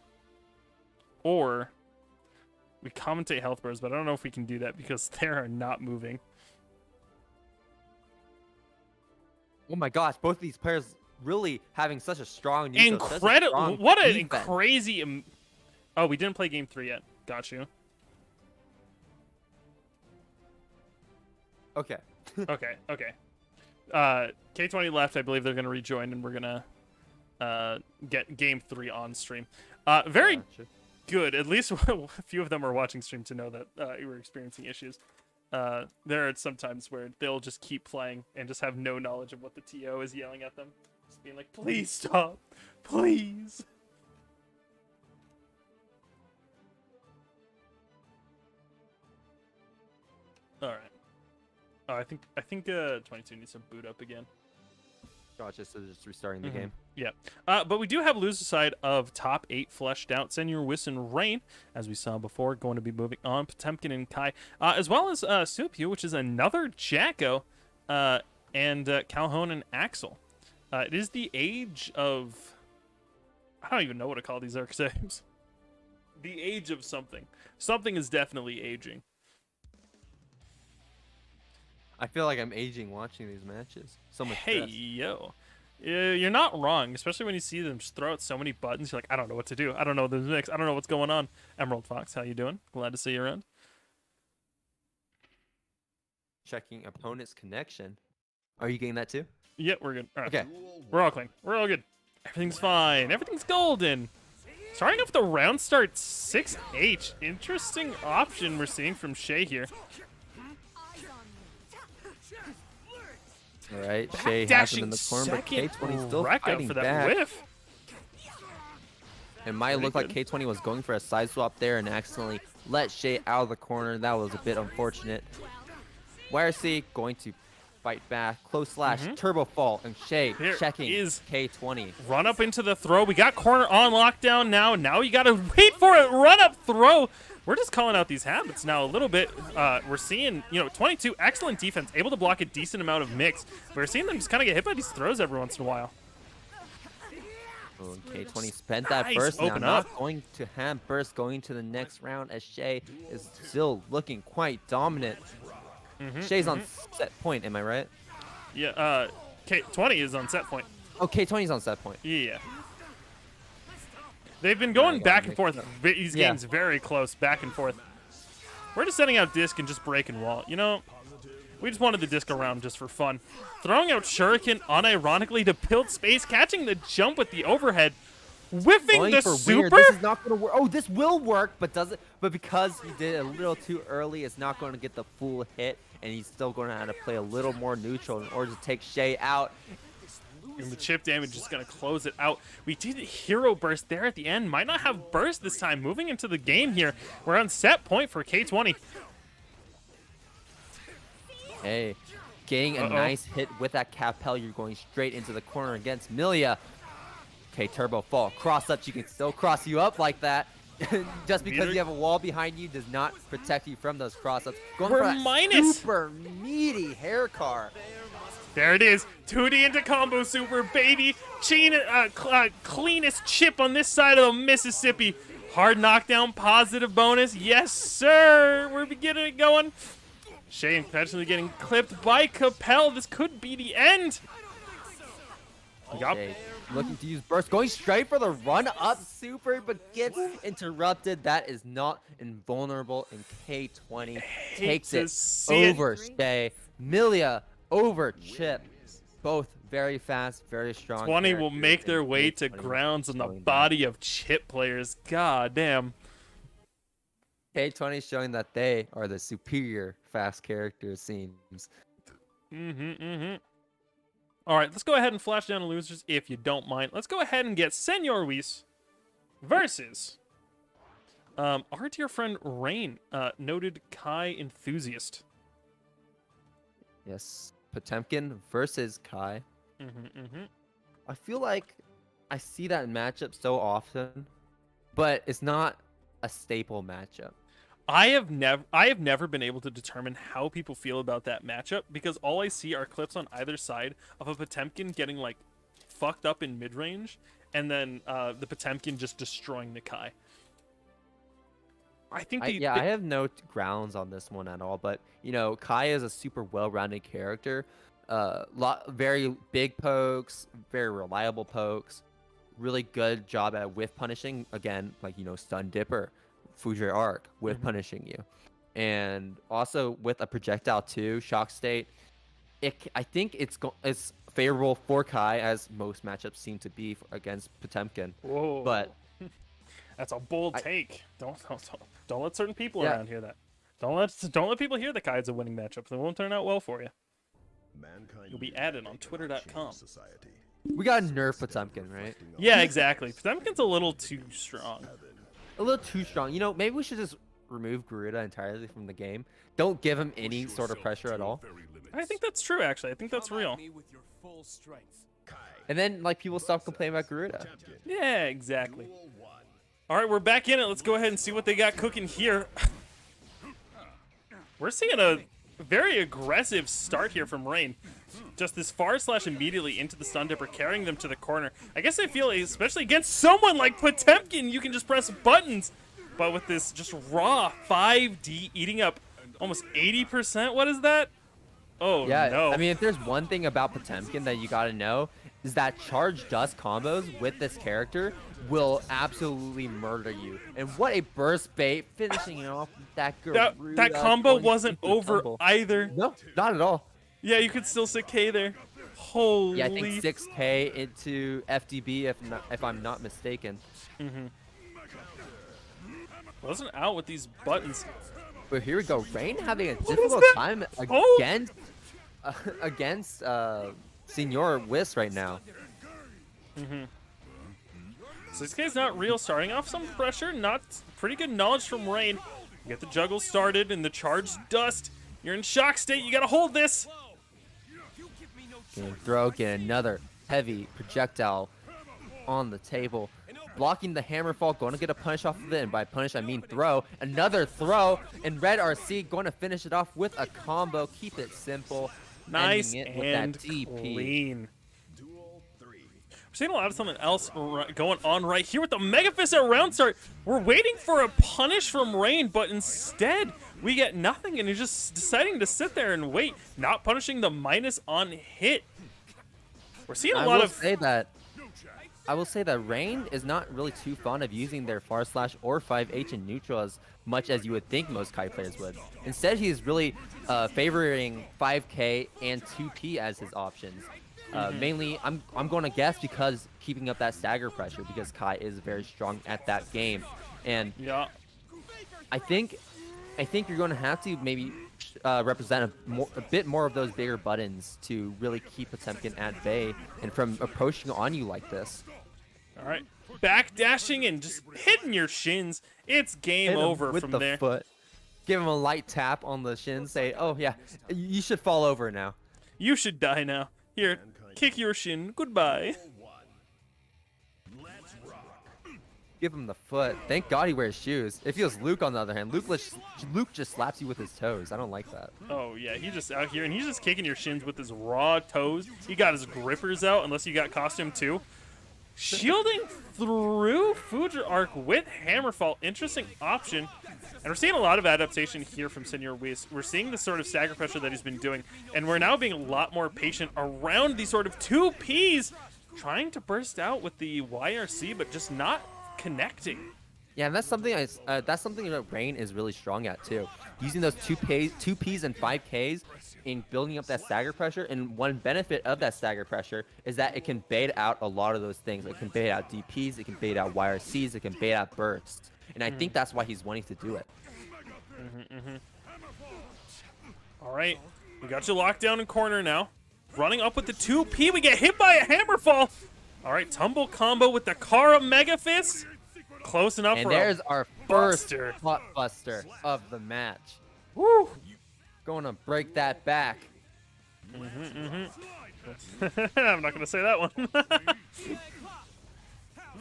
we commentate health bars, but I don't know if we can do that because they are not moving. Oh my gosh, both of these players really having such a strong incredible. What a crazy... Oh, we didn't play game 3 yet. Got you. Okay. okay. K20 left. I believe they're going to rejoin, and we're going to get game 3 on stream. Very good. At least a few of them are watching stream to know that we were experiencing issues. There are some times where they'll just keep playing and just have no knowledge of what the TO is yelling at them. Just being like, please stop. Please. All right. Oh, I think 22 needs to boot up again. Gotcha, so just restarting the game. Yeah. But we do have loser side of top 8 fleshed out. Senor, Whis, and Rain, as we saw before, going to be moving on. Potemkin and Kai, as well as Supu, which is another Jacko, and Calhoun and Axel. It is the age of... I don't even know what to call these archetypes. The age of something. Something is definitely aging. I feel like I'm aging watching these matches. So much Hey, stress. yo. You're not wrong, especially when you see them just throw out so many buttons. You're like, I don't know what to do. I don't know the mix. I don't know what's going on. Emerald Fox, how you doing? Glad to see you around. Checking opponent's connection. Are you getting that too? Yeah, we're good. All right. Okay. We're all clean. We're all good. Everything's fine. Everything's golden. Starting off the round start 6H. Interesting option we're seeing from Shea here. All right, Shea has him Dashing in the corner, but second K20 still wreck out fighting for that back. whiff. It might look like K20 was going for a side swap there and accidentally let Shea out of the corner. That was a bit unfortunate. YRC going to fight back. Close slash, turbo fall, and Shea Here checking is K20. Run up into the throw. We got corner on lockdown now. Now you got to wait for it. Run up throw. We're just calling out these habits now a little bit. We're seeing, 22, excellent defense, able to block a decent amount of mix. We're seeing them just kind of get hit by these throws every once in a while. Oh, and K20 spent that Nice, burst. Now open not up. going to have burst going to the next round as Shea is still looking quite dominant. Shea's on set point, am I right? Yeah, K20 is on set point. Oh, K20's on set point. Yeah. They've been going got back and mixed forth. up. These Yeah. games very close, back and forth. We're just setting out disc and just breaking wall. We just wanted the disc around just for fun. Throwing out Shuriken unironically to build space, catching the jump with the overhead, whiffing Going the for super. weird. This is not going to work. Oh, this will work, but because he did it a little too early, it's not going to get the full hit, and he's still going to have to play a little more neutral in order to take Shea out. And the chip damage is going to close it out. We did hero burst there at the end. Might not have burst this time. Moving into the game here. We're on set point for K20. Hey, getting a nice hit with that Capel. You're going straight into the corner against Milia. Okay, turbo fall. Cross up. She can still cross you up like that. Just because you have a wall behind you does not protect you from those cross ups. Going We're for that minus. super meaty hair car. There it is. 2D into combo super, baby. Cleanest chip on this side of the Mississippi. Hard knockdown, positive bonus. Yes, sir. We're getting it going. Shea potentially getting clipped by Capel. This could be the end. Yup. Shea looking to use burst. Going straight for the run up super, but gets interrupted. That is not invulnerable. And K20 takes to it see it. over Shea. Milia over Chip. Both very fast, very strong. 20 will characters, make their and way to K20 grounds on the showing that. body of chip players. God damn. K20 showing that they are the superior fast character, it seems. All right, let's go ahead and flash down the losers if you don't mind. Let's go ahead and get Senor Whis versus our dear friend Rain, noted Kai enthusiast. Yes, Potemkin versus Kai. I feel like I see that matchup so often, but it's not a staple matchup. I have never been able to determine how people feel about that matchup because all I see are clips on either side of a Potemkin getting like fucked up in mid range, and then the Potemkin just destroying the Kai. I think I have no grounds on this one at all, but Kai is a super well-rounded character. Very big pokes, very reliable pokes, really good job at whiff punishing. Again, like stun dipper, Fujir arc with punishing you, and also with a projectile too, shock state. I think it's favorable for Kai, as most matchups seem to be against Potemkin. Whoa. But that's a bold take. Don't let certain people Yeah. around hear that. Don't let people hear the Kai's a winning matchup. It won't turn out well for you. Mankind You'll be really added on cannot Twitter.com. change society. we got nerf Potemkin, right? Yeah, exactly. Potemkin's a little too strong. A little too strong. Maybe we should just remove Garuda entirely from the game. Don't give him any sort of pressure at all. I think that's true, actually. I think that's real. And then, like, people stop complaining about Garuda. Yeah, exactly. All right, we're back in it. Let's go ahead and see what they got cooking here. We're seeing a very aggressive start here from Rain. Just this far slash immediately into the Stun Dipper, carrying them to the corner. I guess I feel, especially against someone like Potemkin, you can just press buttons. But with this just raw 5D eating up almost 80%, what is that? Oh, Yeah, no. I mean, if there's one thing about Potemkin that you gotta know, is that charge dust combos with this character will absolutely murder you. And what a burst bait, finishing it off with that Garuda. That combo going wasn't into the over tumble. either. No, not at all. Yeah, you could still sit K there. Holy. Yeah, I think 6K into FDB if I'm not mistaken. Wasn't out with these buttons. But here we go. Rain having a difficult that? time Oh! against Senor Whis right now. So this guy's not real. Starting off some pressure. Not pretty good knowledge from Rain. Get the juggle started and the charged dust. You're in shock state. You gotta hold this. Gonna throw, get another heavy projectile on the table. Blocking the hammer fall, going to get a punish off of it, and by punish I mean throw. Another throw, and Red RC going to finish it off with a combo. Keep it simple. Nice ending it with and that DP. clean. We're seeing a lot of something else going on right here with the Mega Fist at round start. We're waiting for a punish from Rain, but instead we get nothing, and he's just deciding to sit there and wait, not punishing the minus on hit. We're seeing a lot of... I will say that Rain is not really too fond of using their far slash or 5H in neutral as much as you would think most Kai players would. Instead, he's really favoring 5K and 2P as his options. Mainly, I'm going to guess because keeping up that stagger pressure, because Kai is very strong at that game. And Yeah. I think you're going to have to maybe represent a bit more of those bigger buttons to really keep Potemkin at bay and from approaching on you like this. All right. Back dashing and just hitting your shins. It's game Hit him over with from the there. foot. Give him a light tap on the shin. Say, oh yeah, you should fall over now. You should die now. Here, kick your shin. Goodbye. Give him the foot. Thank God he wears shoes. It feels Luke on the other hand. Luke just slaps you with his toes. I don't like that. Oh, yeah. He's just out here, and he's just kicking your shins with his raw toes. He got his grippers out, unless you got costume too. Shielding through Fuji Arc with Hammerfall. Interesting option. And we're seeing a lot of adaptation here from Senor Whis. We're seeing the sort of stagger pressure that he's been doing, and we're now being a lot more patient around these sort of 2Ps, trying to burst out with the YRC, but just not connecting. Yeah, and that's something that Rain is really strong at too. Using those 2Ps and 5Ks in building up that stagger pressure. And one benefit of that stagger pressure is that it can bait out a lot of those things. It can bait out DPs, it can bait out YRCs, it can bait out bursts. And I think that's why he's wanting to do it. All right, we got you locked down in corner now. Running up with the 2P, we get hit by a Hammerfall. All right, tumble combo with the Kara Mega Fist. Close enough And for there's our first buster. hot buster of the match. Woo! Going to break that back. I'm not gonna say that one.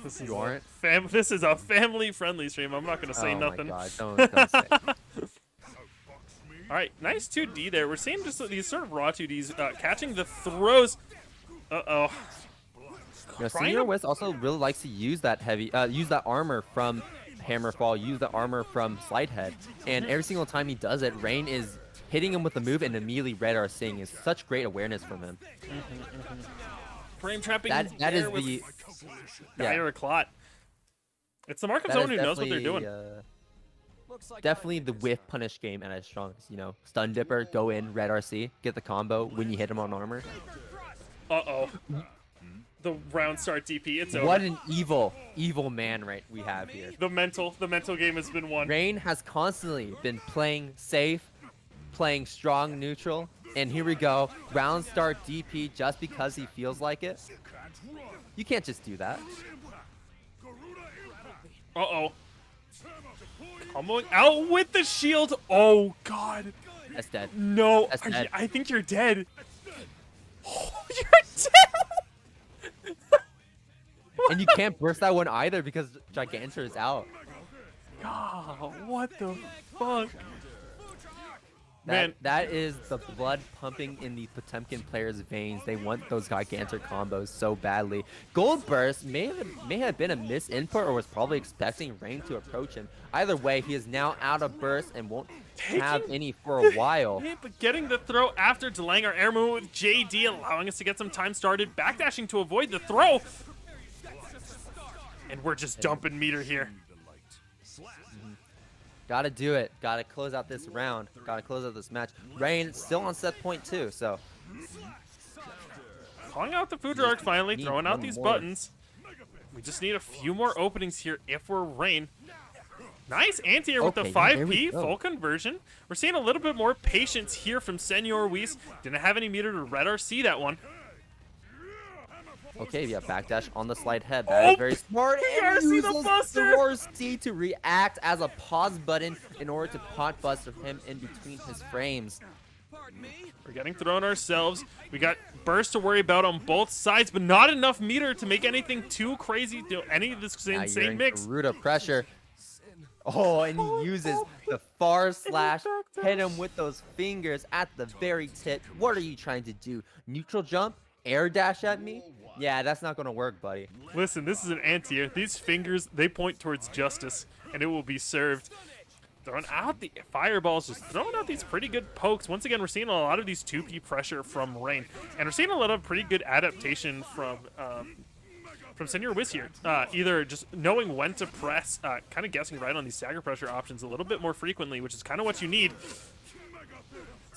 This is You aren't? This is a family-friendly stream. I'm not gonna say Oh nothing. my God, don't say it. All right, nice 2D there. We're seeing just these sort of raw 2Ds catching the throws. Uh-oh. You know, Trying Senor to- Whis also really likes to use that use that armor from Hammerfall, use the armor from Slidehead, and every single time he does it, Rain is hitting him with the move and immediately Red are seeing is such great awareness from him. Frame trapping That is there with the Dire Clot. It's the mark of that someone is who knows what they're doing. Definitely the whiff punish game at its strongest. You know, Stun Dipper, go in, Red RC, get the combo when you hit him on armor. Uh-oh. The round start DP, it's over. What an evil man we have here. The mental game has been won. Rain has constantly been playing safe, playing strong neutral, and here we go, round start DP just because he feels like it. You can't just do that. Uh-oh. Comboing out with the shield. Oh, God. That's dead. No. That's dead. I think you're dead. Oh, you're dead. And you can't burst that one either because Gigantor is out. God, what the fuck? Man, That is the blood pumping in the Potemkin players' veins. They want those Gigantor combos so badly. Gold Burst may have been a misinput or was probably expecting Rain to approach him. Either way, he is now out of burst and won't have any for a while. Hit, but getting the throw after delaying our air movement with JD, allowing us to get some time started, backdashing to avoid the throw. And we're just dumping meter here. Gotta do it. Gotta close out this round. Gotta close out this match. Rain still on set point 2, so. Calling out the food arc finally, need throwing out one these more. buttons. We just need a few more openings here if we're Rain. Nice anti-air with the Okay, yeah, there we 5P go. full conversion. We're seeing a little bit more patience here from Senor Weiss. Didn't have any meter to red RC that one. Okay, yeah, backdash on the slide head. That is very smart. And PRC the uses buster! the RC to react as a pause button in order to pot buster him in between his frames. We're getting thrown ourselves. We got burst to worry about on both sides, but not enough meter to make anything too crazy. Do any of this Now you're insane in mix. Garuda pressure. Oh, and he uses the far slash, hit him with those fingers at the very tip. What are you trying to do? Neutral jump? Air dash at me? Yeah, that's not gonna work, buddy. Listen, this is an anti-air. These fingers, they point towards justice, and it will be served. Throwing out the fireballs, just throwing out these pretty good pokes. Once again, we're seeing a lot of these 2P pressure from Rain, and we're seeing a lot of pretty good adaptation from Senor Weiss here. Either just knowing when to press, kind of guessing right on these stagger pressure options a little bit more frequently, which is kind of what you need.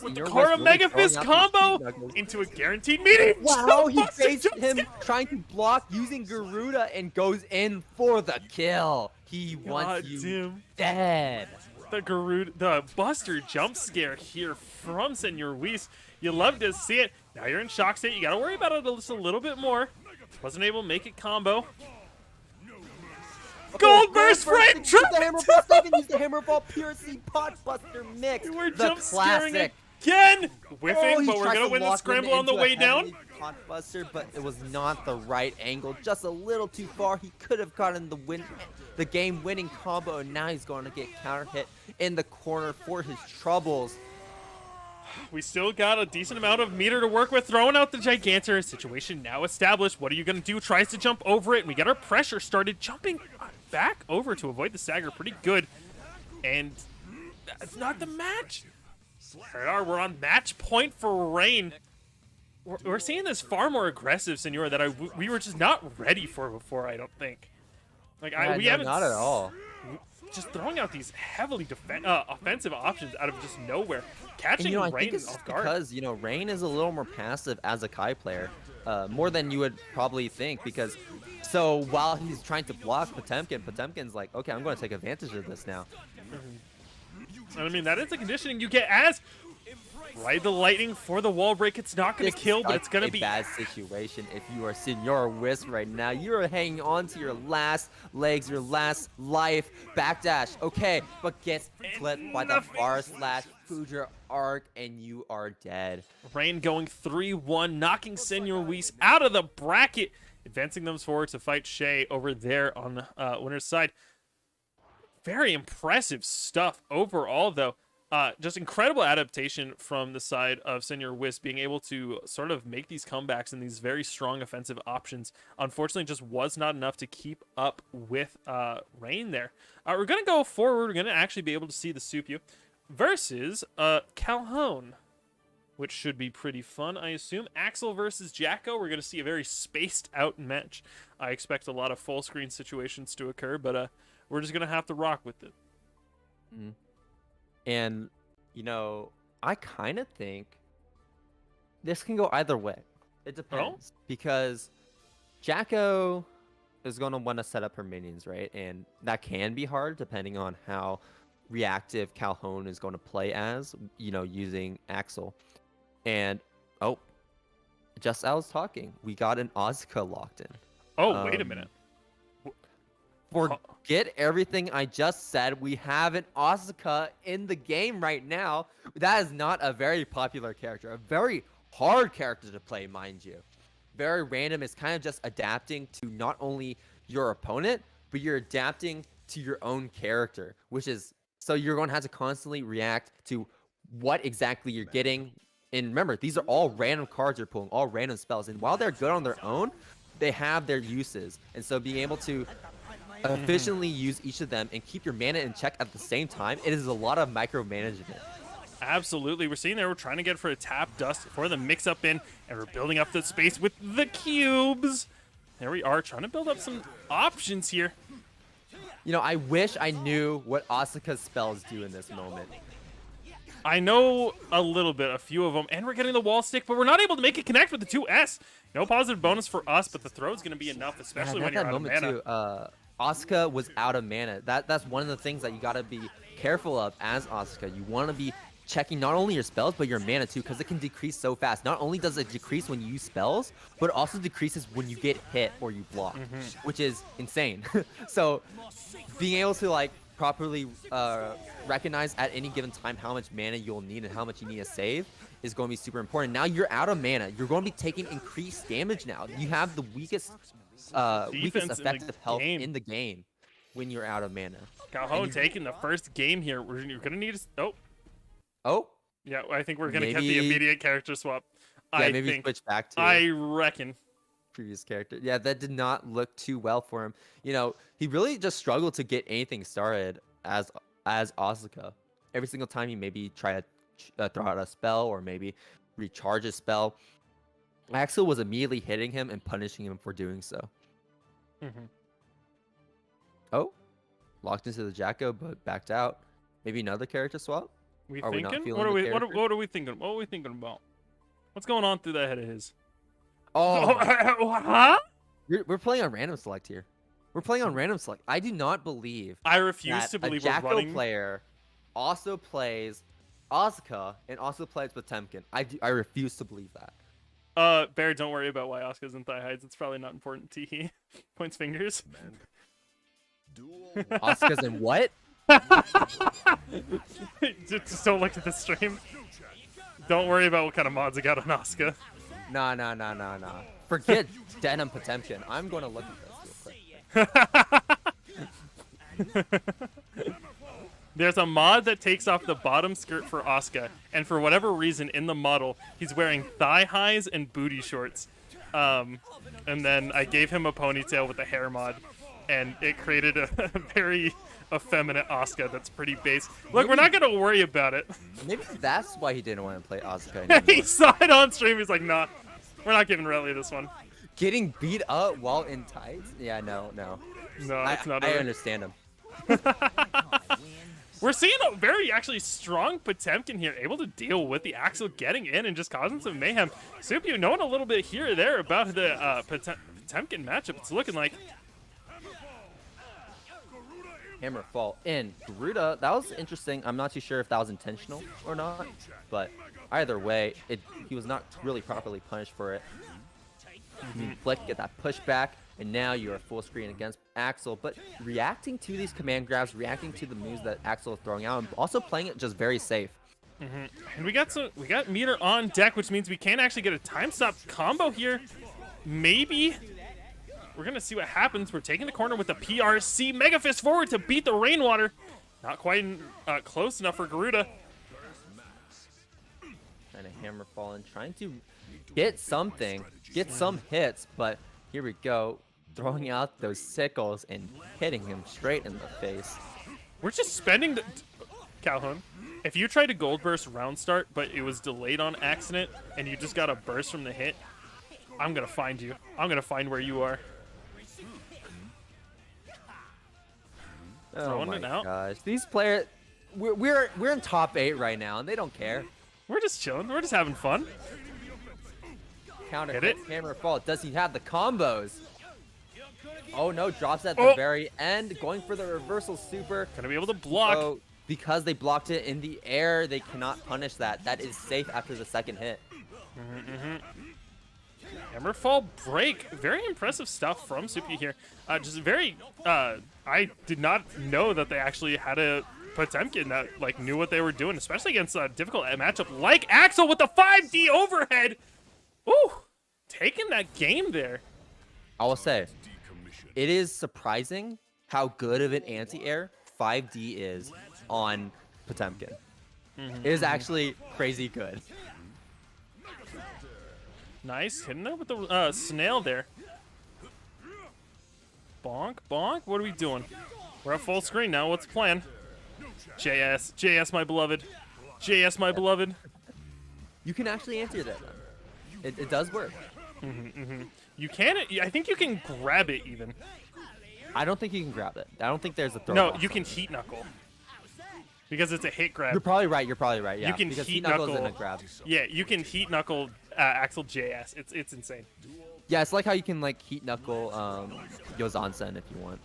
With the Senor Cora Weiss really Mega throwing Fist out these combo speed knuckles. into a guaranteed meeting. Wow, he Buster faced jump him scare. trying to block using Garuda and goes in for the kill. He wants you Goddamn. dead. The Buster jump scare here from Senor Weiss. You love to see it. Now you're in shock state. You got to worry about it just a little bit more. Wasn't able to make it combo. Gold burst frame Use the hammer ball second, use the hammer ball PRC pot buster mix. We're the jump scaring classic. again. Oh, Whiffing, he but we're tried going to win the lock him scramble on the into a way down. heavy pot buster, but it was not the right angle. Just a little too far. He could have gotten the game-winning combo, and now he's going to get counter hit in the corner for his troubles. We still got a decent amount of meter to work with. Throwing out the Gigantor. Situation now established. What are you going to do? Tries to jump over it, and we get our pressure started. Jumping back over to avoid the stagger. Pretty good. And that's not the match. We're on match point for Rain. We're seeing this far more aggressive Senor that we were just not ready for before, I don't think. Like, we no, haven't... not at all. Just throwing out these heavily offensive options out of just nowhere. Catching And, I Rain think it's off guard. because, Rain is a little more passive as a Kai player, more than you would probably think, because so while he's trying to block Potemkin's like, okay, I'm going to take advantage of this now. And I mean, that is the conditioning you get as ride the lightning for the wall break. It's not going to kill, but it's going to be a bad situation if you are Senor Weiss right now. You are hanging on to your last legs, your last life. Backdash, okay, but gets clipped by the bar slash Future arc, and you are dead. Rain going 3-1, knocking Senor Weiss out of the bracket, advancing them forward to fight Shea over there on the winner's side. Very impressive stuff overall, though. Just incredible adaptation from the side of Senor Weiss, being able to sort of make these comebacks and these very strong offensive options. Unfortunately, just was not enough to keep up with Rain there. We're going to go forward. We're going to actually be able to see the Supu versus Calhoun, which should be pretty fun, I assume. Axel versus Jacko. We're going to see a very spaced out match. I expect a lot of full screen situations to occur, but we're just going to have to rock with it. Mm. And, I kind of think this can go either way. It depends. Because Jacko is going to want to set up her minions, right? And that can be hard depending on how reactive Calhoun is going to play as, using Axel. And, just as I was talking, we got an Ozka locked in. Oh, wait a minute. For Forget everything I just said. We have an Asuka in the game right now. That is not a very popular character. A very hard character to play, mind you. Very random. It's kind of just adapting to not only your opponent, but you're adapting to your own character, which is so you're going to have to constantly react to what exactly you're getting. And remember, these are all random cards you're pulling, all random spells. And while they're good on their own, they have their uses. And so being able to efficiently use each of them and keep your mana in check at the same time, it is a lot of micromanagement. Absolutely. We're seeing there, we're trying to get for a tap dust for the mix up in, and we're building up the space with the cubes. There we are, trying to build up some options here. You know, I wish I knew what Asuka's spells do in this moment. I know a little bit, a few of them, and we're getting the wall stick, but we're not able to make it connect with the 2S. No positive bonus for us, but the throw is going to be enough, especially when you're out of mana. Too, Asuka was out of mana. That's one of the things that you got to be careful of as Asuka. You want to be checking not only your spells, but your mana too, because it can decrease so fast. Not only does it decrease when you use spells, but it also decreases when you get hit or you block, which is insane. So being able to like properly recognize at any given time how much mana you'll need and how much you need to save is going to be super important. Now you're out of mana. You're going to be taking increased damage now. You have the weakest effective health in the game when you're out of mana. Calhoun taking the first game here. You're going to need a... Oh? Yeah, I think we're going to get the immediate character swap. Yeah, maybe switch back to... I reckon. Previous character. Yeah, that did not look too well for him. You know, he really just struggled to get anything started as Asuka. Every single time he maybe try to throw out a spell or maybe recharge a spell, Axel was immediately hitting him and punishing him for doing so. Oh, locked into the Jacko, but backed out. Maybe another character swap. What are we thinking? What are we thinking? What are we thinking about? What's going on through that head of his? Oh, huh? We're playing on random select here. We're playing on random select. I do not believe. I refuse to believe a we're running. Jacko player also plays Asuka and also plays Potemkin. I refuse to believe that. Bear, don't worry about why Asuka's in thigh hides. It's probably not important. Tee points fingers. Asuka's in what? Just don't look at the stream. Don't worry about what kind of mods I got on Asuka. No. Forget Denim Potemkin. I'm going to look at this real quick. There's a mod that takes off the bottom skirt for Asuka, and for whatever reason in the model, he's wearing thigh highs and booty shorts. And then I gave him a ponytail with a hair mod, and it created a very effeminate Asuka that's pretty base. Look, we're not going to worry about it. Maybe that's why he didn't want to play Asuka anymore. He saw it on stream. He's like, nah, we're not giving Relly this one. Getting beat up while in tights? Yeah, no. No, it's not. I understand him. We're seeing a very actually strong Potemkin here, able to deal with the Axel getting in and just causing some mayhem. Supu knowing a little bit here or there about the Potemkin matchup. It's looking like Hammer fall in. Garuda, that was interesting. I'm not too sure if that was intentional or not, but either way, he was not really properly punished for it. Flick, get that pushback, and now you're full screen against Axel, but reacting to these command grabs, reacting to the moves that Axel is throwing out, and also playing it just very safe. And we got meter on deck, which means we can actually get a time stop combo here. Maybe. We're going to see what happens. We're taking the corner with the PRC. Mega Fist forward to beat the Rainwater. Not quite close enough for Garuda. And a hammer falling, trying to get something, get some hits, but here we go. Throwing out those sickles and hitting him straight in the face. We're just spending the... Calhoun, if you tried to gold burst round start, but it was delayed on accident, and you just got a burst from the hit, I'm going to find you. I'm going to find where you are. Oh my gosh, these players, we're in top 8 right now, and they don't care. We're just chilling. We're just having fun. Counter hit, hammer fall. Does he have the combos? Oh no, drops at the very end, going for the reversal super. Gonna be able to block. So, because they blocked it in the air, they cannot punish that. That is safe after the second hit. Yeah, Hammerfall break. Very impressive stuff from Supu here. Just very, I did not know that they actually had a Potemkin that like knew what they were doing, especially against a difficult matchup like Axel with the 5D overhead. Ooh, taking that game there. I will say, it is surprising how good of an anti-air 5D is on Potemkin. It is actually crazy good. Nice, hitting it with the snail there. Bonk, bonk. What are we doing? We're at full screen now. What's the plan? JS, my beloved. JS, my beloved. You can actually answer that. It does work. You can. I think you can grab it even. I don't think you can grab it. I don't think there's a throw. No, you can heat knuckle. Because it's a hit grab. You're probably right. Yeah. You can because heat knuckle knuckle. isn't a grab. Yeah, you can heat knuckle Axel JS. It's insane. Yeah, it's like how you can like heat knuckle Yozansen if you want.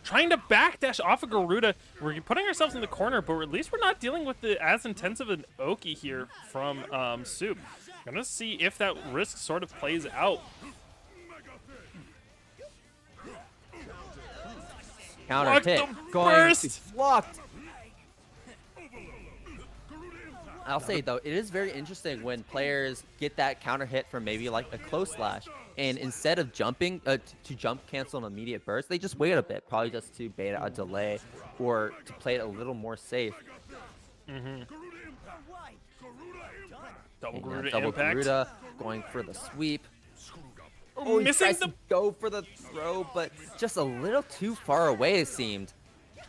Trying to backdash off of Garuda. We're putting ourselves in the corner, but at least we're not dealing with the as intensive an Oki here from Soup. Gonna see if that risk sort of plays out. Counter Blocked hit. the Going burst. to blocked. I'll say though, it is very interesting when players get that counter hit from maybe like a close slash, and instead of jumping to jump cancel an immediate burst, they just wait a bit, probably just to bait a delay or to play it a little more safe. Double And Garuda double impact. Garuda going for the sweep. Oh, He missing tries the to go for the throw, but just a little too far away it seemed.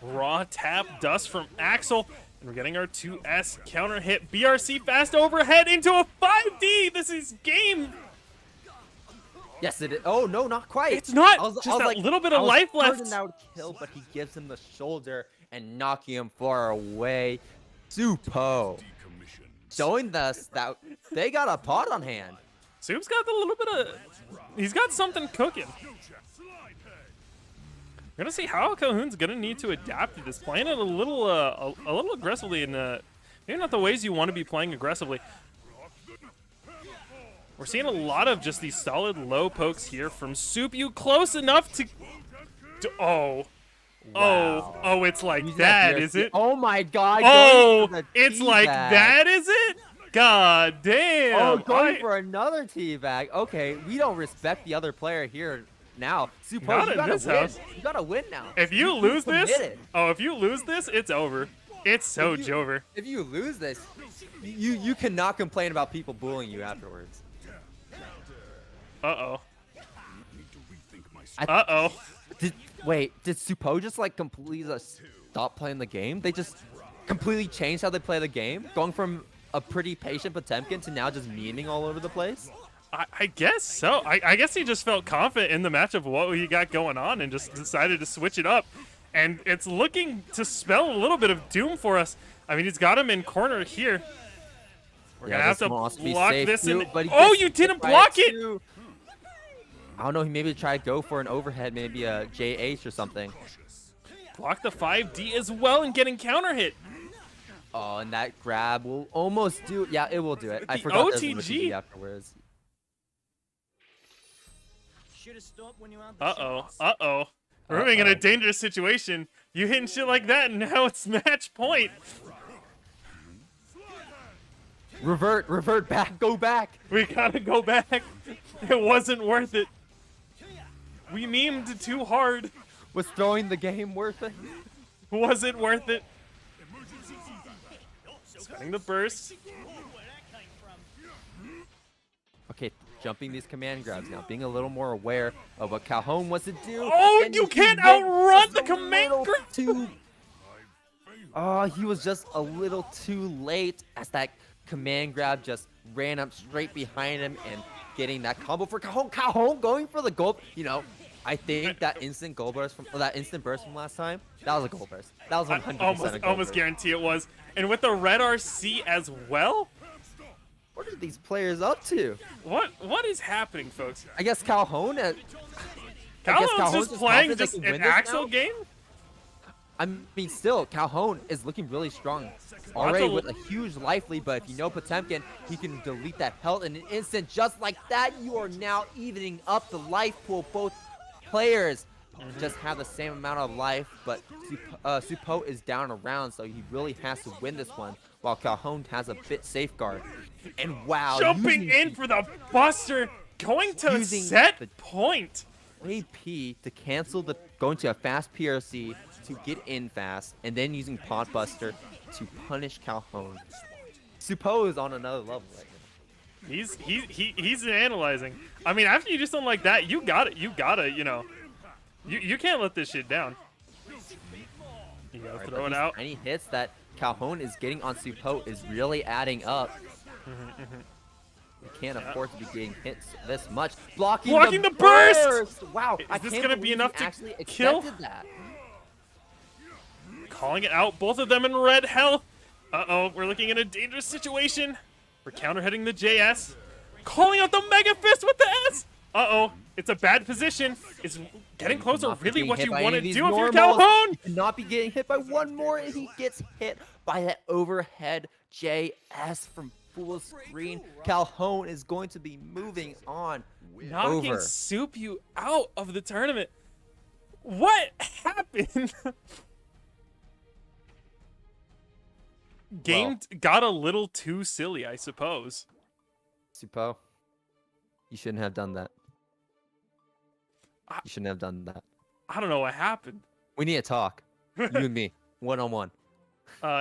raw tap dust from Axel. And we're getting our 2S counter hit. BRC fast overhead into a 5D. This is game. Yes, it is. Oh no, not quite. It's not. I was Just that like, little bit I of was life left. turning out to kill, but he gives him the shoulder and knocking him far away. Supo showing us that they got a pot on hand. Soup's got a little bit of. He's got something cooking. We're gonna see how Calhoun's gonna need to adapt to this, playing it a little aggressively, and maybe not the ways you want to be playing aggressively. We're seeing a lot of just these solid low pokes here from Supu, close enough to. Wow. Oh, it's like Use that, BRC. is it? Oh my God. Oh, going for the it's like teabag. that, is it? God damn. Oh, going for another teabag. Okay, we don't respect the other player here now. Supo, Not you in gotta this win. house. You gotta win now. If you lose this, committed. if you lose this, it's over. It's so over. If you lose this, you cannot complain about people bullying you afterwards. Uh-oh. I- Uh-oh. Wait, did Supo just like completely just stop playing the game? They just completely changed how they play the game, going from a pretty patient Potemkin to now just memeing all over the place? I guess so. I guess he just felt confident in the match of what he got going on and just decided to switch it up. And it's looking to spell a little bit of doom for us. I mean, he's got him in corner here. We're gonna have to block this. Oh, you didn't block it! I don't know, he maybe tried to go for an overhead, maybe a JH or something. Block the 5D as well and getting counter hit. Oh, and that grab will almost do. Yeah, it will do it. I The forgot there's a OTG. OTG afterwards. Uh-oh. Uh-oh. We're moving in a dangerous situation. You hitting shit like that, and now it's match point. Revert back, go back. We gotta go back. It wasn't worth it. We memed too hard. Was throwing the game worth it? Wasn't worth it. Spinning the burst. Okay, jumping these command grabs now, being a little more aware of what Calhoun wants to do. Oh, and you he can't went outrun just the a command little grab. too- Oh, he was just a little too late as that command grab just ran up straight behind him and getting that combo for Calhoun. Calhoun going for the goal. You know, I think that instant goal burst from instant burst from last time, that was a goal burst. That was 100% a goal Almost burst. guarantee it was. And with the red RC as well? What are these players up to? What is happening, folks? I guess Calhoun. Calhoun's Calhoun's just playing confident they just can an win this Axel now? game? I mean, still, Calhoun is looking really strong already with a huge life lead, but if you know Potemkin, he can delete that health in an instant. Just like that, you are now evening up the life pool. Both players just have the same amount of life, but Supu is down around, so he really has to win this one, while Calhoun has a bit safeguard. And wow, jumping in for the buster, going to set the point. AP to cancel the going to a fast PRC to get in fast, and then using Pot Buster to punish Calhoun. Supu is on another level right now. He's analyzing. I mean, after you do something like that, you gotta, you know, you can't let this shit down. You gotta throw it out. Tiny hits that Calhoun is getting on Supu is really adding up. We can't afford to be getting hit this much. Blocking the burst! Wow, Is this gonna be enough to kill? That. Calling it out, both of them in red health. Uh-oh, we're looking at a dangerous situation. We're counter-hitting the JS. Calling out the Mega Fist with the S! Uh-oh, it's a bad position. Is getting closer really what you want to do if you're Calhoun? You cannot be getting hit by one more, and he gets hit by that overhead JS from full screen. Calhoun is going to be moving on. Knocking Supu out of the tournament. What happened? Game got a little too silly, I suppose. Supu, you shouldn't have done that. You shouldn't have done that. I don't know what happened. We need to talk. You and me, one-on-one.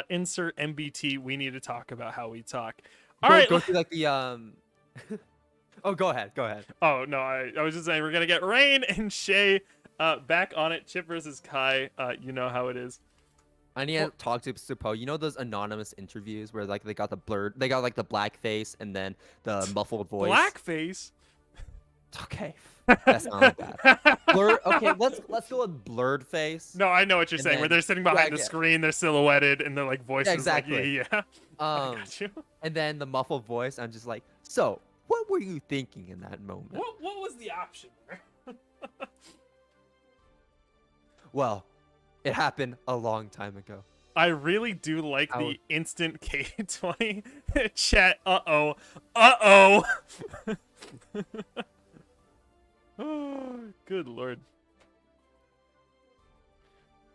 Insert MBT. We need to talk about how we talk. Go through like the Oh, go ahead. Oh no, I was just saying we're gonna get Rain and Shea back on it. Chip versus Kai. You know how it is. I need to talk to Supu. You know those anonymous interviews where like they got like the black face and then the muffled voice. Blackface. Okay, that's not bad. Blur. Okay, let's go with blurred face. No, I know what you're saying. Where they're sitting behind the screen, they're silhouetted, and they're like voices. Yeah, exactly. Like, yeah. I got you. And then the muffled voice. I'm just like, so what were you thinking in that moment? What was the option there? Well, it happened a long time ago. I really do like the instant K20 chat. Oh, good lord.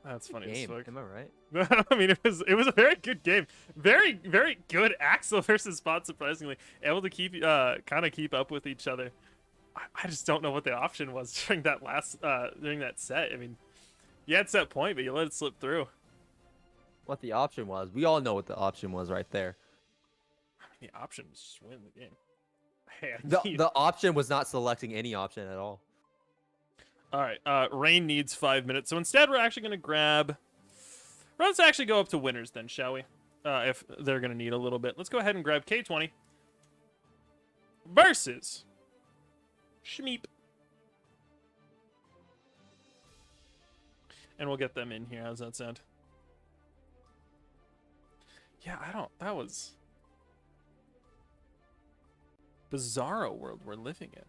That's funny as fuck. Am I right? I mean, it was a very good game. Very, very good Axel versus Spot, surprisingly. Able to keep kind of keep up with each other. I just don't know what the option was during that during that set. I mean, you had set point, but you let it slip through. What the option was? We all know what the option was right there. I mean, the option was just win the game. Hey, the option was not selecting any option at all. All right, Rain needs 5 minutes, so instead we're actually gonna grab. Let's actually go up to winners then, shall we? If they're gonna need a little bit, let's go ahead and grab K20 versus Shmeep, and we'll get them in here. How's that sound? Yeah, that was bizarro world we're living in.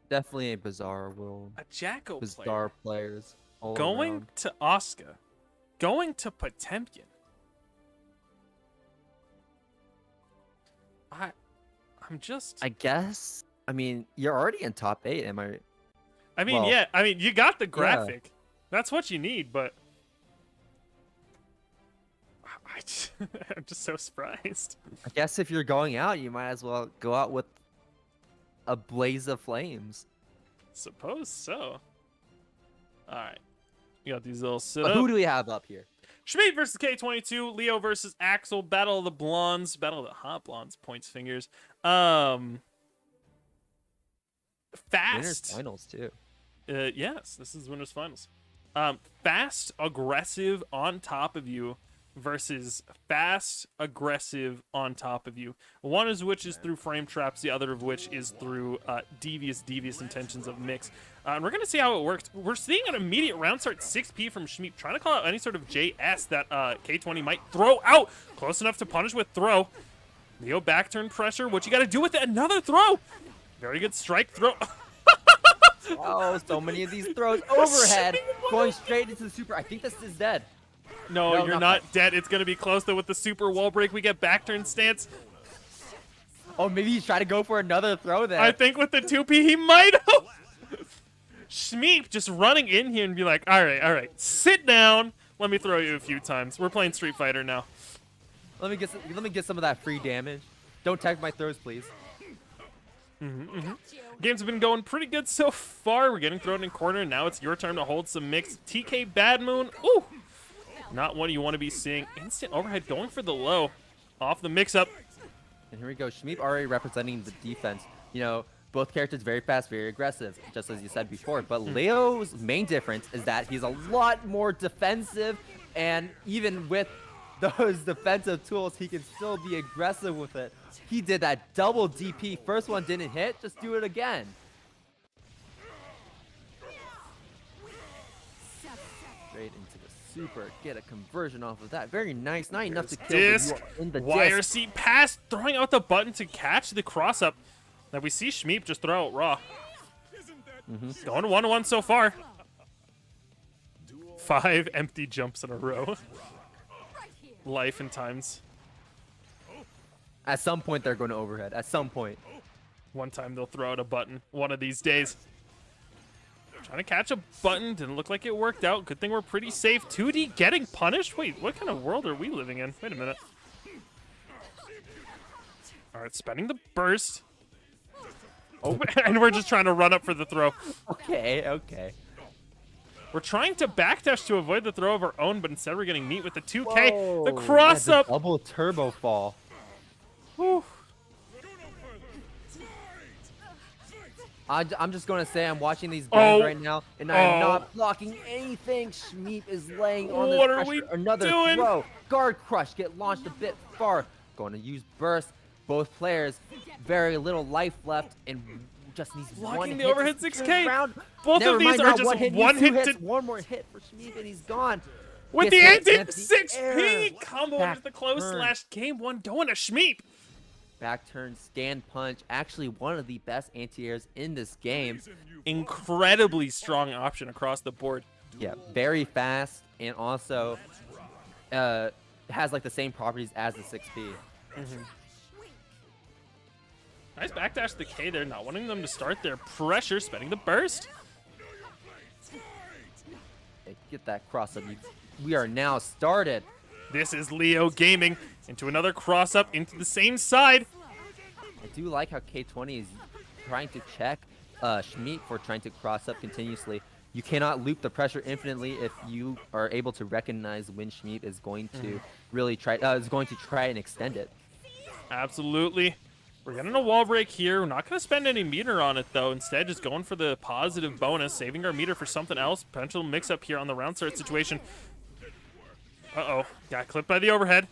Definitely a bizarre world. A Jacko Bizarre players. Going around. to Oscar. Going to Potemkin. I'm just... I guess. I mean, you're already in top 8, am I? I mean, well, yeah. I mean, you got the graphic. Yeah. That's what you need, but... I'm just so surprised. I guess if you're going out, you might as well go out with a blaze of flames. Suppose so. Alright. You got these little sit-ups. Who do we have up here? Shmeep versus K22. Leo versus Axel. Battle of the Blondes. Battle of the Hot Blondes. Points fingers. Fast. Winners finals, too. Yes, this is winners finals. Fast, aggressive, on top of you versus fast, aggressive, on top of you. One of which is through frame traps, the other of which is through devious intentions of mix. And we're going to see how it works. We're seeing an immediate round start 6P from Shmeep, trying to call out any sort of JS that K20 might throw out. Close enough to punish with throw. Leo back turn pressure. What you got to do with it? Another throw. Very good strike throw. Oh, so many of these throws overhead, going straight into the super. I think this is dead. No, you're not dead. It's going to be close, though, with the super wall break. We get back turn stance. Oh, maybe he's trying to go for another throw there. I think with the 2P, he might have. Shmeep just running in here and be like, all right, sit down. Let me throw you a few times. We're playing Street Fighter now. Let me get some of that free damage. Don't tag my throws, please. Games have been going pretty good so far. We're getting thrown in corner. Now it's your turn to hold some mix. TK Bad Moon. Ooh. Not what you want to be seeing. Instant overhead going for the low. Off the mix-up. And here we go. Shmeep already representing the defense. You know, both characters very fast, very aggressive, just as you said before. But Leo's main difference is that he's a lot more defensive. And even with those defensive tools, he can still be aggressive with it. He did that double DP. First one didn't hit. Just do it again. Straight into the super. Get a conversion off of that. Very nice. Not enough to kill. Disc. But you are in the YRC pass. Throwing out the button to catch the cross-up. Now we see Shmeep just throw out raw. Going 1-1 so far. 5 empty jumps in a row. Life and times. At some point, they're going to overhead. At some point. One time they'll throw out a button. One of these days. Trying to catch a button. Didn't look like it worked out. Good thing we're pretty safe. 2D getting punished? Wait, what kind of world are we living in? Wait a minute. All right, spending the burst. Oh, and we're just trying to run up for the throw. Okay. We're trying to backdash to avoid the throw of our own, but instead we're getting meat with the 2K. Whoa, the cross-up. Double turbo fall. Whew. I'm just going to say I'm watching these games right now, and I am Oh. not blocking anything. Shmeep is laying on this What are pressure. we Another doing? throw. Guard crush. Get launched a bit far. Going to use burst. Both players, very little life left, and just needs Blocking one the hit overhead to 6K. turn around. Both Never of these mind, are not just hit, one needs two hit hits. to... One more hit for Shmeep, and he's gone. With the Gets that anti-6P combo Back into the close turn. slash game one going to Shmeep. Back turn, stand punch. Actually, one of the best anti-airs in this game. Incredibly strong option across the board. Yeah, very fast, and also has like the same properties as the 6P. Nice backdash to the K there, not wanting them to start their pressure, spending the burst. Hey, get that cross up. We are now started. This is Leo Gaming into another cross-up into the same side. I do like how K20 is trying to check Shmeep for trying to cross up continuously. You cannot loop the pressure infinitely if you are able to recognize when Shmeep is going to really try and extend it. Absolutely. We're getting a wall break here. We're not going to spend any meter on it, though. Instead, just going for the positive bonus, saving our meter for something else. Potential mix-up here on the round start situation. Uh-oh. Got clipped by the overhead.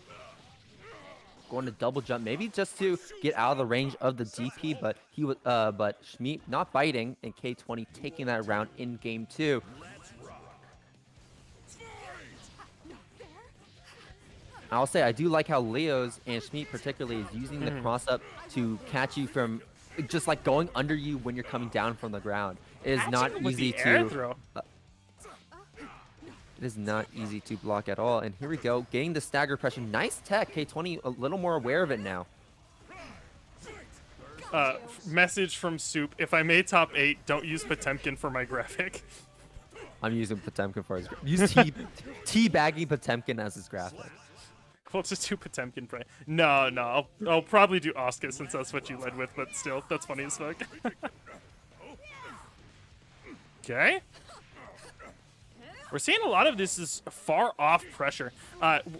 Going to double jump, maybe just to get out of the range of the DP, but but Shmeep not biting, and K20 taking that round in game 2. I'll say I do like how Leo's and Shmeep particularly is using the cross up to catch you from just like going under you when you're coming down from the ground. It is not easy to it is not easy to block at all. And here we go, getting the stagger pressure. Nice tech. K20 a little more aware of it now. Message from Soup. If I made top 8, don't use Potemkin for my graphic. I'm using Potemkin for his use teabagging Potemkin as his graphic. We'll just do Potemkin. No. I'll probably do Oscar since that's what you led with, but still, that's funny as fuck. Okay. We're seeing a lot of this is far off pressure.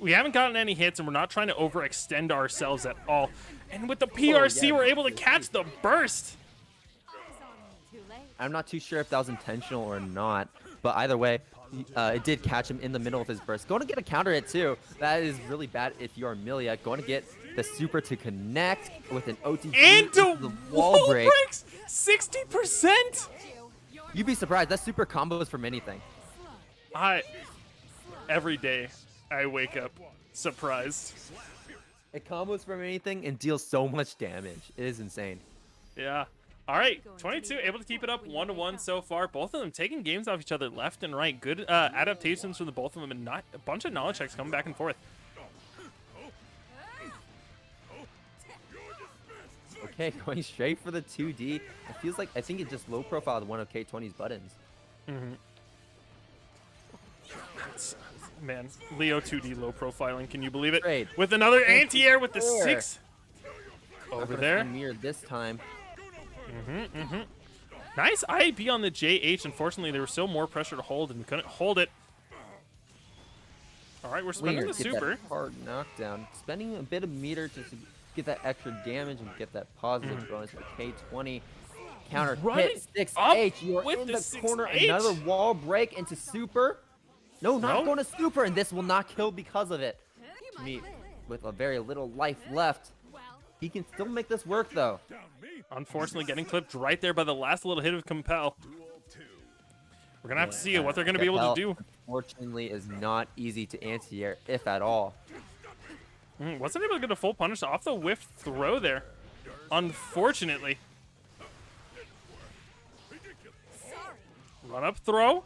We haven't gotten any hits, and we're not trying to overextend ourselves at all. And with the PRC, we're able to catch the burst. I'm not too sure if that was intentional or not, but either way, it did catch him in the middle of his burst. Going to get a counter hit too. That is really bad if you're Amelia. Going to get the super to connect with an OTG And the wall break. breaks 60%. You'd be surprised. That super combos from anything. Every day I wake up surprised. It combos from anything and deals so much damage. It is insane. Yeah. All right, 22 able to keep it up 1-1 so far. Both of them taking games off each other left and right. Good adaptations from the both of them, and not a bunch of knowledge checks coming back and forth. Okay, going straight for the 2D. It feels like, I think it just low profiled one of K20's buttons. Man, Leo 2D low profiling. Can you believe it? Great. With another anti-air with the There. 6 over there. Mirror this time. Nice IB on the JH. Unfortunately, there was still more pressure to hold and couldn't hold it. All right, we're spending Winger, the get super. that hard knockdown. Spending a bit of meter to get that extra damage and get that positive bonus for K20. Counter Running hit 6H. up You're with in the the corner. 6H. Another wall break into super. No, not No. going to super, and this will not kill because of it. Shmeep with a very little life left. He can still make this work though. Unfortunately, getting clipped right there by the last little hit of Compel. We're going to have to see what they're going to be able to do. Unfortunately, is not easy to anti-air, if at all. Wasn't able to get a full punish off the whiff throw there. Unfortunately. Run up throw.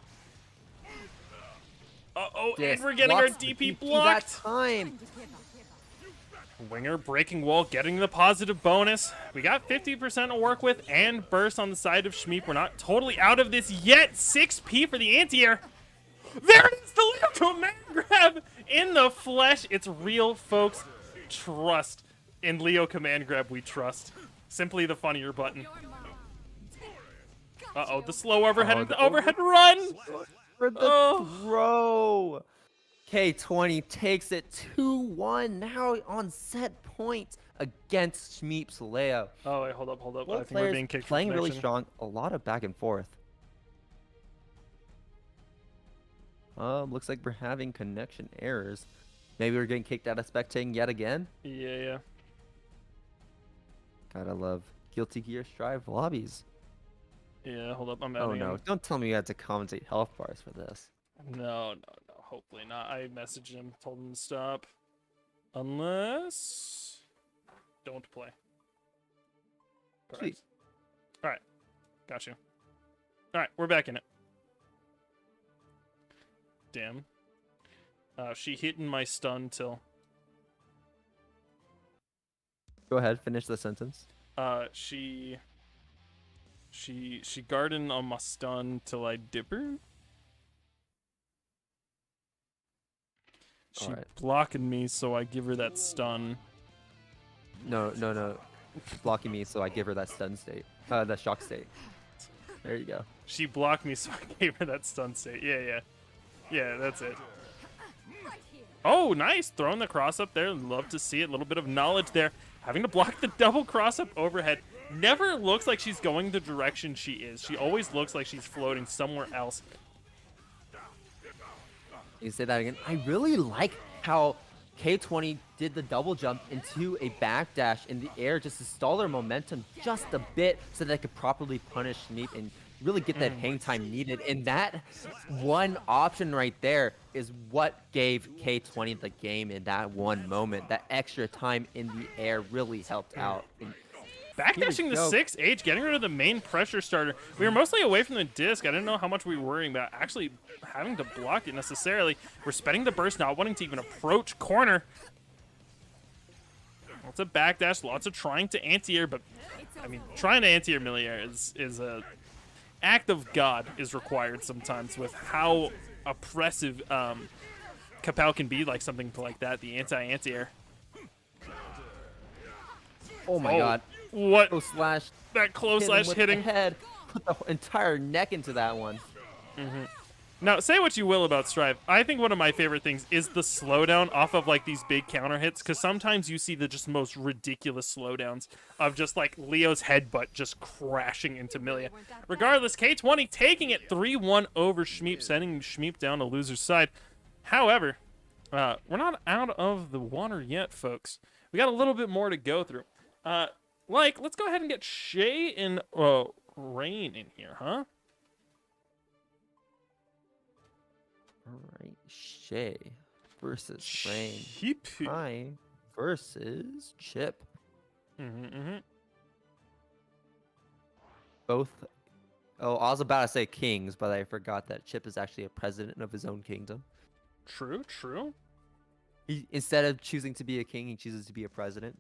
Uh-oh, and we're getting our Blocks the DP that blocked. time. Winger breaking wall, getting the positive bonus. We got 50% to work with and burst on the side of Shmeep. We're not totally out of this yet. 6P for the anti-air. There it is, the Leo command grab in the flesh. It's real, folks. Trust. In Leo command grab, we trust. Simply the funnier button. Uh-oh, the slow overhead, overhead run. For the throw. K20 takes it 2-1 now on set point against Shmeep's Leo. Oh, wait, hold up. I Both think we're players being kicked playing from really connection. strong. A lot of back and forth. Looks like we're having connection errors. Maybe we're getting kicked out of spectating yet again. Yeah. Gotta love Guilty Gear Strive lobbies. Yeah, hold up. I'm Oh adding no, him. don't tell me you had to commentate health bars for this. No. Hopefully not. I messaged him, told him to stop. Unless... Don't play. Sweet. Alright. Got you. Alright, we're back in it. Damn. She hitting my stun till... Go ahead, finish the sentence. She garden on my stun till I dip her. She Alright. blocking me, so I give her that stun. No. She's blocking me, so I give her that stun state. The shock state. There you go. She blocked me, so I gave her that stun state. Yeah, that's it. Oh, nice. Throwing the cross up there. Love to see it. A little bit of knowledge there. Having to block the double cross up overhead. Never looks like she's going the direction she is. She always looks like she's floating somewhere else. You say that again. I really like how K20 did the double jump into a backdash in the air just to stall their momentum just a bit so that they could properly punish Shmeep and really get that hang time needed. And that one option right there is what gave K20 the game in that one moment. That extra time in the air really helped out. And Backdashing the go. 6H, getting rid of the main pressure starter. We were mostly away from the disc. I didn't know how much we were worrying about actually having to block it necessarily. We're spending the burst, not wanting to even approach corner. Lots of backdash, lots of trying to anti-air, but I mean, trying to anti-air melee is a act of God is required sometimes with how oppressive Kapow can be, like something like that, the anti-air. oh my god. What? Close slash. That close Hit him slash with hitting. the head. Put the entire neck into that one. Now, say what you will about Strive. I think one of my favorite things is the slowdown off of like these big counter hits, because sometimes you see the just most ridiculous slowdowns of just like Leo's headbutt just crashing into Milia. Regardless, K20 taking it 3-1 over Shmeep, sending Shmeep down to loser's side. However, we're not out of the water yet, folks. We got a little bit more to go through. Let's go ahead and get Shea and Rain in here, huh? Alright, Shea versus Rain. Sheep. Hi versus Chip. both. Oh, I was about to say kings, but I forgot that Chip is actually a president of his own kingdom. True, true. He, instead of choosing to be a king, he chooses to be a president.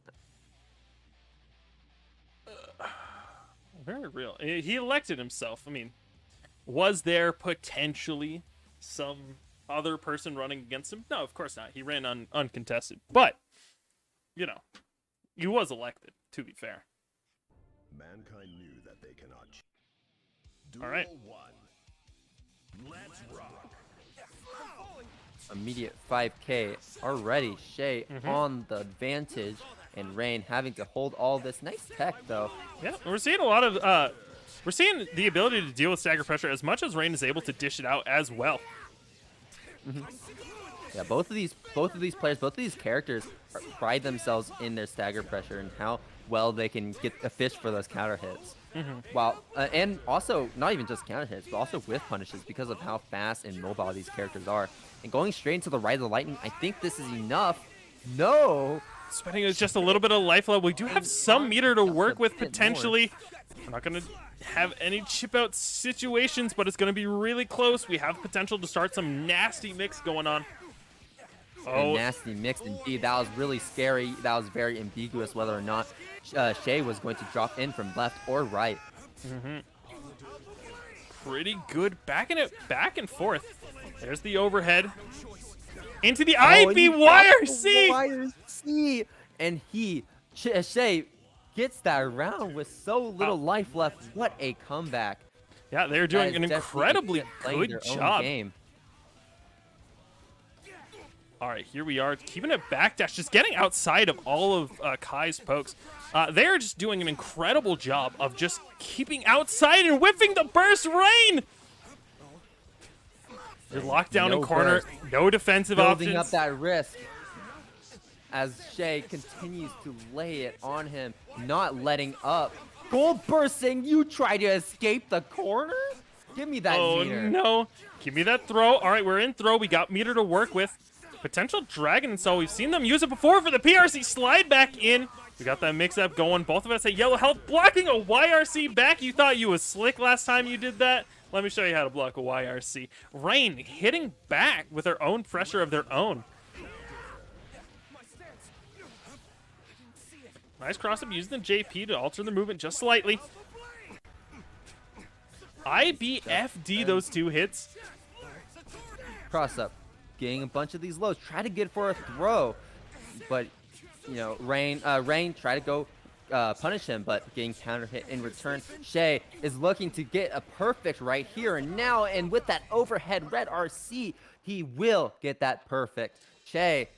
Very real. He elected himself. I mean, was there potentially some other person running against him? No, of course not. He ran uncontested. But, you know, he was elected, to be fair. Mankind knew that they cannot. All right. Duel 1. Let's rock. Immediate 5K already. Shea on the advantage, and Rain having to hold all this. Nice tech though. Yeah, we're seeing a lot of we're seeing the ability to deal with stagger pressure as much as Rain is able to dish it out as well. Yeah, both of these players, both of these characters pride themselves in their stagger pressure and how well they can get a fish for those counter hits. While and also not even just counter hits, but also whiff punishes because of how fast and mobile these characters are. And going straight into the Rise of the Lightning, I think this is enough. No. Spending just a little bit of life level. We do have some meter to work with potentially. We're not going to have any chip out situations, but it's going to be really close. We have potential to start some nasty mix going on. A nasty mix indeed. That was really scary. That was very ambiguous whether or not Shea was going to drop in from left or right. Pretty good. Backing it back and forth. There's the overhead. Into the IBYRC! YRC! And Shea gets that round with so little life left. What a comeback. Yeah, they're doing an incredibly good job. Game. All right, here we are, keeping it backdash, just getting outside of all of Kai's pokes. They're just doing an incredible job of just keeping outside and whipping the burst. Rain! You're locked down in corner, no defensive options. Building up that risk as Shea continues to lay it on him, not letting up. Gold bursting, you try to escape the corner? Give me that meter. Oh no, give me that throw. All right, we're in throw, we got meter to work with. Potential Dragon and so we've seen them use it before for the PRC slide back in. We got that mix up going. Both of us at yellow health, blocking a YRC back. You thought you was slick last time you did that? Let me show you how to block a YRC. Rain hitting back with their own pressure of their own. Nice cross up using the JP to alter the movement just slightly. IBFD those two hits. Cross up. Getting a bunch of these lows. Try to get for a throw. But, you know, Rain try to go punish him, but getting counter hit in return. Shea is looking to get a perfect right here and now, and with that overhead red RC, he will get that perfect. Shea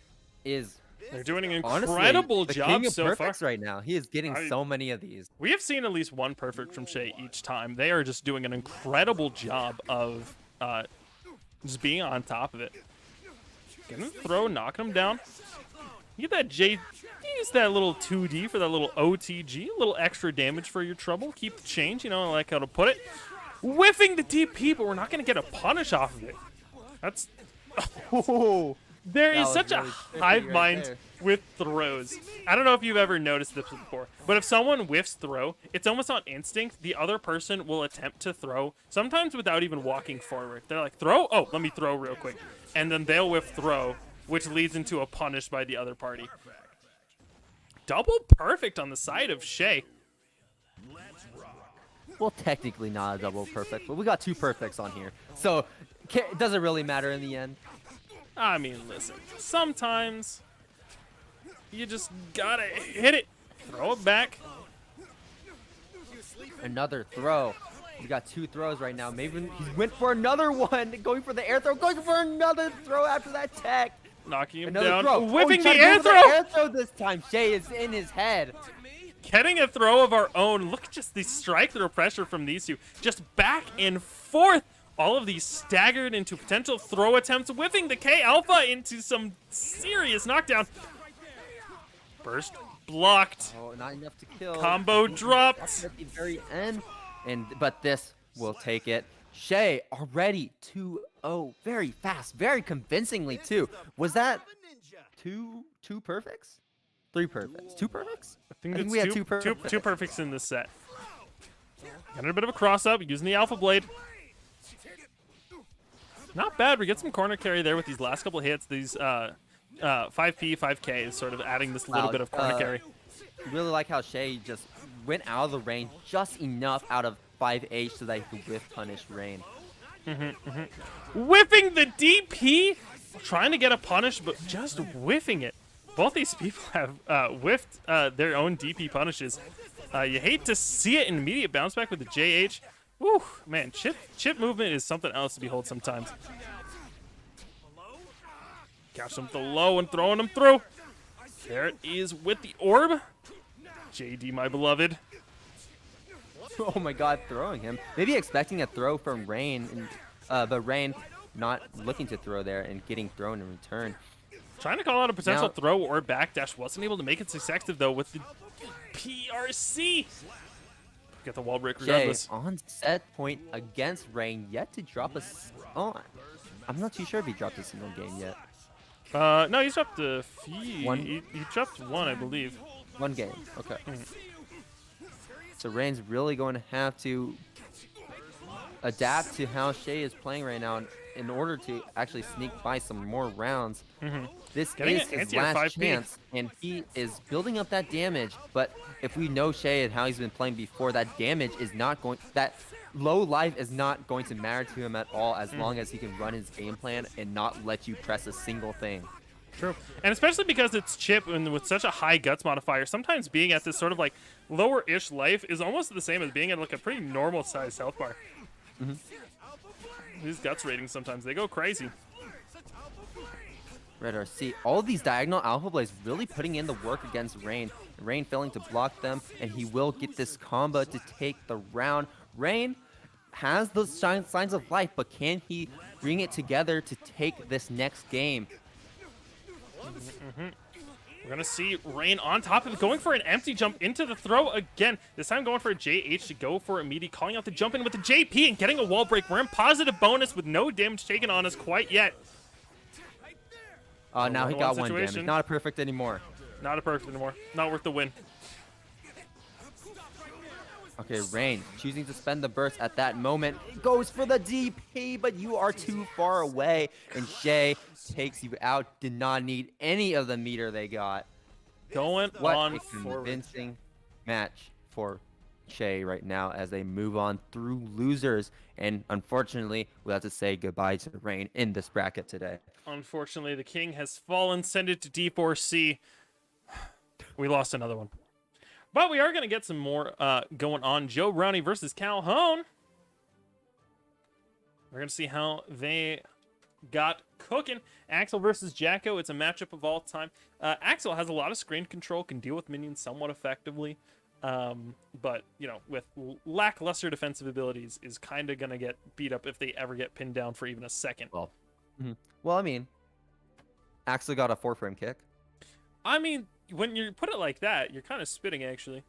is... They're doing an incredible job so far right now. He is getting so many of these. We have seen at least one perfect from Shea each time. They are just doing an incredible job of just being on top of it. Getting the throw, knocking him down. You get that use that little 2D for that little OTG, a little extra damage for your trouble. Keep the change, you know, I like how to put it. Whiffing the DP, but we're not going to get a punish off of it. That's... Oh, there is such a hive mind with throws. I don't know if you've ever noticed this before, but if someone whiffs throw, it's almost on instinct. The other person will attempt to throw, sometimes without even walking forward. They're like, throw? Oh, let me throw real quick. And then they'll whiff throw, which leads into a punish by the other party. Double perfect on the side of Shea. Well, technically not a double perfect, but we got two perfects on here. So it doesn't really matter in the end. I mean, listen, sometimes you just gotta hit it. Throw it back. Another throw. We got two throws right now. Maybe he went for another one. Going for the air throw. Going for another throw after that tech. Knocking him another down. Throw. Whipping the air throw. The air throw this time. Shea is in his head. Getting a throw of our own. Look at just the strike throw pressure from these two. Just back and forth. All of these staggered into potential throw attempts. Whipping the K Alpha into some serious knockdown. Burst blocked. Oh, not enough to kill. Combo dropped. At the very end. But this will take it. Shea already 2-0. Very fast. Very convincingly, too. Was that two perfects? Three perfects. Two perfects? I think we had two perfects. Two perfects in this set. Got a bit of a cross up using the Alpha Blade. Not bad. We get some corner carry there with these last couple of hits. These 5P, 5K is sort of adding this little bit of corner carry. Really like how Shea just went out of the range just enough out of 5H so that he could whiff punish Rain. Whipping the DP, trying to get a punish, but just whiffing it. Both these people have whiffed their own DP punishes. You hate to see it in immediate bounce back with the JH. Woo, man, chip movement is something else to behold sometimes. Catch him with the low and throwing him through. There it is with the orb. JD, my beloved. Oh my god, throwing him. Maybe expecting a throw from Rain, but Rain not looking to throw there and getting thrown in return. Trying to call out a potential throw or backdash. Wasn't able to make it successful, though, with the PRC. Get the wall break regardless. Shea on set point against Rain, yet to drop a... Oh, I'm not too sure if he dropped a single game yet. No, he's dropped a few. One? He dropped one, I believe. One game, okay. So Rain's really going to have to adapt to how Shea is playing right now in order to actually sneak by some more rounds. This is his last chance, and he is building up that damage. But if we know Shea and how he's been playing before, that damage is not going... That low life is not going to matter to him at all as long as he can run his game plan and not let you press a single thing. True. And especially because it's chip and with such a high guts modifier, sometimes being at this sort of like lower-ish life is almost the same as being at like a pretty normal size health bar. These guts ratings sometimes, they go crazy. Renhart, see, all these diagonal Alpha Blades really putting in the work against Rain. Rain failing to block them, and he will get this combo to take the round. Rain has those signs of life, but can he bring it together to take this next game? We're going to see Rain on top of it, going for an empty jump into the throw again. This time going for a JH to go for immediate, calling out the jump in with the JP and getting a wall break. We're in positive bonus with no damage taken on us quite yet. Now he got one damage. Not a perfect anymore. Not a perfect anymore. Not worth the win. Okay, Rain choosing to spend the burst at that moment. Goes for the DP, but you are too far away. And Shea takes you out. Did not need any of the meter they got. Going what on a forward. convincing match for Shea right now as they move on through losers. And unfortunately, we'll have to say goodbye to Rain in this bracket today. Unfortunately, the king has fallen. Send it to D4C. We lost another one. But we are going to get some more going on. Joe Brownie versus Calhoun. We're going to see how they got cooking. Axel versus Jacko. It's a matchup of all time. Axel has a lot of screen control, can deal with minions somewhat effectively. But, you know, with lackluster defensive abilities, is kind of going to get beat up if they ever get pinned down for even a second. Well, I mean, Axel got a 4-frame kick. I mean, when you put it like that, you're kind of spitting, actually.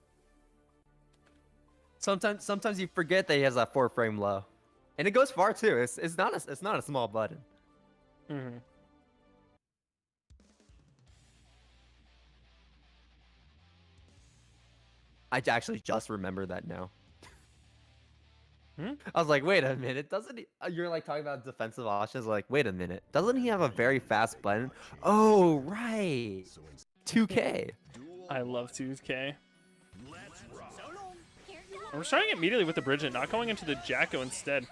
Sometimes you forget that he has that 4-frame low, and it goes far too. It's not a small button. I actually just remember that now. I was like, wait a minute, doesn't he? You're like talking about defensive options. Like, wait a minute, doesn't he have a very fast button? Oh, right. 2K. I love 2K. We're starting immediately with the Bridget, not going into the Jacko instead.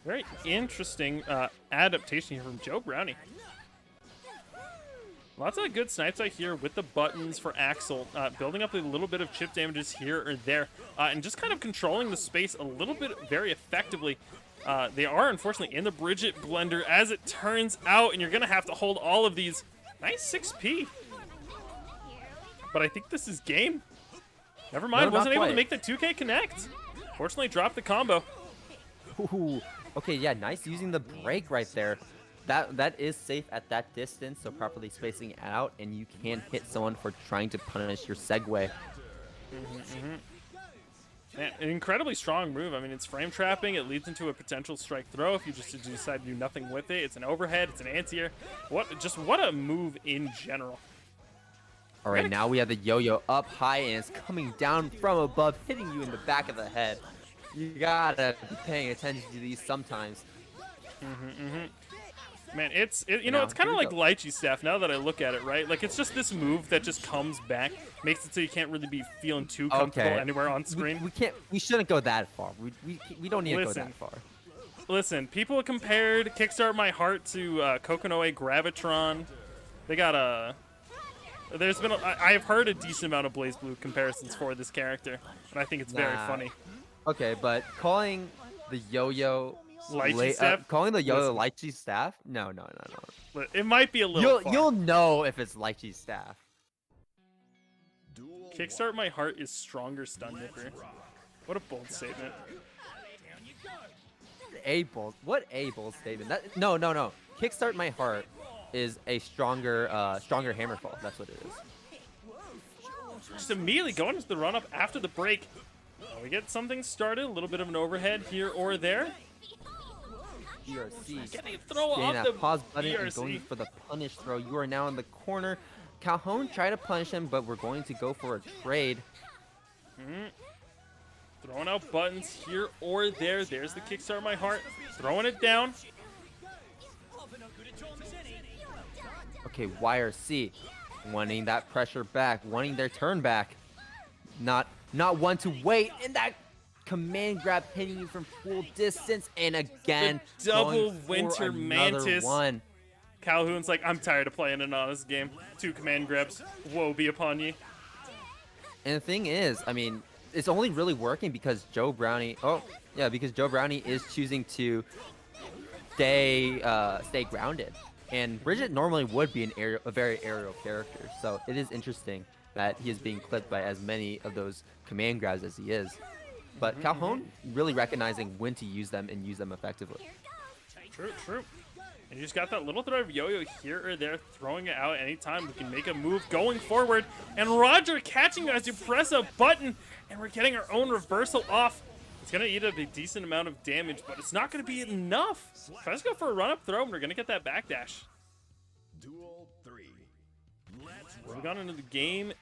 Very interesting adaptation here from Joe Brownie. Lots of good snipes out here with the buttons for Axel, building up a little bit of chip damages here or there, and just kind of controlling the space a little bit very effectively. They are unfortunately in the Bridget blender as it turns out, and you're going to have to hold all of these. Nice 6P. But I think this is game. Never mind, No, wasn't able to quite. make the 2K connect. Fortunately, dropped the combo. Ooh. Okay, yeah, nice using the break right there. That is safe at that distance, so properly spacing it out, and you can hit someone for trying to punish your segue. Man, an incredibly strong move. I mean, it's frame trapping. It leads into a potential strike throw if you just decide to do nothing with it. It's an overhead. It's an anti-air. What a move in general. All right, now we have the yo-yo up high, and it's coming down from above, hitting you in the back of the head. You gotta be paying attention to these sometimes. Man, it's Now, it's kind of here we like go. lychee staff now that I look at it, right? Like it's just this move that just comes back, makes it so you can't really be feeling too comfortable Okay. anywhere on screen. We shouldn't go that far. We don't need to go Listen. that far. Listen, people compared Kickstart My Heart to Kokonoe Gravitron. They got a. There's been I've heard a decent amount of Blaze Blue comparisons for this character, and I think it's very Nah. funny. Okay, but calling the yo-yo Lychee staff? calling the yo-yo Listen. lychee staff? No. But it might be a little far. You'll know if it's lychee staff. Duel Kickstart My Heart is stronger stun nipper. What a bold statement. What a bold statement. No. Kickstart My Heart is a stronger hammerfall. That's what it is. Just immediately going into the run-up after the break. We get something started, a little bit of an overhead here or there. BRC. Getting a throw Getting off that the pause button and BRC. going for the punish throw. You are now in the corner. Calhoun tried to punish him, but we're going to go for a trade. Throwing out buttons here or there. There's the Kickstart My Heart. Throwing it down. Okay, YRC wanting that pressure back, wanting their turn back. Not one to wait, and that command grab hitting you from full distance, and again The double going for Winter another Mantis. one. Calhoun's like, I'm tired of playing an honest game. 2 command grabs. Woe be upon ye. And the thing is, I mean, it's only really working because Joe Brownie. Oh, yeah, because Joe Brownie is choosing to stay grounded. And Bridget normally would be a very aerial character, so it is interesting that he is being clipped by as many of those command grabs as he is. But Calhoun really recognizing when to use them and use them effectively. True. And you just got that little throw of yo-yo here or there, throwing it out anytime we can make a move going forward. And Roger catching you as you press a button, and we're getting our own reversal off. It's going to eat up a decent amount of damage, but it's not going to be enough. Let's go for a run-up throw, and we're going to get that backdash. Duel 3. Let's We've gone into the game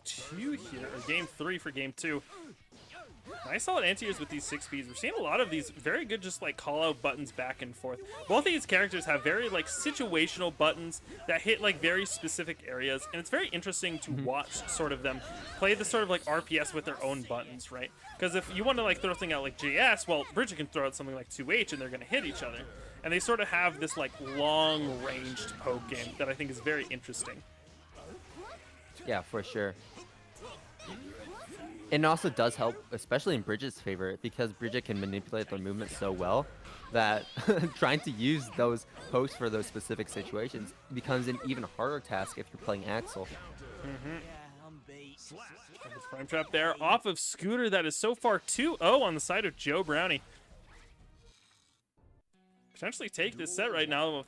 2 here, or game 3 for game 2. Nice solid anti-airs with these 6 speeds. We're seeing a lot of these very good just like call out buttons back and forth. Both of these characters have very like situational buttons that hit like very specific areas, and it's very interesting to watch sort of them play the sort of like RPS with their own buttons, right? Because if you want to like throw something out like JS, well, Bridget can throw out something like 2H and they're going to hit each other. And they sort of have this like long ranged poke game that I think is very interesting. Yeah, for sure. And it also does help, especially in Bridget's favor, because Bridget can manipulate their movement so well that trying to use those pokes for those specific situations becomes an even harder task if you're playing Axel. Frame trap there off of Scooter. That is so far 2-0 on the side of Joe Brownie. Potentially take this set right now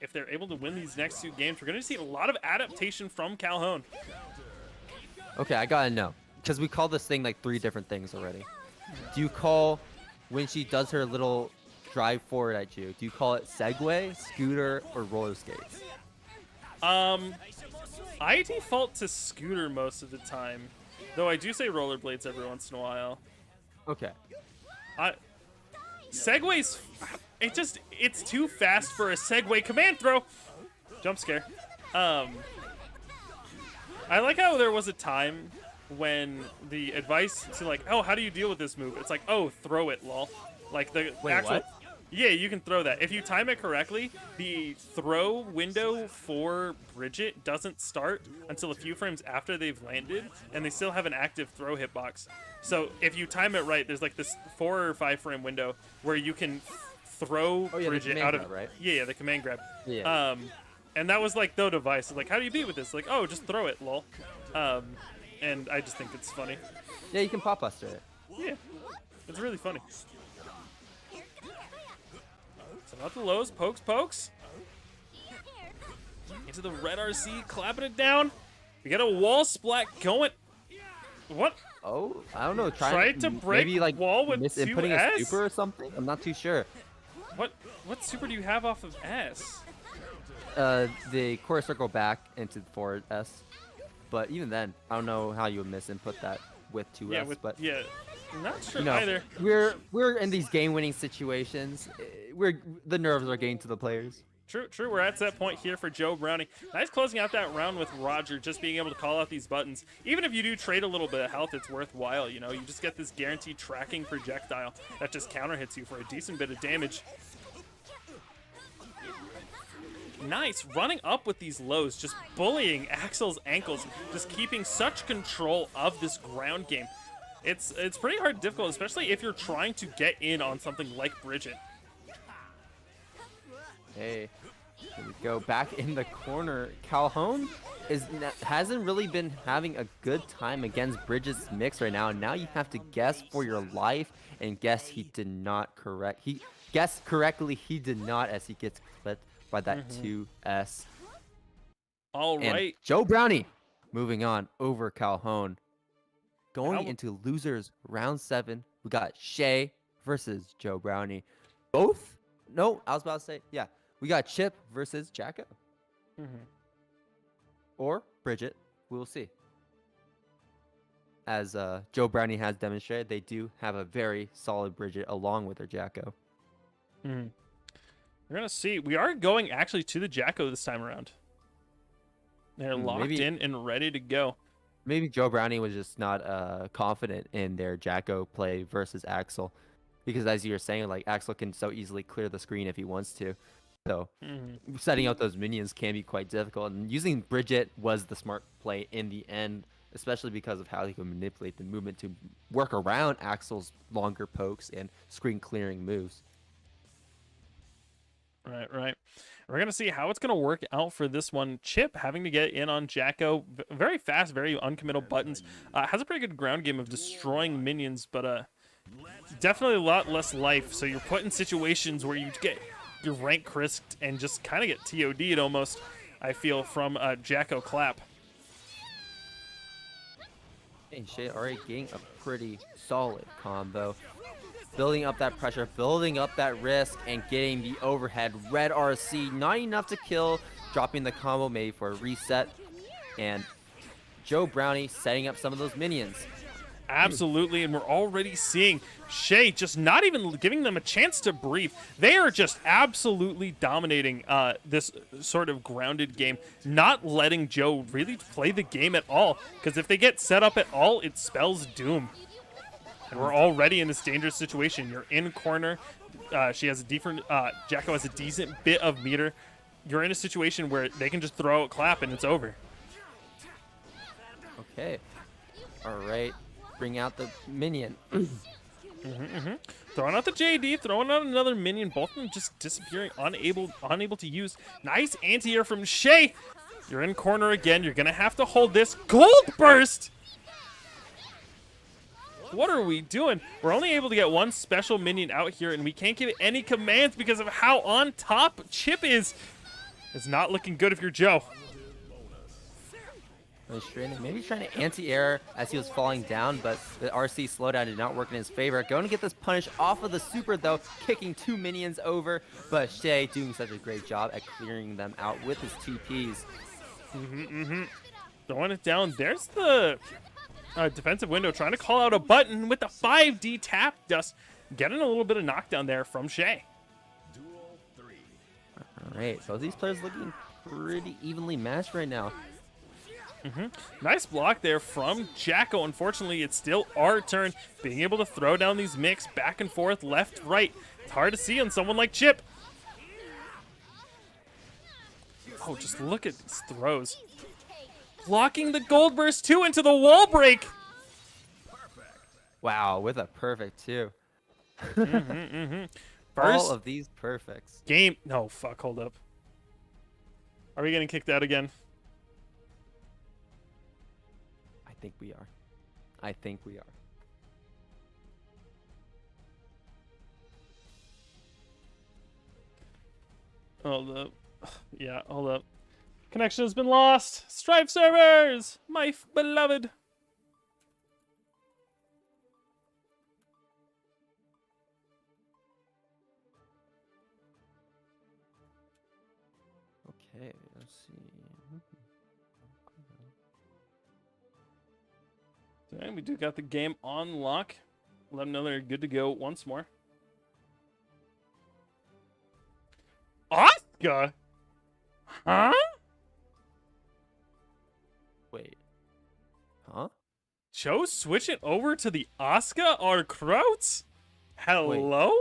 if they're able to win these next 2 games. We're going to see a lot of adaptation from Calhoun. Okay, I gotta know. Because we call this thing like 3 different things already. Do you call when she does her little drive forward at you, do you call it Segway, Scooter, or roller skates? I default to Scooter most of the time, though I do say rollerblades every once in a while. Okay. Segways, it's too fast for a Segway command throw. Jump scare. I like how there was a time when the advice to like, oh, how do you deal with this move? It's like, oh, throw it, lol. Like the Wait, actual. what? Yeah, you can throw that. If you time it correctly, the throw window for Bridget doesn't start until a few frames after they've landed, and they still have an active throw hitbox. So if you time it right, there's like this 4 or 5 frame window where you can throw Oh, yeah, the Bridget command out of grab, right? Yeah, the command grab. Yeah. And that was like the device. Like, how do you beat with this? Like, oh, just throw it, lol. And I just think it's funny. Yeah, you can pop buster it. Yeah, it's really funny. So not the lows, pokes. Into the red RC, clapping it down. We got a wall splat going. What? Oh, I don't know. Tried to break maybe like wall with putting 2S? a super or something. I'm not too sure. What super do you have off of S? The core circle back into the forward S. But even then, I don't know how you would miss input that with 2S. Yeah, but yeah. Not sure You know, either. we're in these game-winning situations. The nerves are getting to the players. True, true. We're at that point here for Joe Brownie. Nice closing out that round with Roger, just being able to call out these buttons. Even if you do trade a little bit of health, it's worthwhile. You know, you just get this guaranteed tracking projectile that just counter hits you for a decent bit of damage. Nice, running up with these lows, just bullying Axel's ankles, just keeping such control of this ground game. It's pretty hard and difficult, especially if you're trying to get in on something like Bridget. Hey, here we go. Back in the corner. Calhoun hasn't really been having a good time against Bridget's mix right now. And now you have to guess for your life and guess he did not correct. He guessed correctly. He did not, as he gets clipped by that 2S. All And right. Joe Brownie moving on over Calhoun. Going into losers round 7, we got Shea versus Joe Brownie. Both? No, I was about to say, yeah. We got Chip versus Jacko. Or Bridget. We will see. As Joe Brownie has demonstrated, they do have a very solid Bridget along with their Jacko. We're going to see. We are going actually to the Jacko this time around. They're locked in and ready to go. Maybe Joe Brownie was just not confident in their Jacko play versus Axel. Because as you were saying, like Axel can so easily clear the screen if he wants to. So setting out those minions can be quite difficult. And using Bridget was the smart play in the end, especially because of how he can manipulate the movement to work around Axel's longer pokes and screen clearing moves. Right, right. We're going to see how it's going to work out for this one. Chip having to get in on Jacko. Very fast, very uncommittal buttons. Has a pretty good ground game of destroying minions, but definitely a lot less life. So you're put in situations where you get your rank crisped and just kind of get TOD'd almost, I feel, from Jacko Clap. And Shea already getting a pretty solid combo. Building up that pressure, building up that risk, and getting the overhead. Red RC, not enough to kill, dropping the combo made for a reset. And Joe Brownie setting up some of those minions. Absolutely, and we're already seeing Shea just not even giving them a chance to breathe. They are just absolutely dominating this sort of grounded game, not letting Joe really play the game at all, because if they get set up at all, it spells doom. And we're already in this dangerous situation. You're in corner. She has a different. Jacko has a decent bit of meter. You're in a situation where they can just throw a clap and it's over. Okay. All right. Bring out the minion. Throwing out the JD, throwing out another minion. Both of them just disappearing, unable to use. Nice anti-air from Shea. You're in corner again. You're gonna have to hold this. Gold burst. What are we doing? We're only able to get one special minion out here, and we can't give it any commands because of how on top Chip is. It's not looking good if you're Joe. Maybe he's trying to anti-air as he was falling down, but the RC slowdown did not work in his favor. Going to get this punish off of the super, though, kicking 2 minions over, but Shea doing such a great job at clearing them out with his TPs. Throwing it down. There's the defensive window, trying to call out a button with the 5D tap dust. Getting a little bit of knockdown there from Shea. All right, so these players looking pretty evenly matched right now. Nice block there from Jacko. Unfortunately, it's still our turn. Being able to throw down these mix back and forth, left, right. It's hard to see on someone like Chip. Oh, just look at these throws. Blocking the gold burst too into the wall break. Wow, with a perfect too. First All of these perfects. game. No, fuck, hold up. Are we getting kicked out again? I think we are. I think we are. Hold up. Yeah, hold up. Connection has been lost. Strife servers, my beloved. Okay, let's see. And we do got the game on lock Let them know they're good to go once more. Asuka? Huh? Wait. Huh? Joe switching over to the Asuka or Kraut? Hello?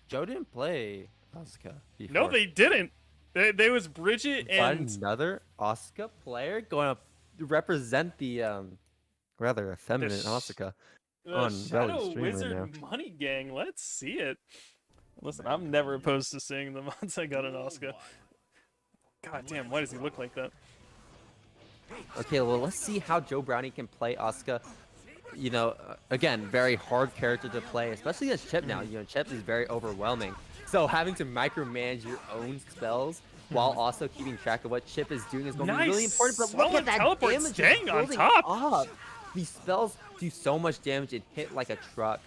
Joe didn't play Asuka before. No, they didn't. They was Bridget and another Asuka player going to represent the rather effeminate Asuka on Shadow Reli's stream Wizard right now. Money Gang. Let's see it. Listen, I'm never opposed to seeing them once I got an Asuka. God damn, why does he look like that? Okay, well, let's see how Joe Brownie can play Asuka. You know, again, very hard character to play, especially against Chip now. You know, Chip is very overwhelming. So having to micromanage your own spells while also keeping track of what Chip is doing is going to be really important. But look at that teleport damage staying on building top. up. These spells do so much damage and hit like a truck.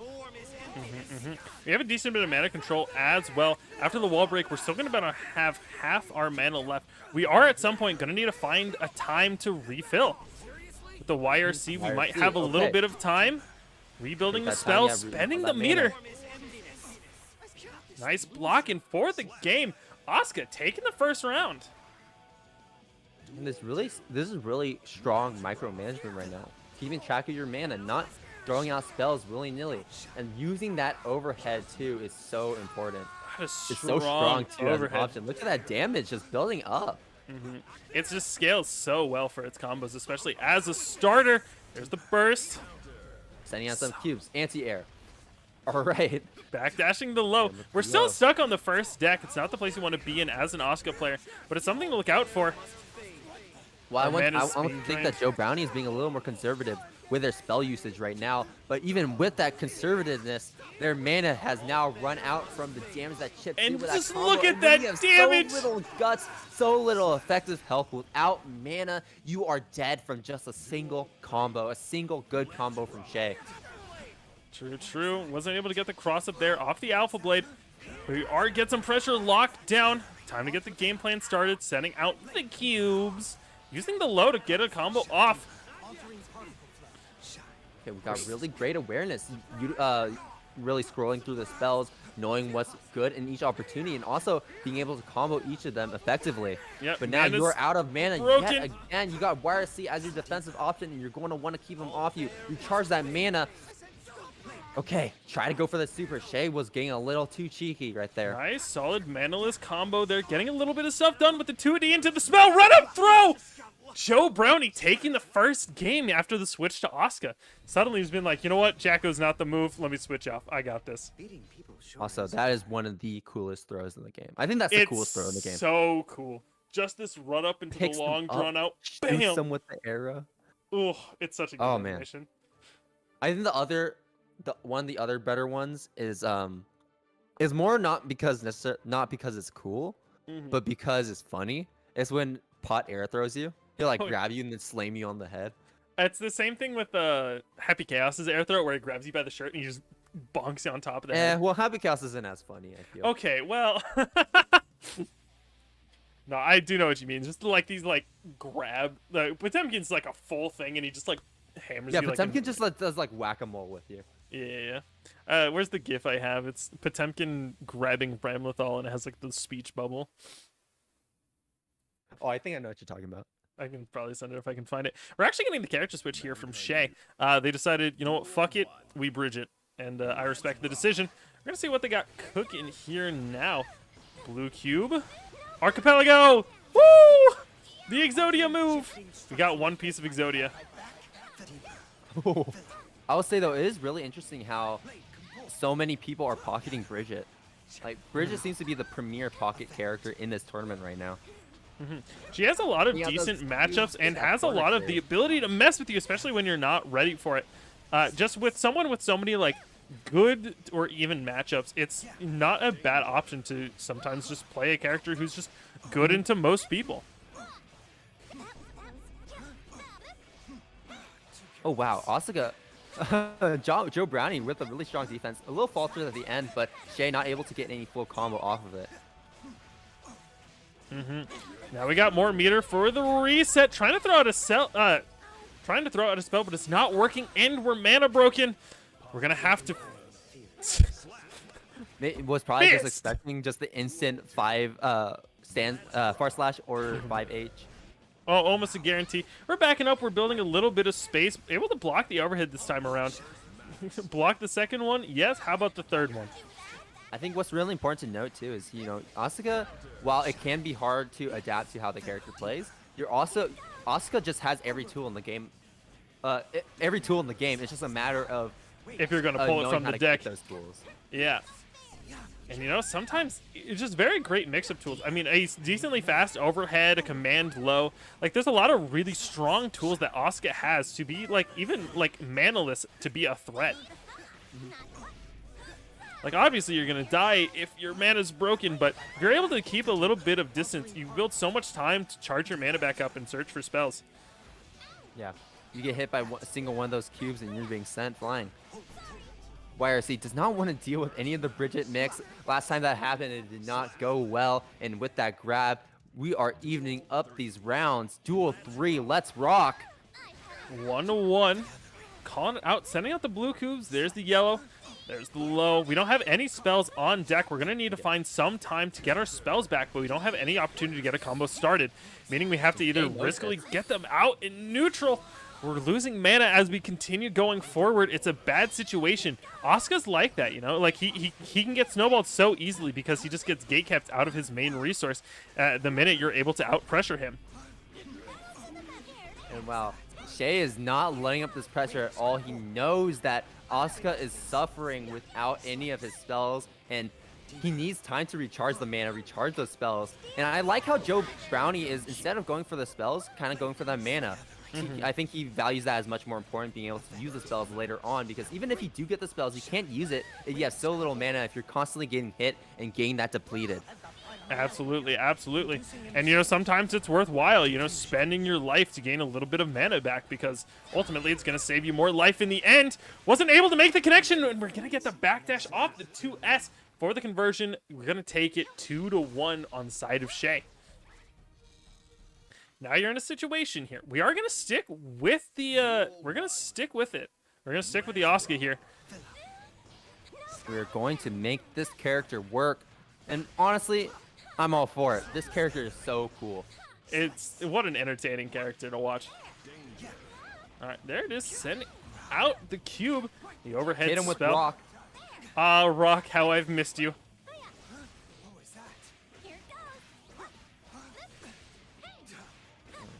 We have a decent bit of mana control as well. After the wall break, we're still going to have half our mana left. We are at some point going to need to find a time to refill. With the YRC, we might have a little bit of time. Rebuilding the spell, spending the meter. Nice blocking for the game. Asuka taking the first round. And this is really strong micromanagement right now. Keeping track of your mana, not throwing out spells willy-nilly, and using that overhead too is so important. It's so strong too as an option. Look at that damage just building up. It just scales so well for its combos, especially as a starter. There's the burst. Sending out some cubes, anti-air. All right. Backdashing the low. We're still stuck on the first deck. It's not the place you want to be in as an Asuka player, but it's something to look out for. Well, I want to think that Joe Brownie is being a little more conservative with their spell usage right now, but even with that conservativeness, their mana has now run out from the damage that Chip did with just that combo. look at that damage! So little guts, so little effective health. Without mana, you are dead from just a single combo, a single good combo from Shea. True. Wasn't able to get the cross up there off the Alpha Blade. We are get some pressure locked down. Time to get the game plan started, setting out the cubes. Using the low to get a combo off. Okay, we got really great awareness. Really scrolling through the spells, knowing what's good in each opportunity, and also being able to combo each of them effectively. Yep, but now you're out of mana broken. yet again. You got YRC as your defensive option, and you're going to want to keep them off you. You charge that mana. Okay, try to go for the super. Shea was getting a little too cheeky right there. Nice, solid manaless combo there. Getting a little bit of stuff done with the 2D into the spell. Run up throw! Joe Brownie taking the first game after the switch to Asuka. Suddenly he's been like, you know what? Jacko's not the move. Let me switch off. I got this. Also, that is one of the coolest throws in the game. I think that's the coolest throw in the game. So cool. Just this run up into the long drawn out. Bam! Shoots them with the arrow. Oh, it's such a good animation. I think one of the other better ones is more not because it's cool, but because it's funny. It's when Pot air throws you. He'll like grab you and then slam you on the head. It's the same thing with Happy Chaos's air throw, where he grabs you by the shirt and he just bonks you on top of the head. Well, Happy Chaos isn't as funny, I feel. Okay, well, no, I do know what you mean. Just like these like grab. Potemkin's like a full thing, and he just like hammers you. Yeah, Potemkin just does like whack-a-mole with you. Yeah. Where's the GIF I have? It's Potemkin grabbing Bramlethal, and it has like the speech bubble. Oh, I think I know what you're talking about. I can probably send it if I can find it. We're actually getting the character switch here from Shea. They decided, you know what, fuck it, we bridge it. And I respect the decision. We're going to see what they got cooking here now. Blue cube. Archipelago! Woo! The Exodia move! We got one piece of Exodia. I will say, though, it is really interesting how so many people are pocketing Bridget. Like, Bridget seems to be the premier pocket character in this tournament right now. She has a lot of decent matchups and has a lot of the ability to mess with you, especially when you're not ready for it. Just with someone with so many like good or even matchups, it's not a bad option to sometimes just play a character who's just good into most people. Oh wow, Asuka, Joe Brownie with a really strong defense. A little faltered at the end, but Shea not able to get any full combo off of it. Now we got more meter for the reset. Trying to throw out a spell, but it's not working, and we're mana broken. We're gonna have to. It was probably just Fist! expecting just the instant 5 far slash or 5H. Oh, almost a guarantee. We're backing up. We're building a little bit of space. Able to block the overhead this time around. Block the second one? Yes. How about the third one? I think what's really important to note too is, Asuka, while it can be hard to adapt to how the character plays, Asuka just has every tool in the game. Every tool in the game. It's just a matter of If you're gonna pull it knowing from how the to deck. get those tools. Yeah. And sometimes it's just very great mix-up tools. I mean, a decently fast overhead, a command low. Like, there's a lot of really strong tools that Asuka has to be, like, even, like, manaless to be a threat. Like, obviously, you're going to die if your mana's broken, but if you're able to keep a little bit of distance, you build so much time to charge your mana back up and search for spells. Yeah. You get hit by a single one of those cubes and you're being sent flying. YRC does not want to deal with any of the Bridget mix. Last time that happened, it did not go well. And with that grab, we are evening up these rounds. Duel 3, let's rock. 1-1. Calling it out, sending out the blue cubes. There's the yellow. There's the low. We don't have any spells on deck. We're going to need to find some time to get our spells back, but we don't have any opportunity to get a combo started, meaning we have to either riskily get them out in neutral. We're losing mana as we continue going forward. It's a bad situation. Asuka's like that, Like, he can get snowballed so easily because he just gets gatekept out of his main resource the minute you're able to out-pressure him. And wow, Shea is not letting up this pressure at all. He knows that Asuka is suffering without any of his spells, and he needs time to recharge the mana, recharge those spells. And I like how Brownie is, instead of going for the spells, kind of going for that mana. I think he values that as much more important, being able to use the spells later on, because even if you do get the spells, you can't use it if you have so little mana, if you're constantly getting hit and getting that depleted. Absolutely, absolutely. And, sometimes it's worthwhile, spending your life to gain a little bit of mana back, because ultimately it's going to save you more life in the end. Wasn't able to make the connection, and we're going to get the backdash off the 2S for the conversion. We're going to take it 2-1 on the side of Shea. Now you're in a situation here. We are going to stick with the, we're going to stick with it. We're going to stick with the Asuka here. We're going to make this character work. And honestly, I'm all for it. This character is so cool. What an entertaining character to watch. All right, there it is. Sending out the cube. The overhead Hit him with spell. rock. Ah, Rock, how I've missed you.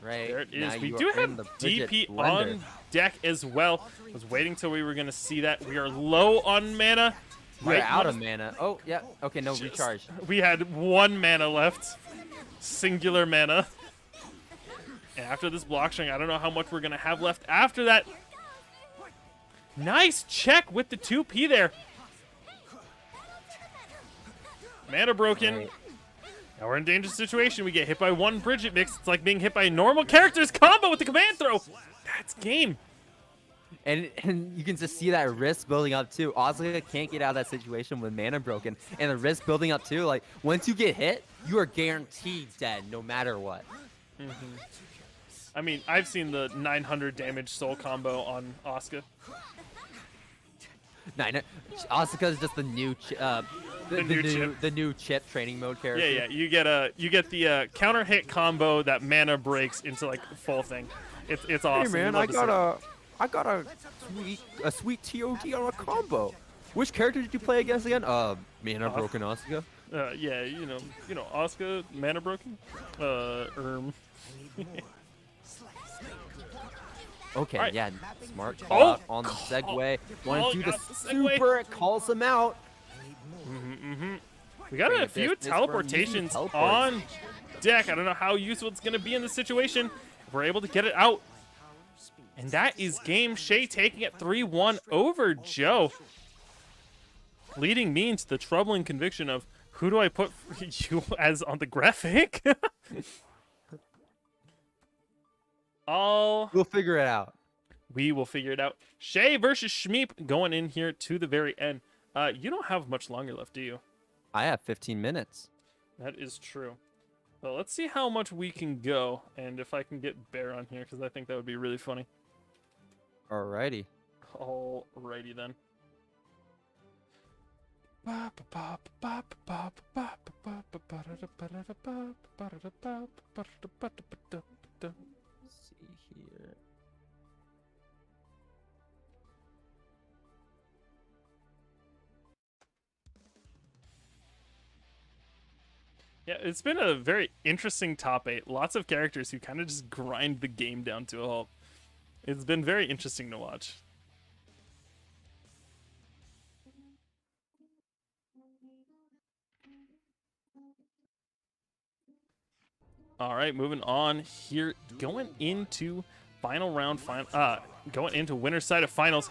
Right. There it is. Now We you do are in have the Bridget DP blender. on deck as well. I was waiting till we were going to see that. We are low on mana. We're out of mana. Oh, yeah. Okay, no, Just- recharge. We had 1 mana left. Singular mana. And after this block string, I don't know how much we're going to have left after that. Nice check with the 2P there. Mana broken. Right. Now we're in a dangerous situation. We get hit by 1 Bridget mix. It's like being hit by a normal character's combo with the command throw. That's game. And you can just see that risk building up too. Asuka can't get out of that situation with mana broken. And the risk building up too. Like, once you get hit, you are guaranteed dead no matter what. I mean, I've seen the 900 damage soul combo on Asuka. Asuka is just the new the new chip training mode character. Yeah. You get the counter hit combo that mana breaks into like full thing. It's awesome. Hey man, You love to see it. I got a sweet TOT on a combo. Which character did you play against again? Mana broken Asuka. Yeah, Asuka mana broken. Okay, Alright. yeah, smart call out on the call- segue. Want to do the out the segue. super? It calls him out. We got a Wait, few this from using teleportations teleports. on deck. I don't know how useful it's going to be in this situation. If we're able to get it out. And that is game. Shea taking it 3-1 over Joe. Leading me into the troubling conviction of who do I put you as on the graphic? We'll figure it out. We will figure it out. Shea versus Shmeep going in here to the very end. You don't have much longer left, do you? I have 15 minutes. That is true. Well, let's see how much we can go, and if I can get Bear on here, because I think that would be really funny. Alrighty. Alrighty then. See here. Yeah, it's been a very interesting top 8. Lots of characters who kind of just grind the game down to a halt. It's been very interesting to watch. All right, moving on here, going into final round, going into winner's side of finals.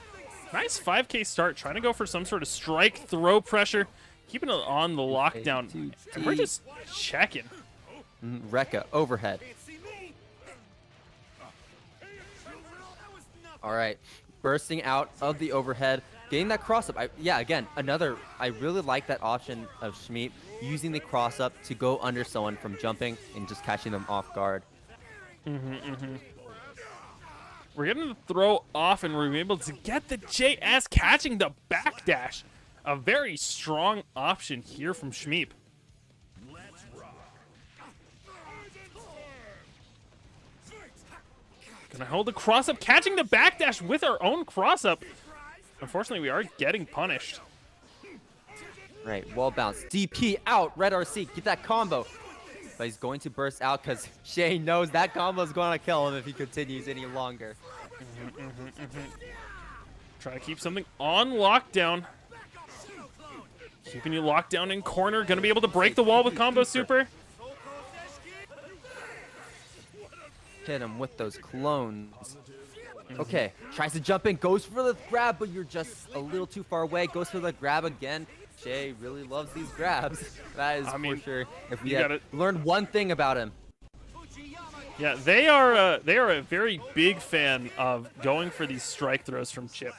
Nice 5K start, trying to go for some sort of strike throw pressure, keeping it on the lockdown. And we're just checking. Rekka, overhead. All right, bursting out of the overhead, getting that cross up. Yeah, again, I really like that option of Shmeep using the cross up to go under someone from jumping and just catching them off guard. We're getting the throw off, and we're able to get the JS catching the backdash. A very strong option here from Shmeep. Gonna hold the cross up, catching the backdash with our own cross up. Unfortunately, we are getting punished. Right, wall bounce, DP out, red RC, get that combo. But he's going to burst out because Shea knows that combo is going to kill him if he continues any longer. Try to keep something on lockdown. Keeping you locked down in corner. Gonna be able to break the wall with combo super. Hit him with those clones. Okay, tries to jump in, goes for the grab, but you're just a little too far away. Goes for the grab again. Shea really loves these grabs. That is for sure. If we had learned one thing about him. Yeah, they are a very big fan of going for these strike throws from Chip.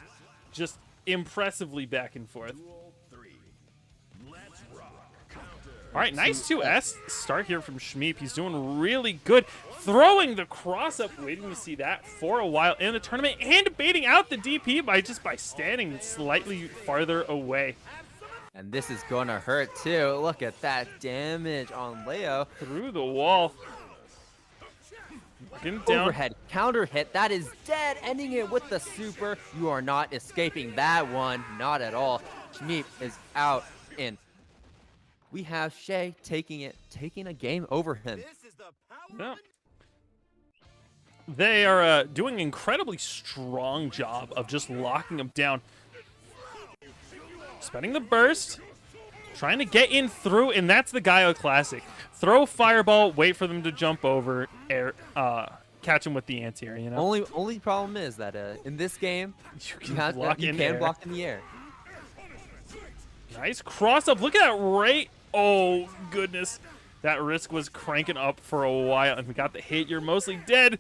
Just impressively back and forth. All right, nice 2S start here from Shmeep. He's doing really good. Throwing the cross up, waiting to see that for a while in the tournament, and baiting out the DP by standing slightly farther away. And this is going to hurt too. Look at that damage on Leo. Through the wall. Getting down. Overhead counter hit. That is dead. Ending it with the super. You are not escaping that one. Not at all. Shmeep is out in. We have Shea taking a game over him. Yeah. They are doing an incredibly strong job of just locking him down. Spending the burst, trying to get in through, and that's the Gaio classic. Throw fireball, wait for them to jump over, catch him with the anti-air, you know? Only problem is that in this game, you can block in the air. Nice cross up. Look at that rate. Oh, goodness. That risk was cranking up for a while, and we got the hit. You're mostly dead.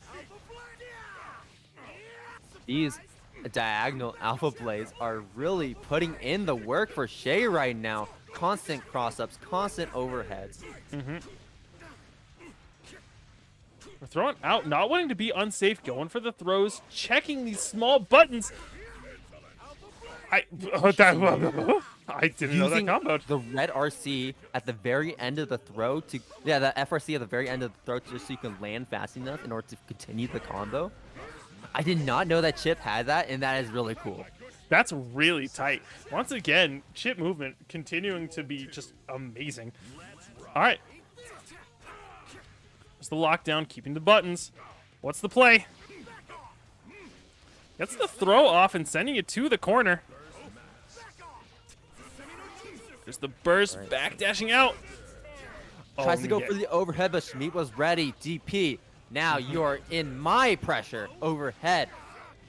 These diagonal alpha plays are really putting in the work for Shea right now. Constant cross-ups, constant overheads. We're throwing out, not wanting to be unsafe, going for the throws, checking these small buttons. I didn't know that combo. The red RC at the very end of the throw the FRC at the very end of the throw just so you can land fast enough in order to continue the combo. I did not know that Chip had that, and that is really cool. That's really tight. Once again, Chip movement continuing to be just amazing. All right. There's the lockdown, keeping the buttons. What's the play? Gets the throw off and sending it to the corner. There's the burst, backdashing out. Tries to go for the overhead, but Shmeep was ready. DP. Now you're in my pressure. Overhead.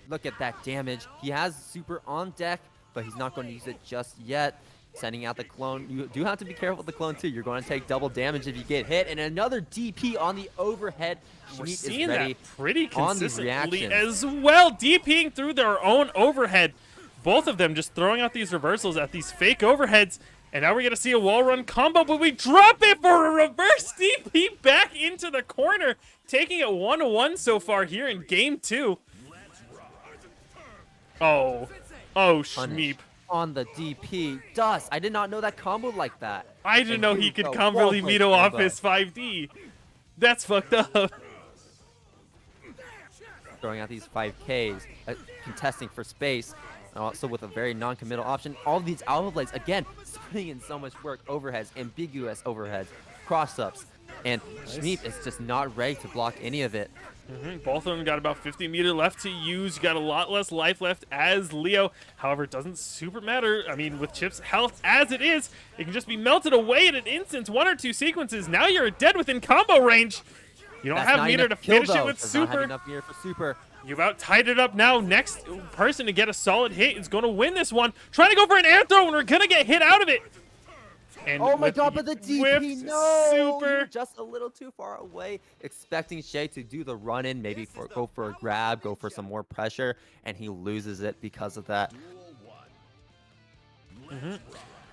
Look at that damage. He has super on deck, but he's not going to use it just yet. Sending out the clone. You do have to be careful with the clone too. You're going to take double damage if you get hit. And another DP on the overhead. We're Shmeep seeing is ready that pretty consistently on as well. DPing through their own overhead. Both of them just throwing out these reversals at these fake overheads. And now we're going to see a wall run combo, but we drop it for a reverse DP back into the corner. Taking it 1-1 so far here in game 2. Oh, Shmeep. on the DP. Dust. I did not know that combo like that. I didn't And know here he we could go. combo Wall break Vito off combo. his 5D. That's fucked up. Throwing out these 5Ks, contesting for space, and also with a very non-committal option. All of these alpha blades, again, putting in so much work. Overheads, ambiguous overheads, cross-ups, and Shmeep is just not ready to block any of it. Both of them got about 50 meter left to use. You got a lot less life left as Leo. However, it doesn't super matter. I mean, with Chip's health as it is, it can just be melted away in an instant. 1 or 2 sequences. Now you're dead within combo range. You don't That's have not meter to enough kill, finish it though. with Does not have super. enough meter for super. You've out tied it up now. Next person to get a solid hit is going to win this one. Trying to go for an air throw, and we're going to get hit out of it. And Oh my with god, but the DP, whiffed no! super. You're just a little too far away. Expecting Shea to do the run-in, maybe go for a grab, go for some more pressure, and he loses it because of that.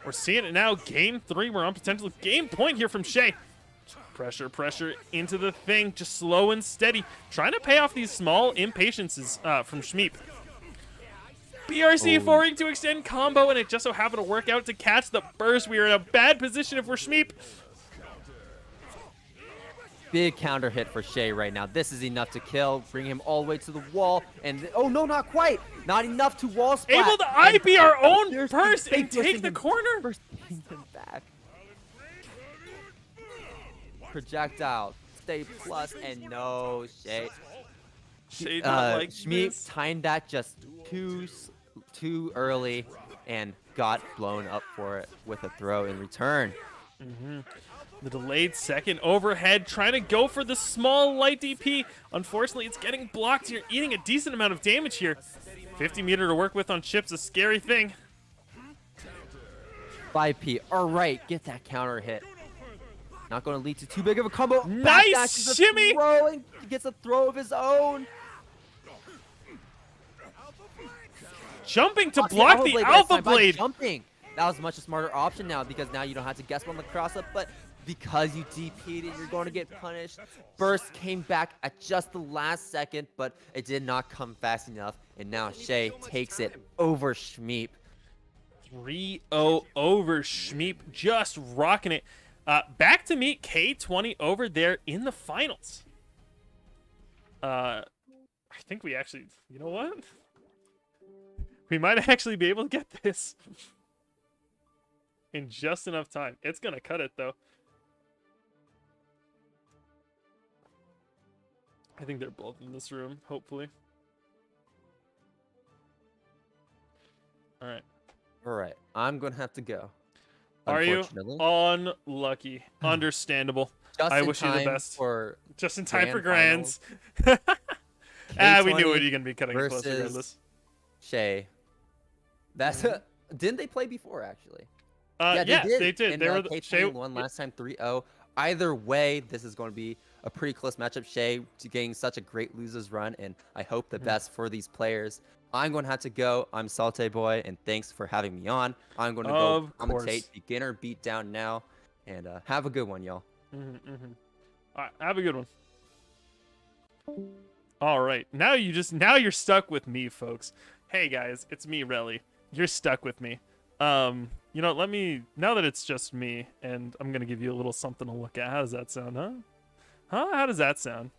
We're seeing it now. Game 3. We're on potential game point here from Shea. Pressure into the thing. Just slow and steady. Trying to pay off these small impatiences from Shmeep. BRC forwarding to extend combo, and it just so happened to work out to catch the burst. We are in a bad position if we're Shmeep. Big counter hit for Shea right now. This is enough to kill, bring him all the way to the wall, and oh no, not quite. Not enough to wall splat. Able to IB our own There's burst big and take pushing the him- corner. Burst pushing him back. Projectile, stay plus, and no, Shea. Shea not like Shmeep this. timed that just too early and got blown up for it with a throw in return. The delayed second overhead, trying to go for the small light DP. Unfortunately, it's getting blocked. You're eating a decent amount of damage here. 50 meter to work with on Chip's a scary thing. 5P, all right, get that counter hit. Not going to lead to too big of a combo. Nice Backdashes a shimmy! throw and gets a throw of his own. Jumping to Blocks block the but it's Alpha not by Blade. Jumping. That was a much smarter option now because now you don't have to guess on the cross up, but because you DP'd it, you're going to get punished. Burst came back at just the last second, but it did not come fast enough, and now Shea takes it over Shmeep. 3-0 over Shmeep, just rocking it. Back to meet K20 over there in the finals. I think we actually, you know what? We might actually be able to get this in just enough time. It's going to cut it, though. I think they're both in this room, hopefully. All right. All right, I'm going to have to go. Are you? Unfortunately. Unlucky. Understandable. Just I in wish you the time best. For Just in time for grand grands. We K20 knew it. You're going to be cutting it close versus regardless. Shea. That's didn't they play before actually? Yeah, they did. And, They were K20 Shea won last time 3-0. Either way, this is going to be a pretty close matchup. Shea getting such a great losers run, and I hope the best for these players. I'm going to have to go. I'm Salte Boy, and thanks for having me on. I'm going to go Of course. commentate beginner beatdown now, and have a good one, y'all. All right, have a good one. All right, now you're stuck with me, folks. Hey guys, it's me, Relly. You're stuck with me. You know, now that it's just me, and I'm gonna give you a little something to look at. How does that sound, huh? How does that sound?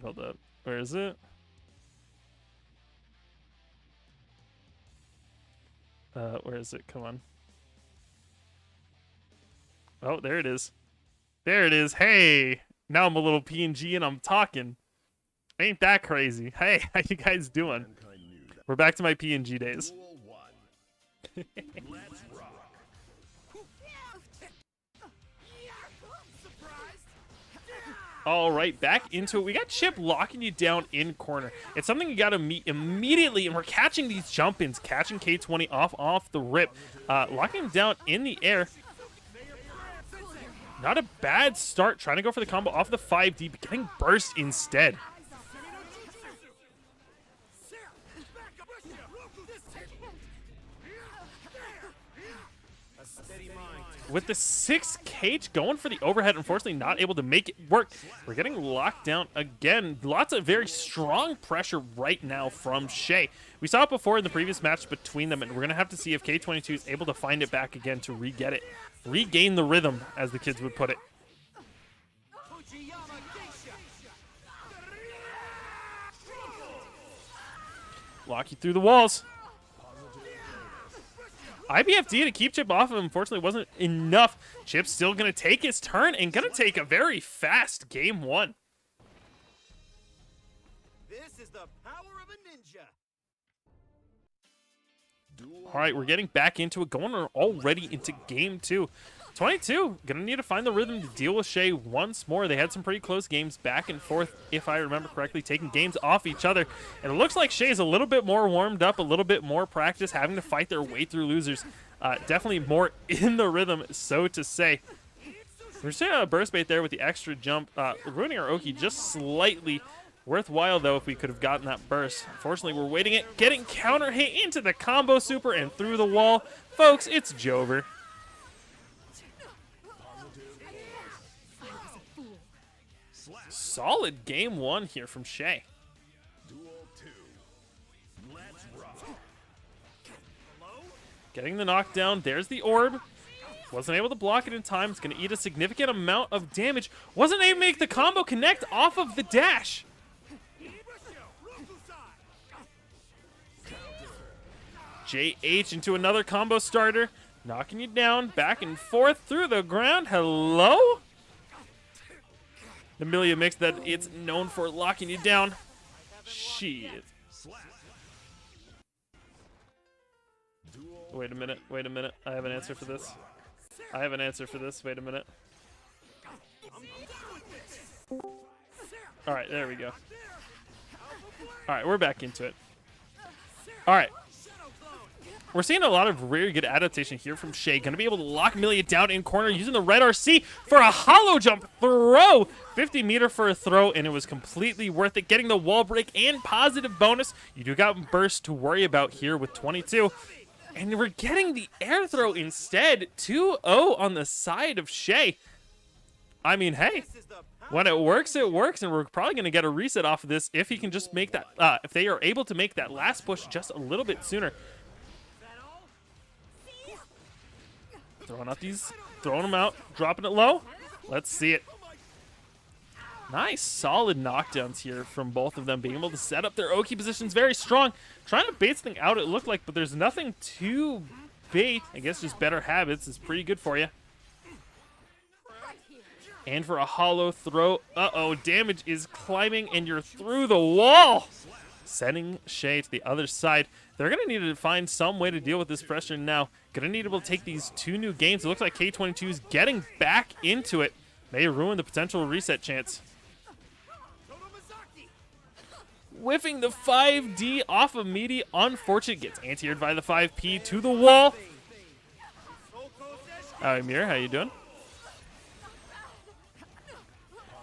Hold up. Where is it? Where is it? Come on. Oh, there it is. There it is. Hey, now I'm a little PNG and I'm talking. Ain't that crazy? Hey, how you guys doing? We're back to my PNG days. Duel 1. Let's rock. All right, back into it. We got Chip locking you down in corner. It's something you got to meet immediately, and we're catching these jump-ins, catching K20 off the rip, locking him down in the air. Not a bad start, trying to go for the combo off the 5D, but getting burst instead. with the 6K going for the overhead, unfortunately not able to make it work. We're getting locked down again. Lots of very strong pressure right now from Shea. We saw it before in the previous match between them, and we're going to have to see if K22 is able to find it back again to re-get it. Regain the rhythm, as the kids would put it. Lock you through the walls. IBFD to keep Chip off of him, unfortunately, wasn't enough. Chip's still going to take his turn and going to take a very fast game one. This is the power of a ninja. All right, we're getting back into it, going already into game two. 22, going to need to find the rhythm to deal with Shea once more. They had some pretty close games back and forth, if I remember correctly, taking games off each other. And it looks like Shea's a little bit more warmed up, a little bit more practice, having to fight their way through losers. Definitely more in the rhythm, so to say. We're seeing a burst bait there with the extra jump, ruining our Oki just slightly. Worthwhile, though, if we could have gotten that burst. Unfortunately, we're waiting it, getting counter hit into the combo super and through the wall. Folks, it's Jover. Solid game one here from Shea. Getting the knockdown. There's the orb. Wasn't able to block it in time. It's going to eat a significant amount of damage. Wasn't able to make the combo connect off of the dash. JH into another combo starter. Knocking you down. Back and forth through the ground. Hello? The Amelia mix that it's known for locking you down. Shit. Wait a minute. Wait a minute. I have an answer for this. I have an answer for this. Wait a minute. All right, there we go. All right, we're back into it. All right. We're seeing a lot of really good adaptation here from Shea. Going to be able to lock Amelia down in corner using the red RC for a hollow jump throw. 50 meter for a throw, and it was completely worth it. Getting the wall break and positive bonus. You do got burst to worry about here with 22. And we're getting the air throw instead. 2-0 on the side of Shea. I mean, hey, when it works, and we're probably going to get a reset off of this if he can just make that, if they are able to make that last push just a little bit sooner. Throwing out these, throwing them out, dropping it low. Let's see it. Nice, solid knockdowns here from both of them, being able to set up their Oki positions very strong. Trying to bait something out, it looked like, but there's nothing to bait. I guess just better habits is pretty good for you. And for a hollow throw, uh-oh, damage is climbing, and you're through the wall. Sending Shea to the other side. They're going to need to find some way to deal with this pressure now. Going to need to be able to take these two new games. It looks like K22 is getting back into it. May ruin the potential reset chance. Whiffing the 5D off of Meaty. Unfortunate. Gets anti-aired by the 5P to the wall. Mir, how you doing?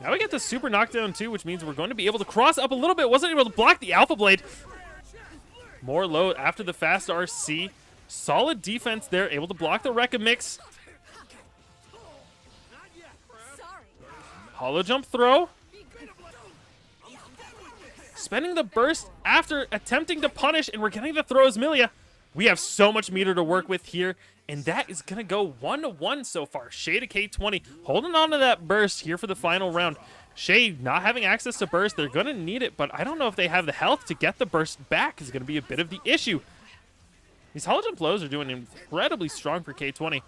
Now we get the super knockdown too, which means we're going to be able to cross up a little bit. Wasn't able to block the Alpha Blade. More load after the fast RC. Solid defense there, able to block the Rekka mix. Hollow jump throw. Spending the burst after attempting to punish, and we're getting the throws, Milia. We have so much meter to work with here, and that is going to go 1-1 so far. Shea to K20, holding on to that burst here for the final round. Shea not having access to burst, they're going to need it, but I don't know if they have the health to get the burst back is going to be a bit of the issue. These hollow jump lows are doing incredibly strong for K20.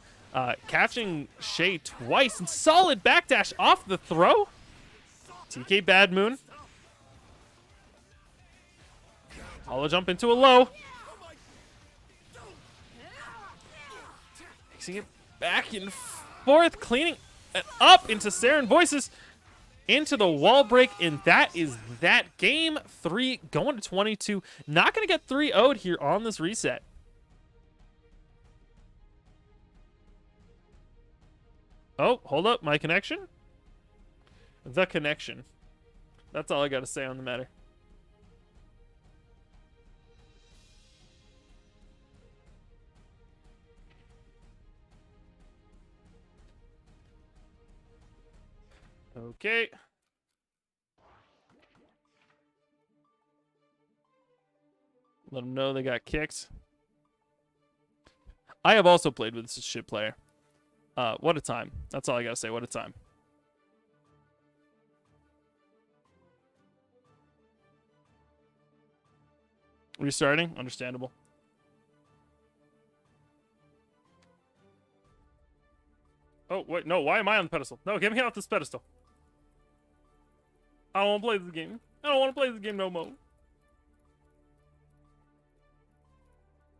Catching Shea twice, and solid backdash off the throw. TK Bad Moon. Hollow jump into a low. Mixing it back and forth, cleaning it up into Saren Voices. Into the wall break, and that is that. Game 3 going to 22. Not going to get 3-0'd here on this reset. Oh, hold up. My connection? The connection. That's all I got to say on the matter. Okay. Let them know they got kicked. I have also played with this shit player. What a time. That's all I gotta say. What a time. Restarting? Understandable. Oh, wait, no, why am I on the pedestal? No, get me off this pedestal. I don't want to play this game. I don't want to play this game no more.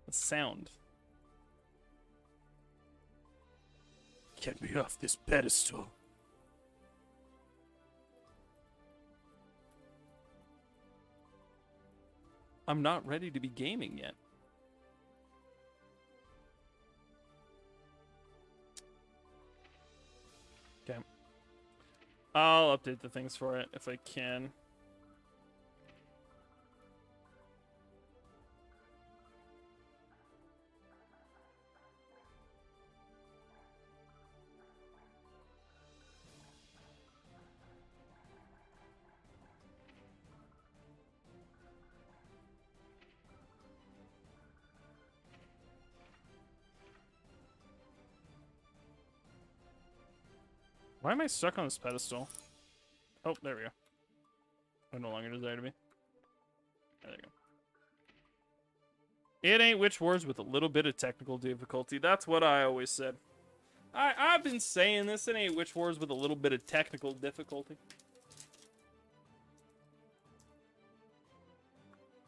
The sound. Get me off this pedestal. I'm not ready to be gaming yet. Okay. I'll update the things for it if I can. Why am I stuck on this pedestal? Oh, there we go. I no longer desire to be. There you go. It ain't Witch Wars with a little bit of technical difficulty. That's what I always said. I've been saying this. It ain't Witch Wars with a little bit of technical difficulty.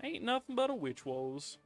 Ain't nothing but a Witch Wars.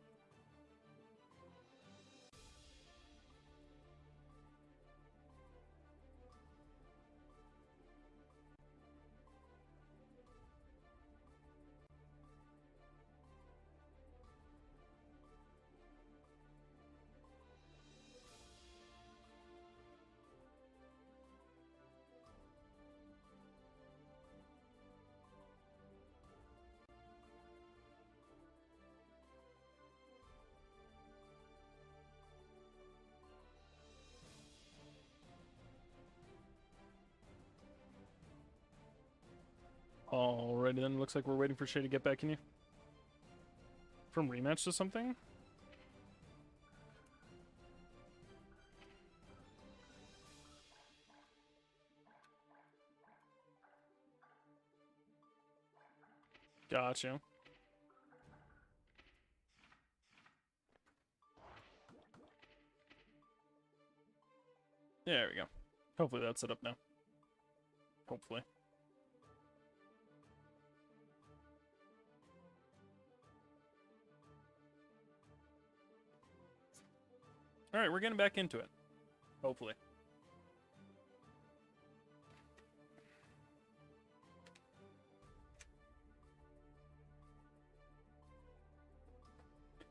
Alrighty then, looks like we're waiting for Shea to get back in here. From rematch to something? Gotcha. There we go. Hopefully that's set up now. Hopefully. Alright, we're getting back into it. Hopefully.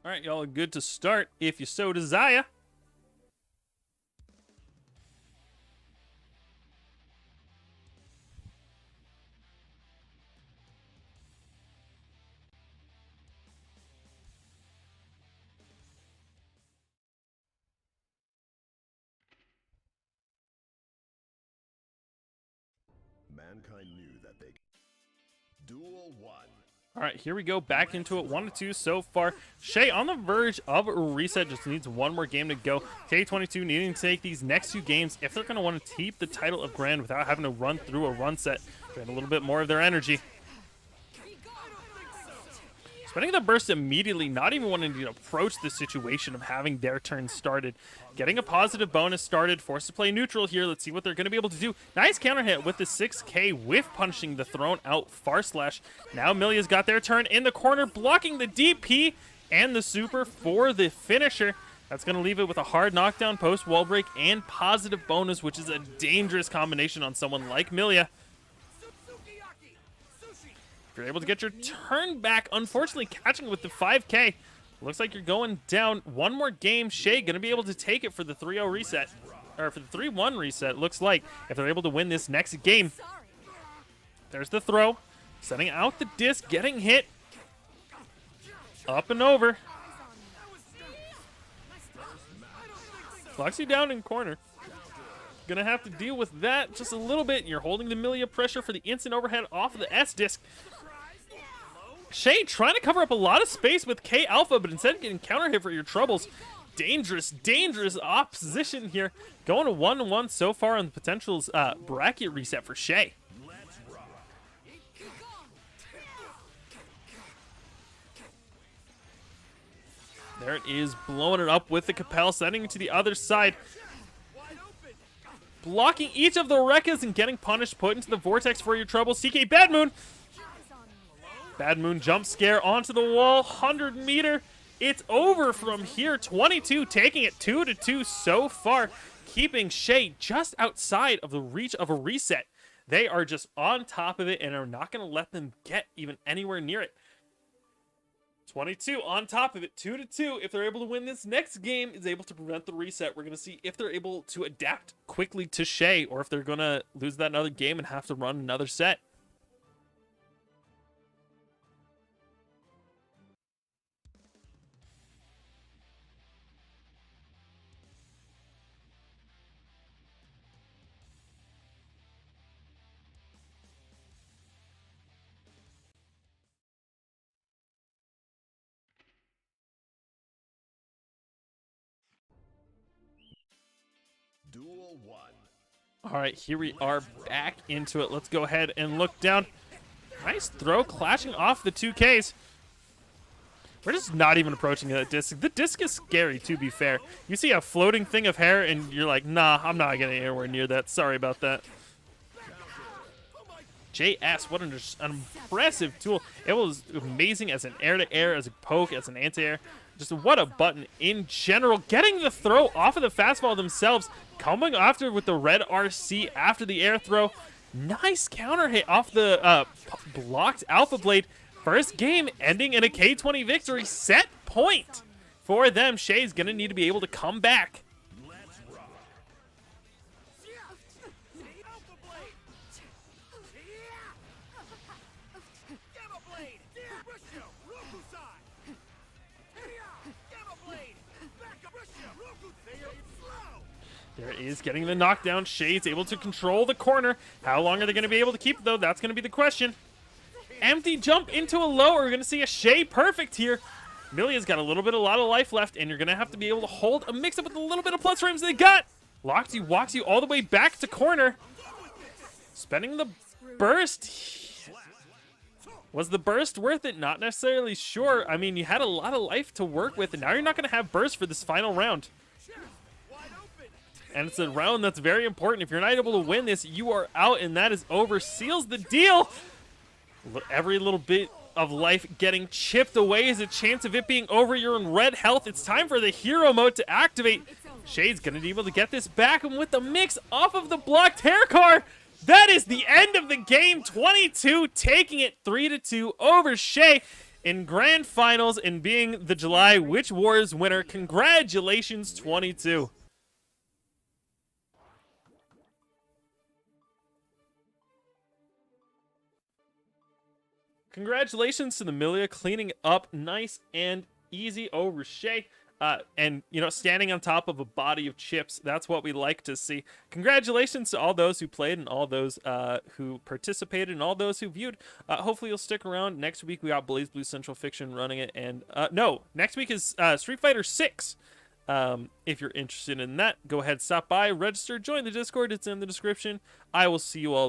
Alright, y'all are good to start if you so desire. Mankind knew that they... Duel 1. All right, here we go. Back into it. 1-2 so far. Shea on the verge of a reset. Just needs one more game to go. K22 needing to take these next 2 games if they're going to want to keep the title of Grand without having to run through a run set. Drain a little bit more of their energy. Spending the burst immediately, not even wanting to approach the situation of having their turn started. Getting a positive bonus started, forced to play neutral here. Let's see what they're going to be able to do. Nice counter hit with the 6K, whiff punching the thrown out far slash. Now Milia's got their turn in the corner, blocking the DP and the super for the finisher. That's going to leave it with a hard knockdown, post wall break, and positive bonus, which is a dangerous combination on someone like Milia. You're able to get your turn back, unfortunately catching with the 5K. Looks like you're going down. One more game. Shea going to be able to take it for the 3-0 reset. Or for the 3-1 reset, looks like, if they're able to win this next game. There's the throw. Setting out the disc, getting hit. Up and over. Locks you down in corner. Gonna have to deal with that just a little bit. You're holding the Milia pressure for the instant overhead off of the S-disc. Shea trying to cover up a lot of space with K Alpha, but instead getting counter hit for your troubles. Dangerous, dangerous opposition here. Going to 1-1 so far on the potential bracket reset for Shea. There it is, blowing it up with the Capel, sending it to the other side. Blocking each of the Rekkas and getting punished, put into the vortex for your troubles. CK Bad Moon. Bad Moon jump scare onto the wall, 100 meter. It's over from here. 22 taking it 2-2 so far, keeping Shea just outside of the reach of a reset. They are just on top of it and are not going to let them get even anywhere near it. 22 on top of it, 2-2. If they're able to win this next game, is able to prevent the reset. We're going to see if they're able to adapt quickly to Shea or if they're going to lose that another game and have to run another set. Duel 1. All right, here we are back into it. Let's go ahead and look down. Nice throw, clashing off the 2Ks. We're just not even approaching that disc. The disc is scary, to be fair. You see a floating thing of hair, and you're like, nah, I'm not getting anywhere near that. Sorry about that. JS, what an impressive tool. It was amazing as an air-to-air, as a poke, as an anti-air. Just what a button in general. Getting the throw off of the fastball themselves. Coming after with the red RC after the air throw. Nice counter hit off the blocked Alpha Blade. First game ending in a K20 victory. Set point for them. Shea's going to need to be able to come back. There is getting the knockdown. Shea's able to control the corner. How long are they going to be able to keep it, though? That's going to be the question. Empty jump into a low. We're going to see a Shea perfect here. Milia's got a lot of life left, and you're going to have to be able to hold a mix-up with a little bit of plus frames they got. Locks you, walks you all the way back to corner. Spending the burst. Was the burst worth it? Not necessarily sure. I mean, you had a lot of life to work with, and now you're not going to have burst for this final round. And it's a round that's very important. If you're not able to win this, you are out, and that is over. Seals the deal. Every little bit of life getting chipped away is a chance of it being over. You're in red health. It's time for the hero mode to activate. Shea's going to be able to get this back, and with the mix off of the blocked hair car, that is the end of the game. 22 taking it 3-2 over Shea in grand finals and being the July Witch Wars winner. Congratulations, 22. Congratulations to the Milia, cleaning up nice and easy over Shea. And, you know, standing on top of a body of chips. That's what we like to see. Congratulations to all those who played and all those who participated and all those who viewed. Hopefully you'll stick around. Next week we got Blaze Blue Central Fiction running it. And, no, next week is Street Fighter 6. If you're interested in that, go ahead, stop by, register, join the Discord. It's in the description. I will see you all